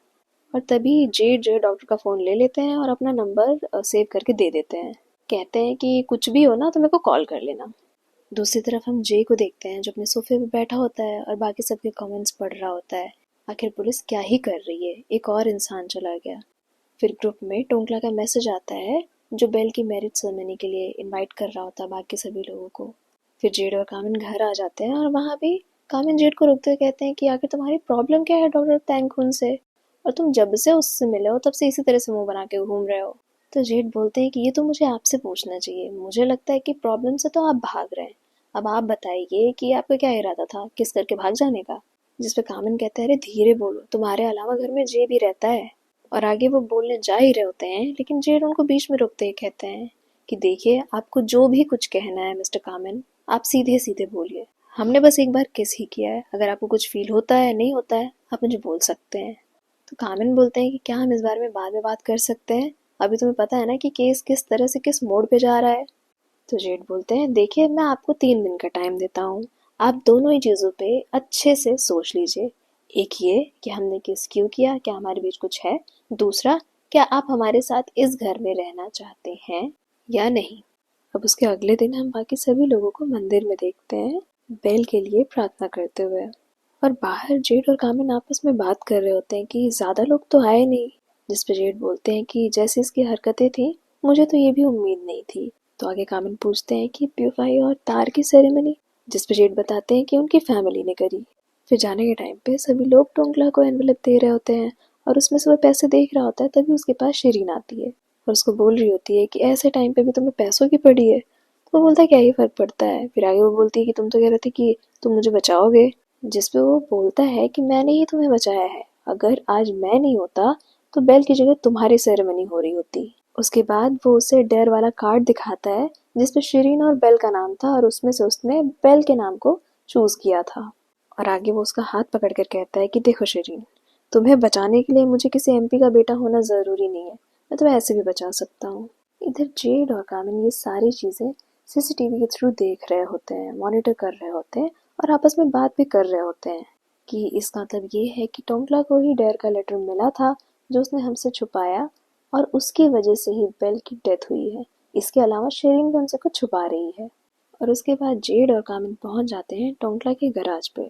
और तभी जेड जो है डॉक्टर का फ़ोन ले लेते हैं और अपना नंबर सेव करके दे देते हैं। कहते हैं कि कुछ भी हो ना तो मेरे को कॉल कर लेना। दूसरी तरफ हम जे को देखते हैं जो अपने सोफे पे बैठा होता है और बाकी सबके कमेंट्स पढ़ रहा होता है। आखिर पुलिस क्या ही कर रही है, एक और इंसान चला गया। फिर ग्रुप में टोंकला का मैसेज आता है जो बेल की मैरिज सेरेमनी के लिए इनवाइट कर रहा होता है बाकी सभी लोगों को। फिर जेड और कामिन घर आ जाते हैं और वहाँ भी कामिन जेड को रोकते हुए कहते हैं कि आखिर तुम्हारी प्रॉब्लम क्या है डॉक्टर टैंकून से, और तुम जब से उससे मिले हो तब से इसी तरह से मुंह बना के घूम रहे हो। तो जेड बोलते हैं कि ये तो मुझे आपसे पूछना चाहिए, मुझे लगता है कि प्रॉब्लम से तो आप भाग रहे हैं। अब आप बताइए कि आपका क्या इरादा था, किस करके भाग जाने का। जिस पे कामिन कहते हैं अरे धीरे बोलो, तुम्हारे अलावा घर में जे भी रहता है। और आगे वो बोलने जा ही रहे होते हैं लेकिन जेड उनको बीच में रोकते ही कहते हैं कि देखिए आपको जो भी कुछ कहना है मिस्टर कामिन, आप सीधे सीधे बोलिए। हमने बस एक बार किस ही किया है, अगर आपको कुछ फील होता है नहीं होता है आप मुझे बोल सकते हैं। तो कामिन बोलते हैं कि क्या हम इस बारे में बाद में बात कर सकते हैं, अभी तुम्हें पता है ना कि केस किस तरह से किस मोड़ पे जा रहा है। तो जेड बोलते हैं देखिए मैं आपको 3 दिन का टाइम देता हूँ, आप दोनों ही चीज़ों पे अच्छे से सोच लीजिए। एक ये कि हमने किस क्यों किया, क्या हमारे बीच कुछ है। दूसरा, क्या आप हमारे साथ इस घर में रहना चाहते हैं या नहीं। अब उसके अगले दिन हम बाकी सभी लोगों को मंदिर में देखते हैं बेल के लिए प्रार्थना करते हुए। और बाहर जेड और कामिन आपस में बात कर रहे होते हैं कि ज़्यादा लोग तो आए नहीं। जिस पे जेड बोलते हैं कि जैसी इसकी हरकतें थी मुझे तो ये भी उम्मीद नहीं थी। तो आगे कामिन पूछते हैं कि प्यूफाई और तार की सेरेमनी, जिस पे जेड बताते हैं कि उनकी फैमिली ने करी। फिर जाने के टाइम पे सभी लोग टोंकला को एनवेलप दे रहे होते हैं और उसमें से वो पैसे देख रहा होता है, तभी उसके पास शिरीन आती है और उसको बोल रही होती है कि ऐसे टाइम पे भी तुम्हें पैसों की पड़ी है। तो वो बोलता है क्या ही फर्क पड़ता है। फिर आगे वो बोलती है कि तुम तो कह रहे थे कि तुम मुझे बचाओगे, जिस पे वो बोलता है कि मैंने ही तुम्हें बचाया है, अगर आज मैं नहीं होता तो बेल की जगह तुम्हारी सेरेमनी हो रही होती। उसके बाद वो उसे डेयर वाला कार्ड दिखाता है जिसपे शिरीन और बेल का नाम था और उसमें से उसने बेल के नाम को चूज किया था। और आगे वो उसका हाथ पकड़ कर कहता है कि देखो शिरीन, तुम्हें बचाने के लिए मुझे किसी एमपी का बेटा होना ज़रूरी नहीं है, मैं तुम्हें ऐसे भी बचा सकता हूँ। इधर जेड और कामिन ये सारी चीज़ें सीसीटीवी के थ्रू देख रहे होते हैं, मॉनिटर कर रहे होते हैं और आपस में बात भी कर रहे होते हैं कि इसका मतलब ये है कि टोंकला को ही डेयर का लेटर मिला था जो उसने हमसे छुपाया और उसकी वजह से ही बेल की डेथ हुई है। इसके अलावा शेरिन भी हमसे कुछ छुपा रही है। और उसके बाद जेड और कामिन पहुंच जाते हैं टोंकला के गराज पे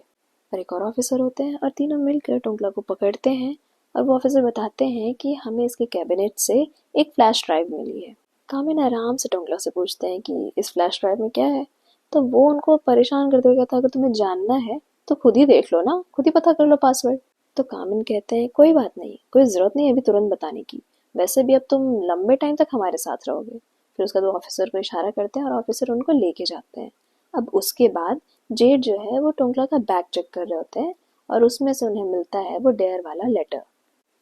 और एक और ऑफिसर होते हैं और तीनों मिलकर टोंकला को पकड़ते हैं। और वो ऑफिसर बताते हैं कि हमें इसके कैबिनेट से एक फ्लैश ड्राइव मिली है। कामिन आराम से टोंकला से पूछते हैं कि इस फ्लैश ड्राइव में क्या है। तो वो उनको परेशान करते हुए कहता है अगर तुम्हें जानना है तो खुद ही देख लो ना, खुद ही पता कर लो पासवर्ड। तो कामिन कहते हैं कोई बात नहीं, कोई ज़रूरत नहीं अभी तुरंत बताने की, वैसे भी अब तुम लंबे टाइम तक हमारे साथ रहोगे। फिर उसका दो ऑफिसर को इशारा करते हैं और ऑफिसर उनको लेके जाते हैं। अब उसके बाद जेड जो है वो टोंकला का बैग चेक कर रहे होते हैं और उसमें से उन्हें मिलता है वो डेयर वाला लेटर।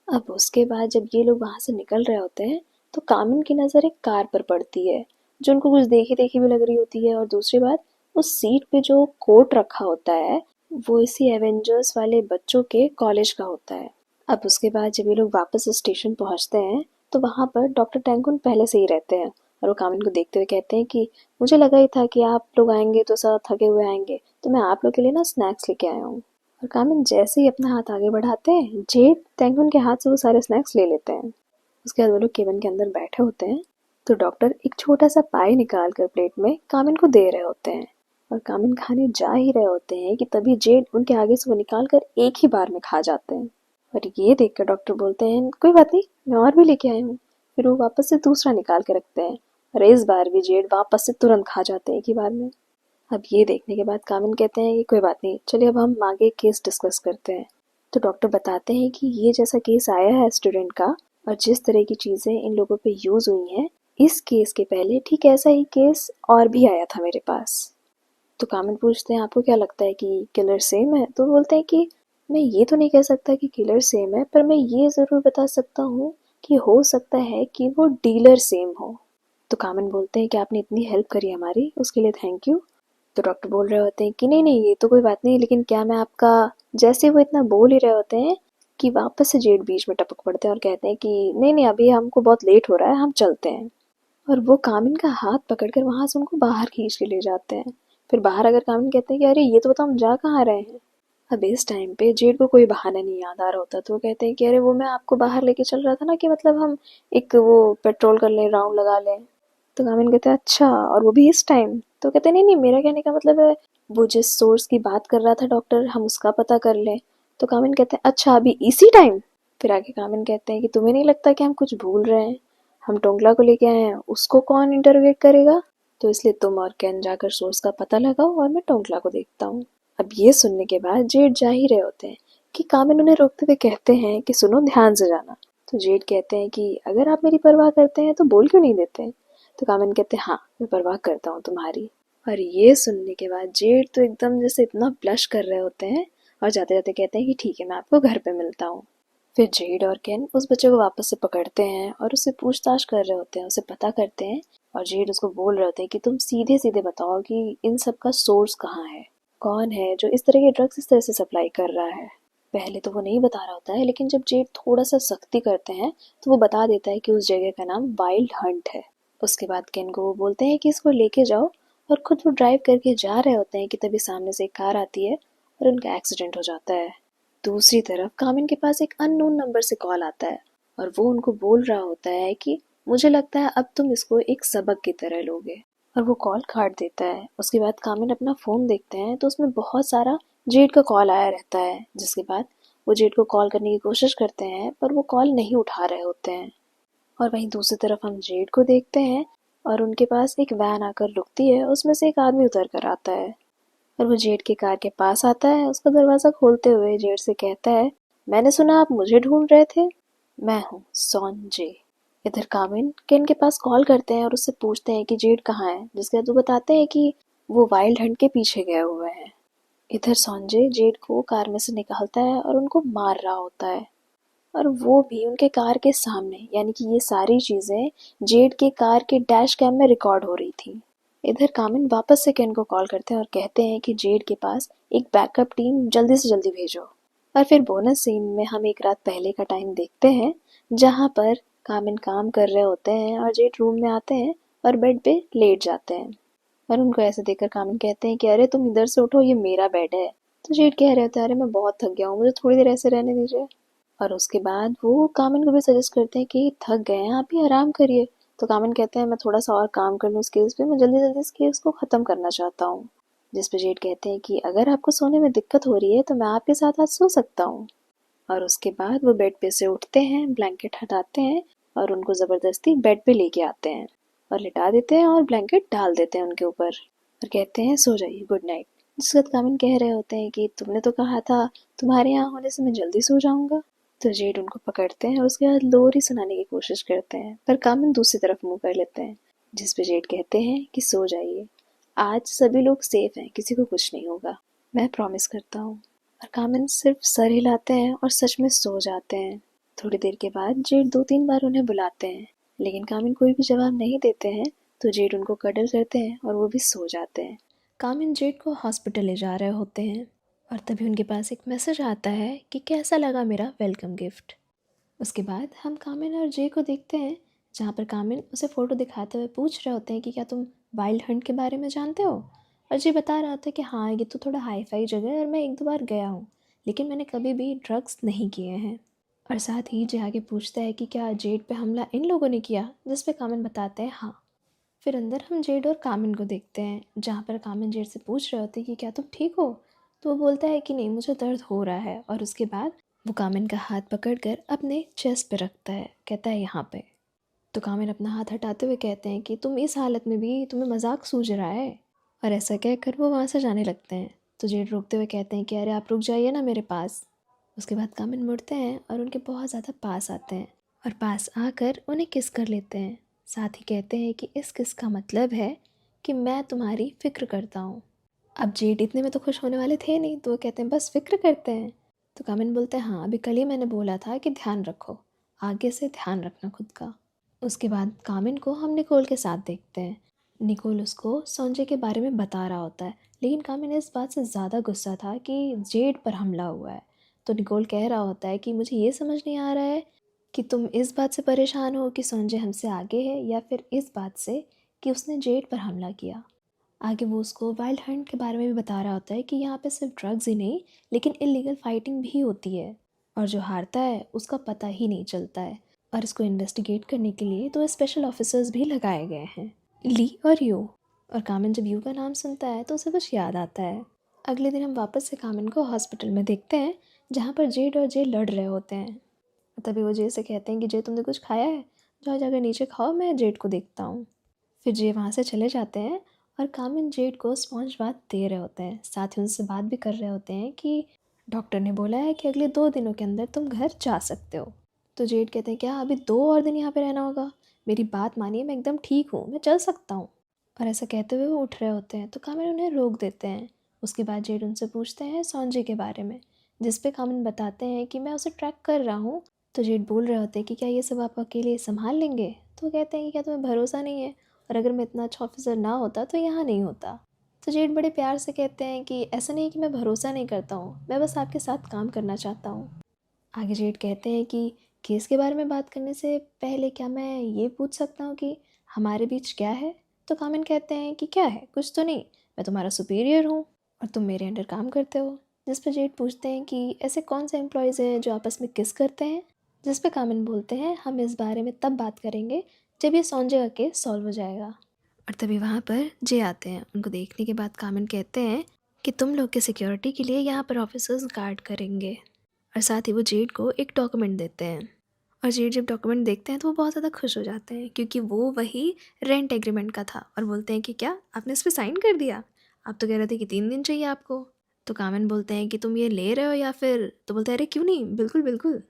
अब उसके बाद जब ये लोग वहाँ से निकल रहे होते हैं तो कामिन की नज़र एक कार पर पड़ती है जो उनको कुछ देखी देखी भी लग रही होती है। और दूसरी बात, उस सीट पे जो कोट रखा होता है वो इसी एवेंजर्स वाले बच्चों के कॉलेज का होता है। अब उसके बाद जब ये लोग वापस स्टेशन पहुंचते हैं तो वहाँ पर डॉक्टर टैंकुन पहले से ही रहते हैं और वो कामिन को देखते हुए कहते हैं कि मुझे लगा ही था कि आप लोग आएंगे तो सब थके हुए आएंगे, तो मैं आप लोग के लिए ना स्नैक्स लेके आया हूँ। और कामिन जैसे ही अपना हाथ आगे बढ़ाते हैं जेड टैंकुन के हाथ से वो सारे स्नैक्स ले लेते हैं। उसके बाद वो लोग केबिन के अंदर बैठे होते हैं तो डॉक्टर एक छोटा सा पाई निकाल कर प्लेट में कामिन को दे रहे होते हैं और कामिन खाने जा ही रहे होते हैं कि तभी जेड उनके आगे से वो निकाल कर एक ही बार में खा जाते हैं। और ये देखकर डॉक्टर बोलते हैं कोई बात नहीं, मैं और भी लेके आए हूँ। फिर वो वापस से दूसरा निकाल के रखते हैं और इस बार भी जेड वापस से तुरंत खा जाते हैं एक ही बार में। अब ये देखने के बाद कामिन कहते हैं कि कोई बात नहीं, चलिए अब हम आगे केस डिस्कस करते हैं। तो डॉक्टर बताते हैं कि ये जैसा केस आया है स्टूडेंट का और जिस तरह की चीज़ें इन लोगों पे यूज़ हुई हैं, इस केस के पहले ठीक ऐसा ही केस और भी आया था मेरे पास। तो कामिन पूछते हैं आपको क्या लगता है कि किलर सेम है? तो बोलते हैं कि मैं ये तो नहीं कह सकता कि किलर सेम है, पर मैं ये ज़रूर बता सकता हूँ कि हो सकता है कि वो डीलर सेम हो। तो कामिन बोलते हैं कि आपने इतनी हेल्प करी हमारी, उसके लिए थैंक यू। तो डॉक्टर बोल रहे होते हैं कि नहीं नहीं, ये तो कोई बात नहीं, लेकिन क्या मैं आपका, जैसे वो इतना बोल ही रहे होते हैं कि वापस से जेड बीच में टपक पड़ते हैं और कहते हैं कि नहीं नहीं, अभी हमको बहुत लेट हो रहा है, हम चलते हैं। और वो कामिन का हाथ पकड़कर वहां से उनको बाहर खींच के ले जाते हैं। फिर बाहर अगर कामिन कहते हैं कि अरे ये तो बताओ हम जा कहाँ रहे हैं। अब इस टाइम पे जेड को कोई बहाना नहीं याद आ रहा होता, तो वो कहते हैं कि अरे वो मैं आपको बाहर लेके चल रहा था ना, कि मतलब हम एक वो पेट्रोल कर लें, राउंड लगा लें। तो कामिन कहते हैं अच्छा, और वो भी इस टाइम? तो कहते हैं नहीं नहीं, मेरा कहने का मतलब है वो जिस सोर्स की बात कर रहा था डॉक्टर, हम उसका पता कर लें। तो कामिन कहते हैं अच्छा, अभी इसी टाइम? फिर आगे कामिन कहते हैं कि तुम्हें नहीं लगता कि हम कुछ भूल रहे हैं? हम टोंगला को लेके आए हैं, उसको कौन इंटरोगेट करेगा? तो इसलिए तुम और केन जाकर सोर्स का पता लगाओ और मैं टोंगला को देखता हूँ। अब ये सुनने के बाद जेड जा ही रहे होते हैं कि कामिन उन्हें रोकते हुए कहते हैं कि सुनो, ध्यान से जाना। तो जेड कहते हैं कि अगर आप मेरी परवाह करते हैं तो बोल क्यों नहीं देते? तो कामिन कहते हैं हाँ, मैं परवाह करता हूँ तुम्हारी। और ये सुनने के बाद जेड तो एकदम जैसे इतना ब्लश कर रहे होते हैं और जाते जाते कहते हैं कि ठीक है, मैं आपको घर पे मिलता हूँ। फिर जेड और केन उस बच्चे को वापस से पकड़ते हैं और उससे पूछताछ कर रहे होते हैं, उसे पता करते हैं। और जेड उसको बोल रहे होते हैं कि तुम सीधे सीधे बताओ कि इन सब का सोर्स कहाँ है, कौन है जो इस तरह के ड्रग्स इस तरह से सप्लाई कर रहा है। पहले तो वो नहीं बता रहा होता है, लेकिन जब जेड थोड़ा सा सख्ती करते हैं तो वो बता देता है कि उस जगह का नाम वाइल्ड हंट है। उसके बाद केन को वो बोलते हैं कि इसको लेके जाओ, और खुद वो ड्राइव करके जा रहे होते हैं कि तभी सामने से एक कार आती है और उनका एक्सीडेंट हो जाता है। दूसरी तरफ कामिन के पास एक अननोन नंबर से कॉल आता है और वो उनको बोल रहा होता है कि मुझे लगता है अब तुम इसको एक सबक की तरह लोगे। और वो कॉल काट देता है। उसके बाद कामिन अपना फ़ोन देखते हैं तो उसमें बहुत सारा जेड का कॉल आया रहता है, जिसके बाद वो जेड को कॉल करने की कोशिश करते हैं पर वो कॉल नहीं उठा रहे होते हैं। और वहीं दूसरी तरफ हम जेड को देखते हैं और उनके पास एक वैन आकर रुकती है, उसमें से एक आदमी उतर कर आता है और वो जेड की कार के पास आता है। उसका दरवाज़ा खोलते हुए जेड से कहता है, मैंने सुना आप मुझे ढूंढ रहे थे। मैं हूँ सॉन्जे। इधर कामिन केन के पास कॉल करते हैं और उससे पूछते हैं कि जेड कहाँ है, जिसके बाद वो बताते हैं कि वो वाइल्ड हंट के पीछे गए हुए हैं। इधर सॉन्जे जेड को कार में से निकालता है और उनको मार रहा होता है, और वो भी उनके कार के सामने, यानी कि ये सारी चीजें जेड के कार के डैश कैम में रिकॉर्ड हो रही थी। इधर कामिन वापस से केन को कॉल करते हैं और कहते हैं कि जेड के पास एक बैकअप टीम जल्दी से जल्दी भेजो। और फिर बोनस सीन में हम एक रात पहले का टाइम देखते हैं, जहाँ पर कामिन काम कर रहे होते हैं और जेड रूम में आते हैं और बेड पे लेट जाते हैं। और उनको ऐसे देखकर कामिन कहते हैं कि अरे तुम इधर से उठो, ये मेरा बेड है। तो जेड कह रहे होते हैं अरे मैं बहुत थक गया हूँ, मुझे थोड़ी देर ऐसे रहने दीजिए। और उसके बाद वो कामिन को भी सजेस्ट करते हैं कि थक गए हैं, आप भी आराम करिए। तो कामिन कहते हैं मैं थोड़ा सा और काम कर लूँ इस केस पे, मैं जल्दी जल्दी इस केस को ख़त्म करना चाहता हूँ। जिस पे जेड कहते हैं कि अगर आपको सोने में दिक्कत हो रही है तो मैं आपके साथ आज सो सकता हूँ। और उसके बाद वो बेड पे से उठते हैं, ब्लैंकेट हटाते हैं और उनको ज़बरदस्ती बेड पे लेके आते हैं और लिटा देते हैं और ब्लैंकेट डाल देते हैं उनके ऊपर और कहते हैं सो जाइए, गुड नाइट। जिसके बाद कामिन कह रहे होते हैं कि तुमने तो कहा था तुम्हारे यहाँ होने से मैं जल्दी सो जाऊंगा। तो जेड उनको पकड़ते हैं और उसके बाद लोरी सुनाने की कोशिश करते हैं, पर कामिन दूसरी तरफ मुंह कर लेते हैं। जिस पे जेड कहते हैं कि सो जाइए, आज सभी लोग सेफ हैं, किसी को कुछ नहीं होगा, मैं प्रॉमिस करता हूँ। और कामिन सिर्फ सर हिलाते हैं और सच में सो जाते हैं। थोड़ी देर के बाद जेड 2-3 बार उन्हें बुलाते हैं, लेकिन कामिन कोई भी जवाब नहीं देते हैं। तो जेड उनको कडल करते हैं और वो भी सो जाते हैं। कामिन जेड को हॉस्पिटल ले जा रहे होते हैं और तभी उनके पास एक मैसेज आता है कि कैसा लगा मेरा वेलकम गिफ्ट। उसके बाद हम कामिन और जे को देखते हैं, जहाँ पर कामिन उसे फ़ोटो दिखाते हुए पूछ रहे होते हैं कि क्या तुम वाइल्ड हंट के बारे में जानते हो। और जे बता रहा होता है कि हाँ, ये तो थोड़ा हाई फाई जगह है और मैं 1-2 बार गया हूँ, लेकिन मैंने कभी भी ड्रग्स नहीं किए हैं। और साथ ही जे आगे पूछता है कि क्या जेड पे हमला इन लोगों ने किया, जिस पे कामिन बताते हैं हाँ। फिर अंदर हम जेड और कामिन को देखते हैं, जहाँ पर कामिन जेड से पूछ रहे होते हैं कि क्या तुम ठीक हो। तो वो बोलता है कि नहीं, मुझे दर्द हो रहा है। और उसके बाद वो कामिन का हाथ पकड़कर अपने चेस्ट पे रखता है, कहता है यहाँ पे। तो कामिन अपना हाथ हटाते हुए कहते हैं कि तुम इस हालत में भी तुम्हें मजाक सूझ रहा है। और ऐसा कहकर वो वहाँ से जाने लगते हैं। तो जेड रोकते हुए कहते हैं कि अरे आप रुक जाइए ना मेरे पास। उसके बाद कामिन मुड़ते हैं और उनके बहुत ज़्यादा पास आते हैं और पास आकर उन्हें किस कर लेते हैं। साथ ही कहते हैं कि इस किस का मतलब है कि मैं तुम्हारी फ़िक्र करता हूँ। अब जेड इतने में तो खुश होने वाले थे नहीं, तो वो कहते हैं बस फ़िक्र करते हैं। तो कामिन बोलते हैं हाँ, अभी कल ही मैंने बोला था कि ध्यान रखो, आगे से ध्यान रखना खुद का। उसके बाद कामिन को हम निकोल के साथ देखते हैं। निकोल उसको संजय के बारे में बता रहा होता है, लेकिन कामिन इस बात से ज़्यादा गुस्सा था कि जेड पर हमला हुआ है। तो निकोल कह रहा होता है कि मुझे ये समझ नहीं आ रहा है कि तुम इस बात से परेशान हो कि संजय हमसे आगे है, या फिर इस बात से कि उसने जेड पर हमला किया। आगे वो उसको वाइल्ड हंट के बारे में भी बता रहा होता है कि यहाँ पे सिर्फ ड्रग्स ही नहीं, लेकिन इलीगल फाइटिंग भी होती है, और जो हारता है उसका पता ही नहीं चलता है। और इसको इन्वेस्टिगेट करने के लिए तो स्पेशल ऑफिसर्स भी लगाए गए हैं, ली और यू। और कामिन जब यू का नाम सुनता है तो उसे कुछ याद आता है। अगले दिन हम वापस से कामिन को हॉस्पिटल में देखते हैं, जहाँ पर जेड और जे लड़ रहे होते हैं। तभी वो जे से कहते हैं कि जे तुमने कुछ खाया है, जाओ जाकर नीचे खाओ, मैं जेड को देखता हूँ। फिर जे वहाँ से चले जाते हैं और कामिन जेड को स्पॉन्ज बात दे रहे होते हैं, साथ ही उनसे बात भी कर रहे होते हैं कि डॉक्टर ने बोला है कि अगले 2 दिनों के अंदर तुम घर जा सकते हो। तो जेड कहते हैं क्या अभी 2 और दिन यहाँ पे रहना होगा? मेरी बात मानिए, मैं एकदम ठीक हूँ, मैं चल सकता हूँ। और ऐसा कहते हुए वो उठ रहे होते हैं, तो कामिन उन्हें रोक देते हैं। उसके बाद जेड उनसे पूछते हैं सॉन्जे के बारे में, जिस पे कामिन बताते हैं कि मैं उसे ट्रैक कर रहा हूँ। तो जेड बोल रहे होते हैं कि क्या ये सब आप अकेले संभाल लेंगे? तो कहते हैं कि क्या तुम्हें भरोसा नहीं है, और अगर मैं इतना अच्छा ऑफिसर ना होता तो यहाँ नहीं होता। तो जेड बड़े प्यार से कहते हैं कि ऐसा नहीं कि मैं भरोसा नहीं करता हूँ, मैं बस आपके साथ काम करना चाहता हूँ। आगे जेड कहते हैं कि केस के बारे में बात करने से पहले क्या मैं ये पूछ सकता हूँ कि हमारे बीच क्या है? तो कामिन कहते हैं कि क्या है, कुछ तो नहीं, मैं तुम्हारा सुपीरियर हूँ और तुम मेरे अंडर काम करते हो। जिस पर जेड पूछते हैं कि ऐसे कौन से एम्प्लॉयज़ हैं जो आपस में किस करते हैं? जिस पे कामिन बोलते हैं हम इस बारे में तब बात करेंगे जब ये संजय का केस सॉल्व हो जाएगा। और तभी वहाँ पर जे आते हैं। उनको देखने के बाद कामिन कहते हैं कि तुम लोग के सिक्योरिटी के लिए यहाँ पर ऑफिसर्स गार्ड करेंगे, और साथ ही वो जेड को एक डॉक्यूमेंट देते हैं। और जेड जब डॉक्यूमेंट देखते हैं तो वो बहुत ज़्यादा खुश हो जाते हैं, क्योंकि वो वही रेंट एग्रीमेंट का था, और बोलते हैं कि क्या आपने इस पर साइन कर दिया? आप तो कह रहे थे कि 3 दिन चाहिए आपको। तो कामिन बोलते हैं कि तुम ये ले रहे हो या फिर? तो बोलते हैं अरे क्यों नहीं, बिल्कुल बिल्कुल।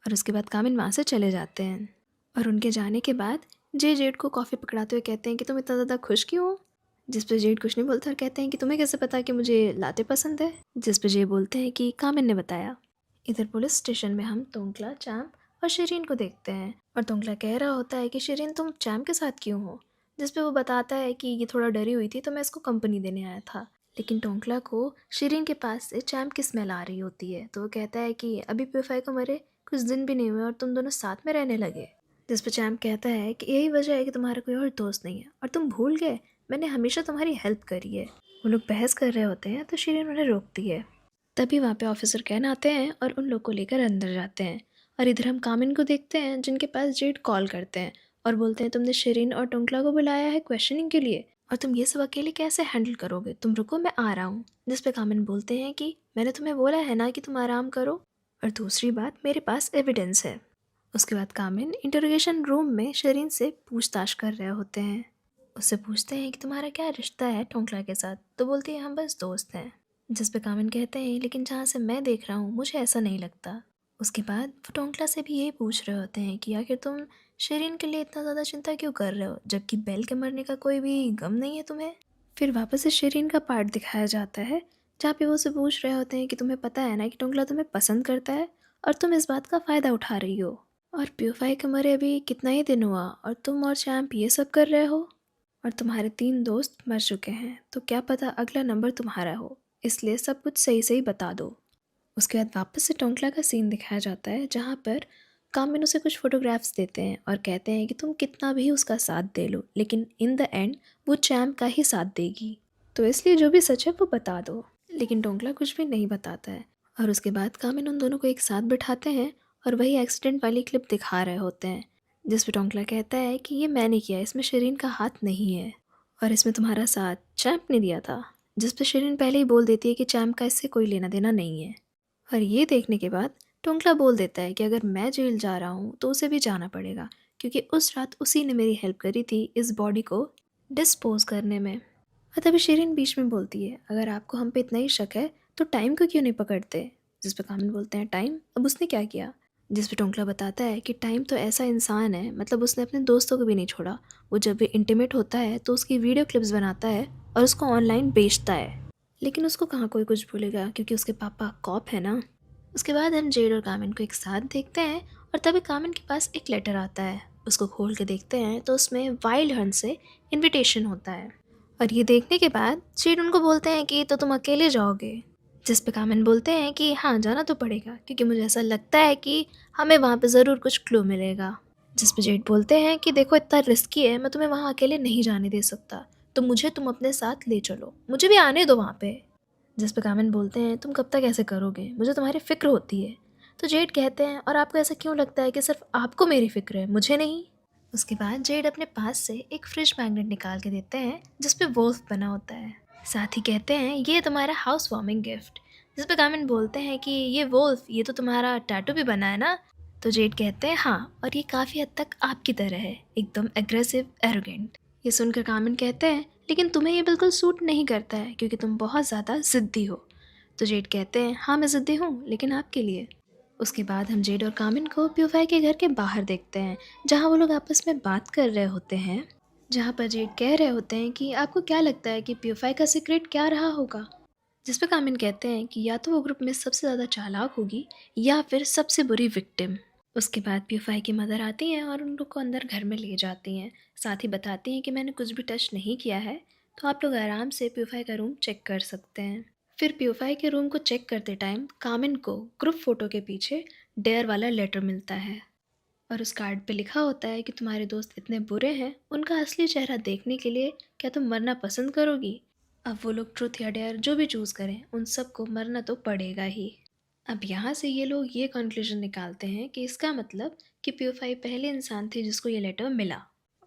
और उसके बाद कामिन वहाँ से चले जाते हैं। और उनके जाने के बाद जे जेड को कॉफ़ी पकड़ाते हुए कहते हैं कि तुम इतना ज़्यादा खुश क्यों हो? जिस पे जेड कुछ नहीं बोलता और कहते हैं कि तुम्हें कैसे पता कि मुझे लाते पसंद है? जिस पे जे बोलते हैं कि कामिन ने बताया। इधर पुलिस स्टेशन में हम तोंगला, चैम्प और शिरीन को देखते हैं, और तोंगला कह रहा होता है कि शिरीन तुम चैम्प के साथ क्यों हो? जिस पे वो बताता है कि ये थोड़ा डरी हुई थी तो मैं इसको कंपनी देने आया था। लेकिन टोंकला को शिरीन के पास से चैम्प की स्मेल आ रही होती है, तो वो कहता है कि अभी प्यूफाई को मरे कुछ दिन भी नहीं हुए और तुम दोनों साथ में रहने लगे। जिस पर चैम्प कहता है कि यही वजह है कि तुम्हारा कोई और दोस्त नहीं है, और तुम भूल गए मैंने हमेशा तुम्हारी हेल्प करी है। वो लोग बहस कर रहे होते हैं तो शिरीन उन्हें रोकती है। तभी वहाँ पे ऑफिसर कैन आते हैं और उन लोग को लेकर अंदर जाते हैं। और इधर हम कामिन को देखते हैं, जिनके पास जेड कॉल करते हैं और बोलते हैं तुमने शिरीन और टोंकला को बुलाया है क्वेश्चनिंग के लिए, और तुम ये सब अकेले कैसे हैंडल करोगे, तुम रुको मैं आ रहा हूँ। जिस पे कामिन बोलते हैं कि मैंने तुम्हें बोला है ना कि तुम आराम करो, और दूसरी बात मेरे पास एविडेंस है। उसके बाद कामिन इंटरोगेशन रूम में शिरीन से पूछताछ कर रहे होते हैं। उससे पूछते हैं कि तुम्हारा क्या रिश्ता है टोंकला के साथ? तो बोलती है हम बस दोस्त हैं। जिस पे कामिन कहते हैं लेकिन जहाँ से मैं देख रहा हूँ मुझे ऐसा नहीं लगता। उसके बाद वो टोंकला से भी यही पूछ रहे होते हैं कि आखिर तुम शिरीन के लिए इतना ज़्यादा चिंता क्यों कर रहे हो, जबकि बेल के मरने का कोई भी गम नहीं है तुम्हें। फिर वापस से शिरीन का पार्ट दिखाया जाता है, जहाँ पे वो उसे पूछ रहे होते हैं कि तुम्हें पता है ना कि टोंकला तुम्हें पसंद करता है, और तुम इस बात का फ़ायदा उठा रही हो। और प्यूफाई के मरे अभी कितना ही दिन हुआ और तुम और चैम्प ये सब कर रहे हो, और तुम्हारे 3 दोस्त मर चुके हैं, तो क्या पता अगला नंबर तुम्हारा हो, इसलिए सब कुछ सही सही बता दो। उसके बाद वापस से टोंकला का सीन दिखाया जाता है, जहाँ पर कामिन उसे कुछ फोटोग्राफ्स देते हैं और कहते हैं कि तुम कितना भी उसका साथ दे लो, लेकिन इन द एंड वो चैम्प का ही साथ देगी, तो इसलिए जो भी सच है वो बता दो। लेकिन टोंकला कुछ भी नहीं बताता है। और उसके बाद कामिन उन दोनों को एक साथ बिठाते हैं और वही एक्सीडेंट वाली क्लिप दिखा रहे होते हैं, जिस पर टोंकला कहता है कि ये मैंने किया, इसमें शिरीन का हाथ नहीं है, और इसमें तुम्हारा साथ चैम्प ने दिया था। जिस पर शिरीन पहले ही बोल देती है कि चैम्प का इससे कोई लेना देना नहीं है। और ये देखने के बाद टोंकला बोल देता है कि अगर मैं जेल जा रहा हूँ तो उसे भी जाना पड़ेगा, क्योंकि उस रात उसी ने मेरी हेल्प करी थी इस बॉडी को डिस्पोज करने में। और तभी शिरीन बीच में बोलती है अगर आपको हम पे इतना ही शक है तो टाइम को क्यों नहीं पकड़ते? जिस पर कामिन बोलते हैं टाइम, अब उसने क्या किया? जिस पे टोंकला बताता है कि टाइम तो ऐसा इंसान है, मतलब उसने अपने दोस्तों को भी नहीं छोड़ा। वो जब भी इंटीमेट होता है तो उसकी वीडियो क्लिप्स बनाता है और उसको ऑनलाइन बेचता है। लेकिन उसको कहाँ कोई कुछ भूलेगा क्योंकि उसके पापा कॉप है ना। उसके बाद हम जेड और कामिन को एक साथ देखते हैं और तभी कामिन के पास एक लेटर आता है। उसको खोल के देखते हैं तो उसमें वाइल्ड हंट से इनविटेशन होता है और ये देखने के बाद जेड उनको बोलते हैं कि तो तुम अकेले जाओगे, जिस पे कामिन बोलते हैं कि हाँ जाना तो पड़ेगा क्योंकि मुझे ऐसा लगता है कि हमें वहाँ पे ज़रूर कुछ क्लू मिलेगा। जिस पे जेड बोलते हैं कि देखो इतना रिस्की है, मैं तुम्हें वहाँ अकेले नहीं जाने दे सकता, तो मुझे तुम अपने साथ ले चलो, मुझे भी आने दो वहाँ पे। जिस पे कामिन बोलते हैं तुम कब तक ऐसे करोगे, मुझे तुम्हारी फ़िक्र होती है। तो जेड कहते हैं और आपको ऐसा क्यों लगता है कि सिर्फ आपको मेरी फ़िक्र है, मुझे नहीं। उसके बाद जेड अपने पास से एक फ्रिज मैग्नेट निकाल के देते हैं जिस पे वोल्फ बना होता है। साथ ही कहते हैं ये तुम्हारा हाउस वार्मिंग गिफ्ट। जिस पे कामिन बोलते हैं कि ये वोल्फ, ये तो तुम्हारा टैटू भी बना है ना। तो जेड कहते हैं हाँ, और ये काफ़ी हद तक आपकी तरह है, एकदम एग्रेसिव एरोगेंट। ये सुनकर कामिन कहते हैं लेकिन तुम्हें ये बिल्कुल सूट नहीं करता है क्योंकि तुम बहुत ज़्यादा ज़िद्दी हो। तो जेड कहते हैं हाँ मैं ज़िद्दी हूँ लेकिन आपके लिए। उसके बाद हम जेड और कामिन को प्यूफाई के घर के बाहर देखते हैं जहाँ वो लोग आपस में बात कर रहे होते हैं। जहाँ पर जेड कह रहे होते हैं कि आपको क्या लगता है कि प्यूफाई का सीक्रेट क्या रहा होगा। जिस पे कामिन कहते हैं कि या तो वो ग्रुप में सबसे ज़्यादा चालाक होगी या फिर सबसे बुरी विक्टिम। उसके बाद प्यूफाई की मदर आती हैं और उन लोग को अंदर घर में ले जाती हैं। साथ ही बताती हैं कि मैंने कुछ भी टच नहीं किया है, तो आप लोग आराम से प्यूफाई का रूम चेक कर सकते हैं। फिर प्यूफाई के रूम को चेक करते टाइम कामिन को ग्रुप फोटो के पीछे डेयर वाला लेटर मिलता है और उस कार्ड पे लिखा होता है कि तुम्हारे दोस्त इतने बुरे हैं, उनका असली चेहरा देखने के लिए क्या तुम मरना पसंद करोगी। अब वो लोग ट्रूथ या डेयर जो भी चूज़ करें, उन सबको मरना तो पड़ेगा ही। अब यहाँ से ये लोग ये कंक्लूजन निकालते हैं कि इसका मतलब कि प्यूफाई पहले इंसान थी जिसको ये लेटर मिला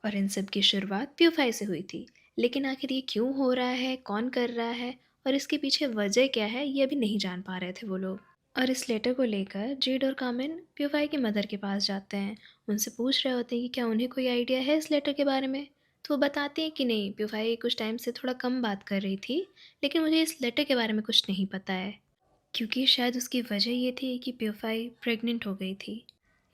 और इन सब की शुरुआत प्यूफाई से हुई थी। लेकिन आखिर ये क्यों हो रहा है, कौन कर रहा है और इसके पीछे वजह क्या है, ये अभी नहीं जान पा रहे थे वो लोग। और इस लेटर को लेकर जेड और कामिन प्यूफाई की मदर के पास जाते हैं। उनसे पूछ रहे होते हैं कि क्या उन्हें कोई आइडिया है इस लेटर के बारे में। तो वो बताती हैं कि नहीं, प्यूफाई कुछ टाइम से थोड़ा कम बात कर रही थी, लेकिन मुझे इस लेटर के बारे में कुछ नहीं पता है क्योंकि शायद उसकी वजह ये थी कि प्यूफाई प्रेग्नेंट हो गई थी।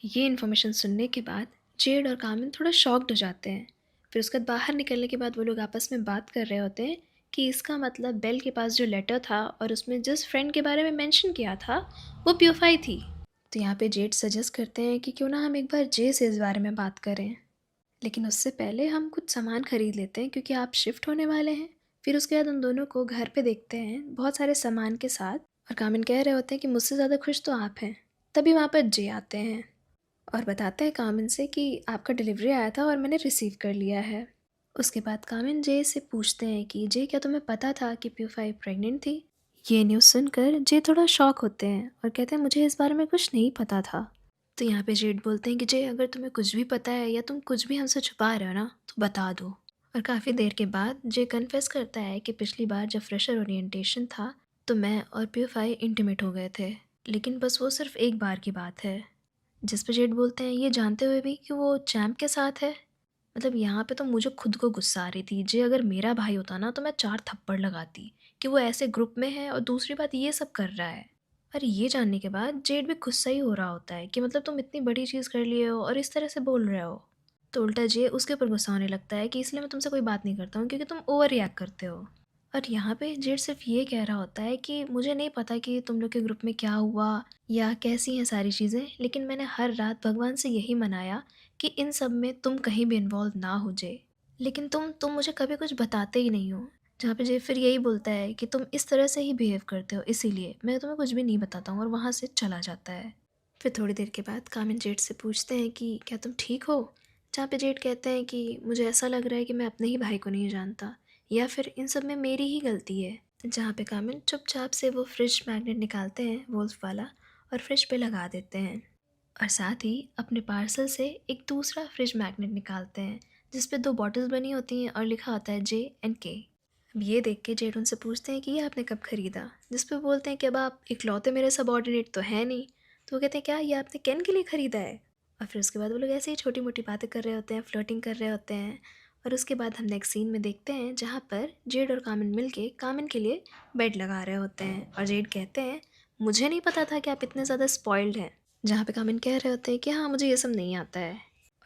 ये इन्फॉर्मेशन सुनने के बाद जेड और कामिल थोड़ा शॉक्ड हो जाते हैं। फिर उसके बाद बाहर निकलने के बाद वो लोग आपस में बात कर रहे होते हैं कि इसका मतलब बेल के पास जो लेटर था और उसमें जिस फ्रेंड के बारे में मेंशन किया था वो प्यूफाई थी। तो यहाँ पे जेड सजेस्ट करते हैं कि क्यों ना हम एक बार जे से इस बारे में बात करें, लेकिन उससे पहले हम कुछ सामान खरीद लेते हैं क्योंकि आप शिफ्ट होने वाले हैं। फिर उसके बाद उन दोनों को घर पे देखते हैं बहुत सारे सामान के साथ और कामिन कह रहे होते हैं कि मुझसे ज़्यादा खुश तो आप हैं। तभी वहाँ पर जे आते हैं और बताते हैं कामिन से कि आपका डिलीवरी आया था और मैंने रिसीव कर लिया है। उसके बाद कामिन जे से पूछते हैं कि जे क्या तुम्हें पता था कि प्यूफाई प्रेग्नेंट थी। ये न्यूज़ सुनकर जे थोड़ा शॉक होते हैं और कहते हैं मुझे इस बारे में कुछ नहीं पता था। तो यहाँ पे जेड बोलते हैं कि जे अगर तुम्हें कुछ भी पता है या तुम कुछ भी हमसे छुपा रहे हो ना तो बता दो। और काफ़ी देर के बाद जे कन्फेस करता है कि पिछली बार जब फ्रेशर ओरिएंटेशन था तो मैं और प्यूफाई इंटीमेट हो गए थे, लेकिन बस वो सिर्फ एक बार की बात है। जिस पे जेड बोलते हैं ये जानते हुए भी कि वो चैम्प के साथ है। मतलब यहाँ पे तो मुझे खुद को गुस्सा आ रही थी, जे अगर मेरा भाई होता ना तो मैं 4 थप्पड़ लगाती कि वो ऐसे ग्रुप में है और दूसरी बात ये सब कर रहा है। और ये जानने के बाद जेड भी गुस्सा ही हो रहा होता है कि मतलब तुम इतनी बड़ी चीज़ कर लिए हो और इस तरह से बोल रहे हो। तो उल्टा जे उसके ऊपर गुस्सा होने लगता है कि इसलिए मैं तुमसे कोई बात नहीं करता हूँ क्योंकि तुम ओवर रिएक्ट करते हो। और यहाँ पे जेड सिर्फ ये कह रहा होता है कि मुझे नहीं पता कि तुम लोग के ग्रुप में क्या हुआ या कैसी हैं सारी चीज़ें, लेकिन मैंने हर रात भगवान से यही मनाया कि इन सब में तुम कहीं भी इन्वॉल्व ना हो जाए। लेकिन तुम मुझे कभी कुछ बताते ही नहीं हो। जहाँ पे जे फिर यही बोलता है कि तुम इस तरह से ही बिहेव करते हो, इसीलिए मैं तुम्हें कुछ भी नहीं बताता हूँ और वहाँ से चला जाता है। फिर थोड़ी देर के बाद कामिन जेड से पूछते हैं कि क्या तुम ठीक हो। जहाँ पे जेड कहते हैं कि मुझे ऐसा लग रहा है कि मैं अपने ही भाई को नहीं जानता या फिर इन सब में मेरी ही गलती है। जहाँ पे कामिन चुपचाप से वो फ्रिज मैग्नेट निकालते हैं वोल्फ वाला और फ्रिज पे लगा देते हैं और साथ ही अपने पार्सल से एक दूसरा फ्रिज मैग्नेट निकालते हैं जिस पे 2 बॉटल्स बनी होती हैं और लिखा होता है J&K। अब ये देख के जेड उनसे पूछते हैं कि ये आपने कब ख़रीदा, जिस पे बोलते हैं कि अब आप इकलौते मेरे सबॉर्डिनेट तो है नहीं। तो वो कहते हैं क्या ये आपने केन के लिए ख़रीदा है। और फिर उसके बाद वो लोग ऐसे ही छोटी मोटी बातें कर रहे होते हैं, फ्लर्टिंग कर रहे होते हैं। और उसके बाद हम नेक्स्ट सीन में देखते हैं जहाँ पर जेड और कामिन मिल के कामिन के लिए बेड लगा रहे होते हैं और जेड कहते हैं मुझे नहीं पता था कि आप इतने ज़्यादा स्पॉइल्ड हैं। जहाँ पे कामिन कह रहे होते हैं कि हाँ मुझे ये सब नहीं आता है।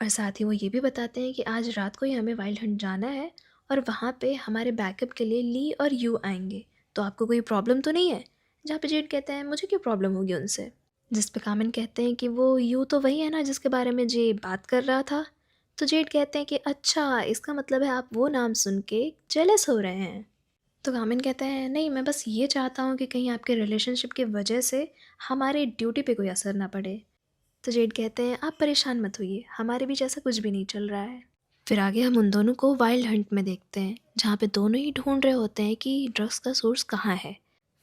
और साथ ही वो ये भी बताते हैं कि आज रात को ही हमें वाइल्ड हंट जाना है और वहाँ पे हमारे बैकअप के लिए ली और यू आएंगे, तो आपको कोई प्रॉब्लम तो नहीं है? जहाँ पे जेड कहते हैं मुझे क्यों प्रॉब्लम होगी उनसे? जिस पे कामिन कहते हैं कि वो यू तो वही है ना जिसके बारे में जे बात कर रहा था। तो जेड कहते हैं कि अच्छा, इसका मतलब है आप वो नाम सुन के जेलस हो रहे हैं। तो कामिन कहता है नहीं, मैं बस ये चाहता हूँ कि कहीं आपके रिलेशनशिप की वजह से हमारी ड्यूटी पे कोई असर ना पड़े। तो जेड कहते हैं आप परेशान मत होइए, हमारे बीच ऐसा कुछ भी नहीं चल रहा है। फिर आगे हम उन दोनों को वाइल्ड हंट में देखते हैं, जहाँ पे दोनों ही ढूंढ रहे होते हैं कि ड्रग्स का सोर्स कहाँ है।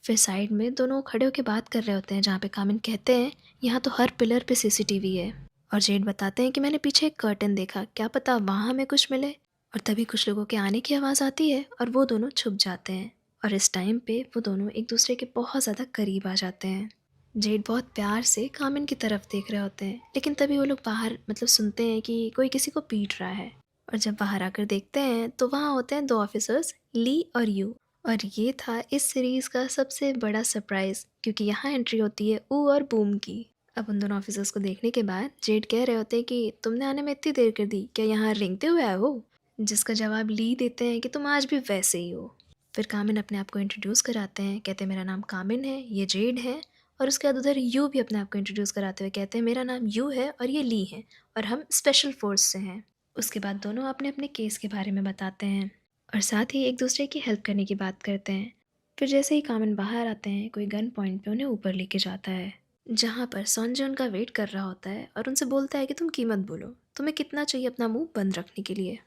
फिर साइड में दोनों खड़े होकर बात कर रहे होते हैं, जहाँ पे कामिन कहते हैं यहाँ तो हर पिलर पे सीसीटीवी है। और जेड बताते हैं कि मैंने पीछे एक कर्टन देखा, क्या पता वहाँ हमें कुछ मिले। और तभी कुछ लोगों के आने की आवाज़ आती है और वो दोनों छुप जाते हैं। और इस टाइम पे वो दोनों एक दूसरे के बहुत ज़्यादा करीब आ जाते हैं। जेड बहुत प्यार से कामिन की तरफ देख रहे होते हैं, लेकिन तभी वो लोग बाहर सुनते हैं कि कोई किसी को पीट रहा है। और जब बाहर आकर देखते हैं तो वहाँ होते हैं दो ऑफिसर्स, ली और यू। और ये था इस सीरीज़ का सबसे बड़ा सरप्राइज़, क्योंकि यहाँ एंट्री होती है ऊ और बूम की। अब उन दोनों ऑफिसर्स को देखने के बाद जेड कह रहे होते हैं कि तुमने आने में इतनी देर कर दी, क्या यहाँ रेंगते हुए आए हो? जिसका जवाब ली देते हैं कि तुम आज भी वैसे ही हो। फिर कामिन अपने आप को इंट्रोड्यूस कराते हैं, कहते हैं मेरा नाम कामिन है, ये जेड है। और उसके बाद उधर यू भी अपने आप को इंट्रोड्यूस कराते हुए कहते हैं मेरा नाम यू है और ये ली है और हम स्पेशल फोर्स से हैं। उसके बाद दोनों अपने अपने केस के बारे में बताते हैं और साथ ही एक दूसरे की हेल्प करने की बात करते हैं। फिर जैसे ही कामिन बाहर आते हैं, कोई गन पॉइंट पे उन्हें ऊपर लेके जाता है, जहाँ पर संजय उनका वेट कर रहा होता है और उनसे बोलता है कि तुम कीमत बोलो, तुम्हें कितना चाहिए अपना मुंह बंद रखने के लिए।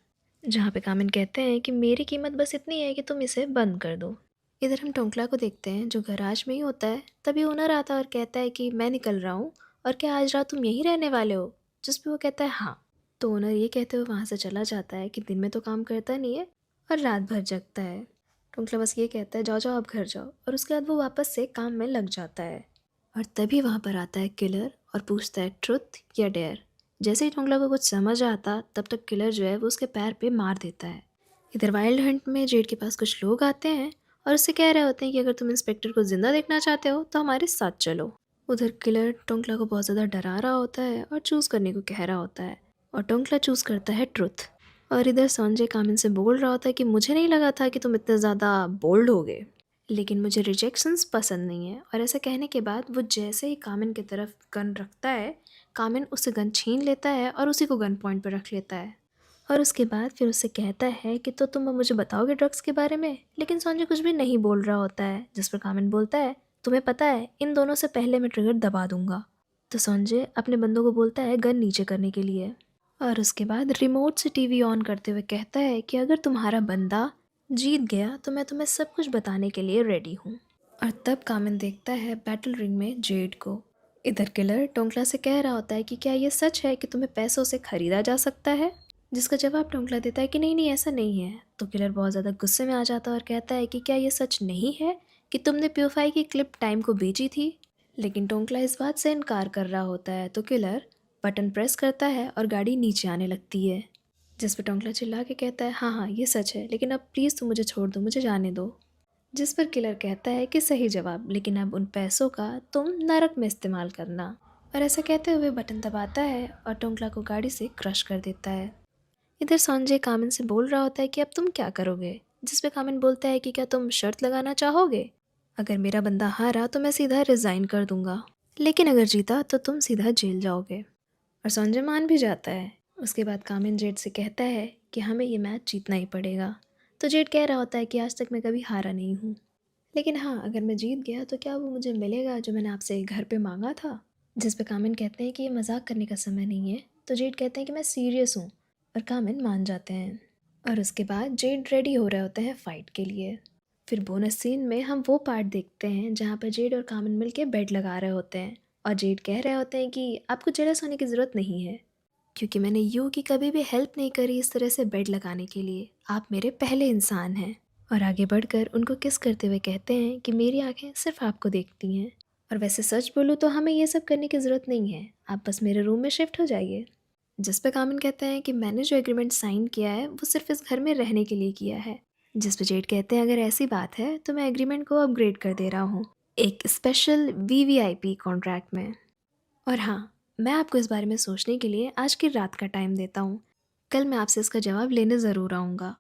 जहाँ पे कामिन कहते हैं कि मेरी कीमत बस इतनी है कि तुम इसे बंद कर दो। इधर हम टोंकला को देखते हैं जो गराज में ही होता है। तभी ओनर आता है और कहता है कि मैं निकल रहा हूँ और क्या आज रात तुम यहीं रहने वाले हो? जिस पे वो कहता है हाँ। तो ओनर ये कहते हुए वहाँ से चला जाता है कि दिन में तो काम करता नहीं है और रात भर जगता है। टोंकला बस ये कहता है जाओ जाओ अब घर जाओ, और उसके बाद वो वापस से काम में लग जाता है। और तभी वहाँ पर आता है किलर और पूछता है ट्रुथ या डेयर। जैसे ही टोंकला को कुछ समझ आता तब तक किलर जो है वो उसके पैर पे मार देता है। इधर वाइल्ड हंट में जेड के पास कुछ लोग आते हैं और उससे कह रहे होते हैं कि अगर तुम इंस्पेक्टर को जिंदा देखना चाहते हो तो हमारे साथ चलो। उधर किलर टोंकला को बहुत ज़्यादा डरा रहा होता है और चूज़ करने को कह रहा होता है, और टोंकला चूज़ करता है ट्रुथ। और इधर संजय कामिन से बोल रहा होता है कि मुझे नहीं लगा था कि तुम इतने ज़्यादा बोल्ड होगे, लेकिन मुझे रिजेक्शंस पसंद नहीं है। और ऐसा कहने के बाद वो जैसे ही कामिन की तरफ गन रखता है, कामिन उससे गन छीन लेता है और उसी को गन पॉइंट पर रख लेता है। और उसके बाद फिर उससे कहता है कि तो तुम अब मुझे बताओगे ड्रग्स के बारे में? लेकिन संजय कुछ भी नहीं बोल रहा होता है, जिस पर कामिन बोलता है तुम्हें पता है इन दोनों से पहले मैं ट्रिगर दबा दूंगा। तो संजय अपने बंदों को बोलता है गन नीचे करने के लिए, और उसके बाद रिमोट से टीवी ऑन करते हुए कहता है कि अगर तुम्हारा बंदा जीत गया तो मैं तुम्हें सब कुछ बताने के लिए रेडी हूँ। और तब कामिन देखता है बैटल रिंग में जेड को। इधर किलर टोंकला से कह रहा होता है कि क्या ये सच है कि तुम्हें पैसों से खरीदा जा सकता है? जिसका जवाब टोंकला देता है कि नहीं नहीं ऐसा नहीं है। तो किलर बहुत ज़्यादा गुस्से में आ जाता है और कहता है कि क्या ये सच नहीं है कि तुमने प्योफाई की क्लिप टाइम को बेची थी? लेकिन टोंकला इस बात से इनकार कर रहा होता है। तो किलर बटन प्रेस करता है और गाड़ी नीचे आने लगती है, जिस पर टोंकला चिल्ला के कहता है हाँ हाँ ये सच है, लेकिन अब प्लीज़ तुम मुझे छोड़ दो, मुझे जाने दो। जिस पर किलर कहता है कि सही जवाब, लेकिन अब उन पैसों का तुम नरक में इस्तेमाल करना। और ऐसा कहते हुए बटन दबाता है और टोंकला को गाड़ी से क्रश कर देता है। इधर संजय कामिन से बोल रहा होता है कि अब तुम क्या करोगे? जिस पे कामिन बोलता है कि क्या तुम शर्त लगाना चाहोगे? अगर मेरा बंदा हारा तो मैं सीधा रिजाइन कर दूंगा, लेकिन अगर जीता तो तुम सीधा जेल जाओगे। और संजय मान भी जाता है। उसके बाद कामिन जेड से कहता है कि हमें ये मैच जीतना ही पड़ेगा। तो जेड कह रहा होता है कि आज तक मैं कभी हारा नहीं हूँ, लेकिन हाँ अगर मैं जीत गया तो क्या वो मुझे मिलेगा जो मैंने आपसे घर पे मांगा था? जिस पे कामिन कहते हैं कि ये मजाक करने का समय नहीं है। तो जेड कहते हैं कि मैं सीरियस हूँ, और कामिन मान जाते हैं। और उसके बाद जेड रेडी हो रहे होते हैं फाइट के लिए। फिर बोनस सीन में हम वो पार्ट देखते हैं जहाँ पर जेड और कामिन मिलके बेड लगा रहे होते हैं, और जेड कह रहे होते हैं कि आपको जेलस होने की ज़रूरत नहीं है, क्योंकि मैंने यू की कभी भी हेल्प नहीं करी इस तरह से बेड लगाने के लिए। आप मेरे पहले इंसान हैं। और आगे बढ़कर उनको किस करते हुए कहते हैं कि मेरी आंखें सिर्फ आपको देखती हैं, और वैसे सच बोलूँ तो हमें ये सब करने की ज़रूरत नहीं है, आप बस मेरे रूम में शिफ्ट हो जाइए। जिस पे कामिन कहते हैं कि मैंने जो एग्रीमेंट साइन किया है वो सिर्फ इस घर में रहने के लिए किया है। जिस पे जेड कहते हैं अगर ऐसी बात है तो मैं एग्रीमेंट को अपग्रेड कर दे रहा हूँ एक स्पेशल वीवीआईपी कॉन्ट्रैक्ट में। और हाँ, मैं आपको इस बारे में सोचने के लिए आज की रात का टाइम देता हूँ। कल मैं आपसे इसका जवाब लेने ज़रूर आऊँगा।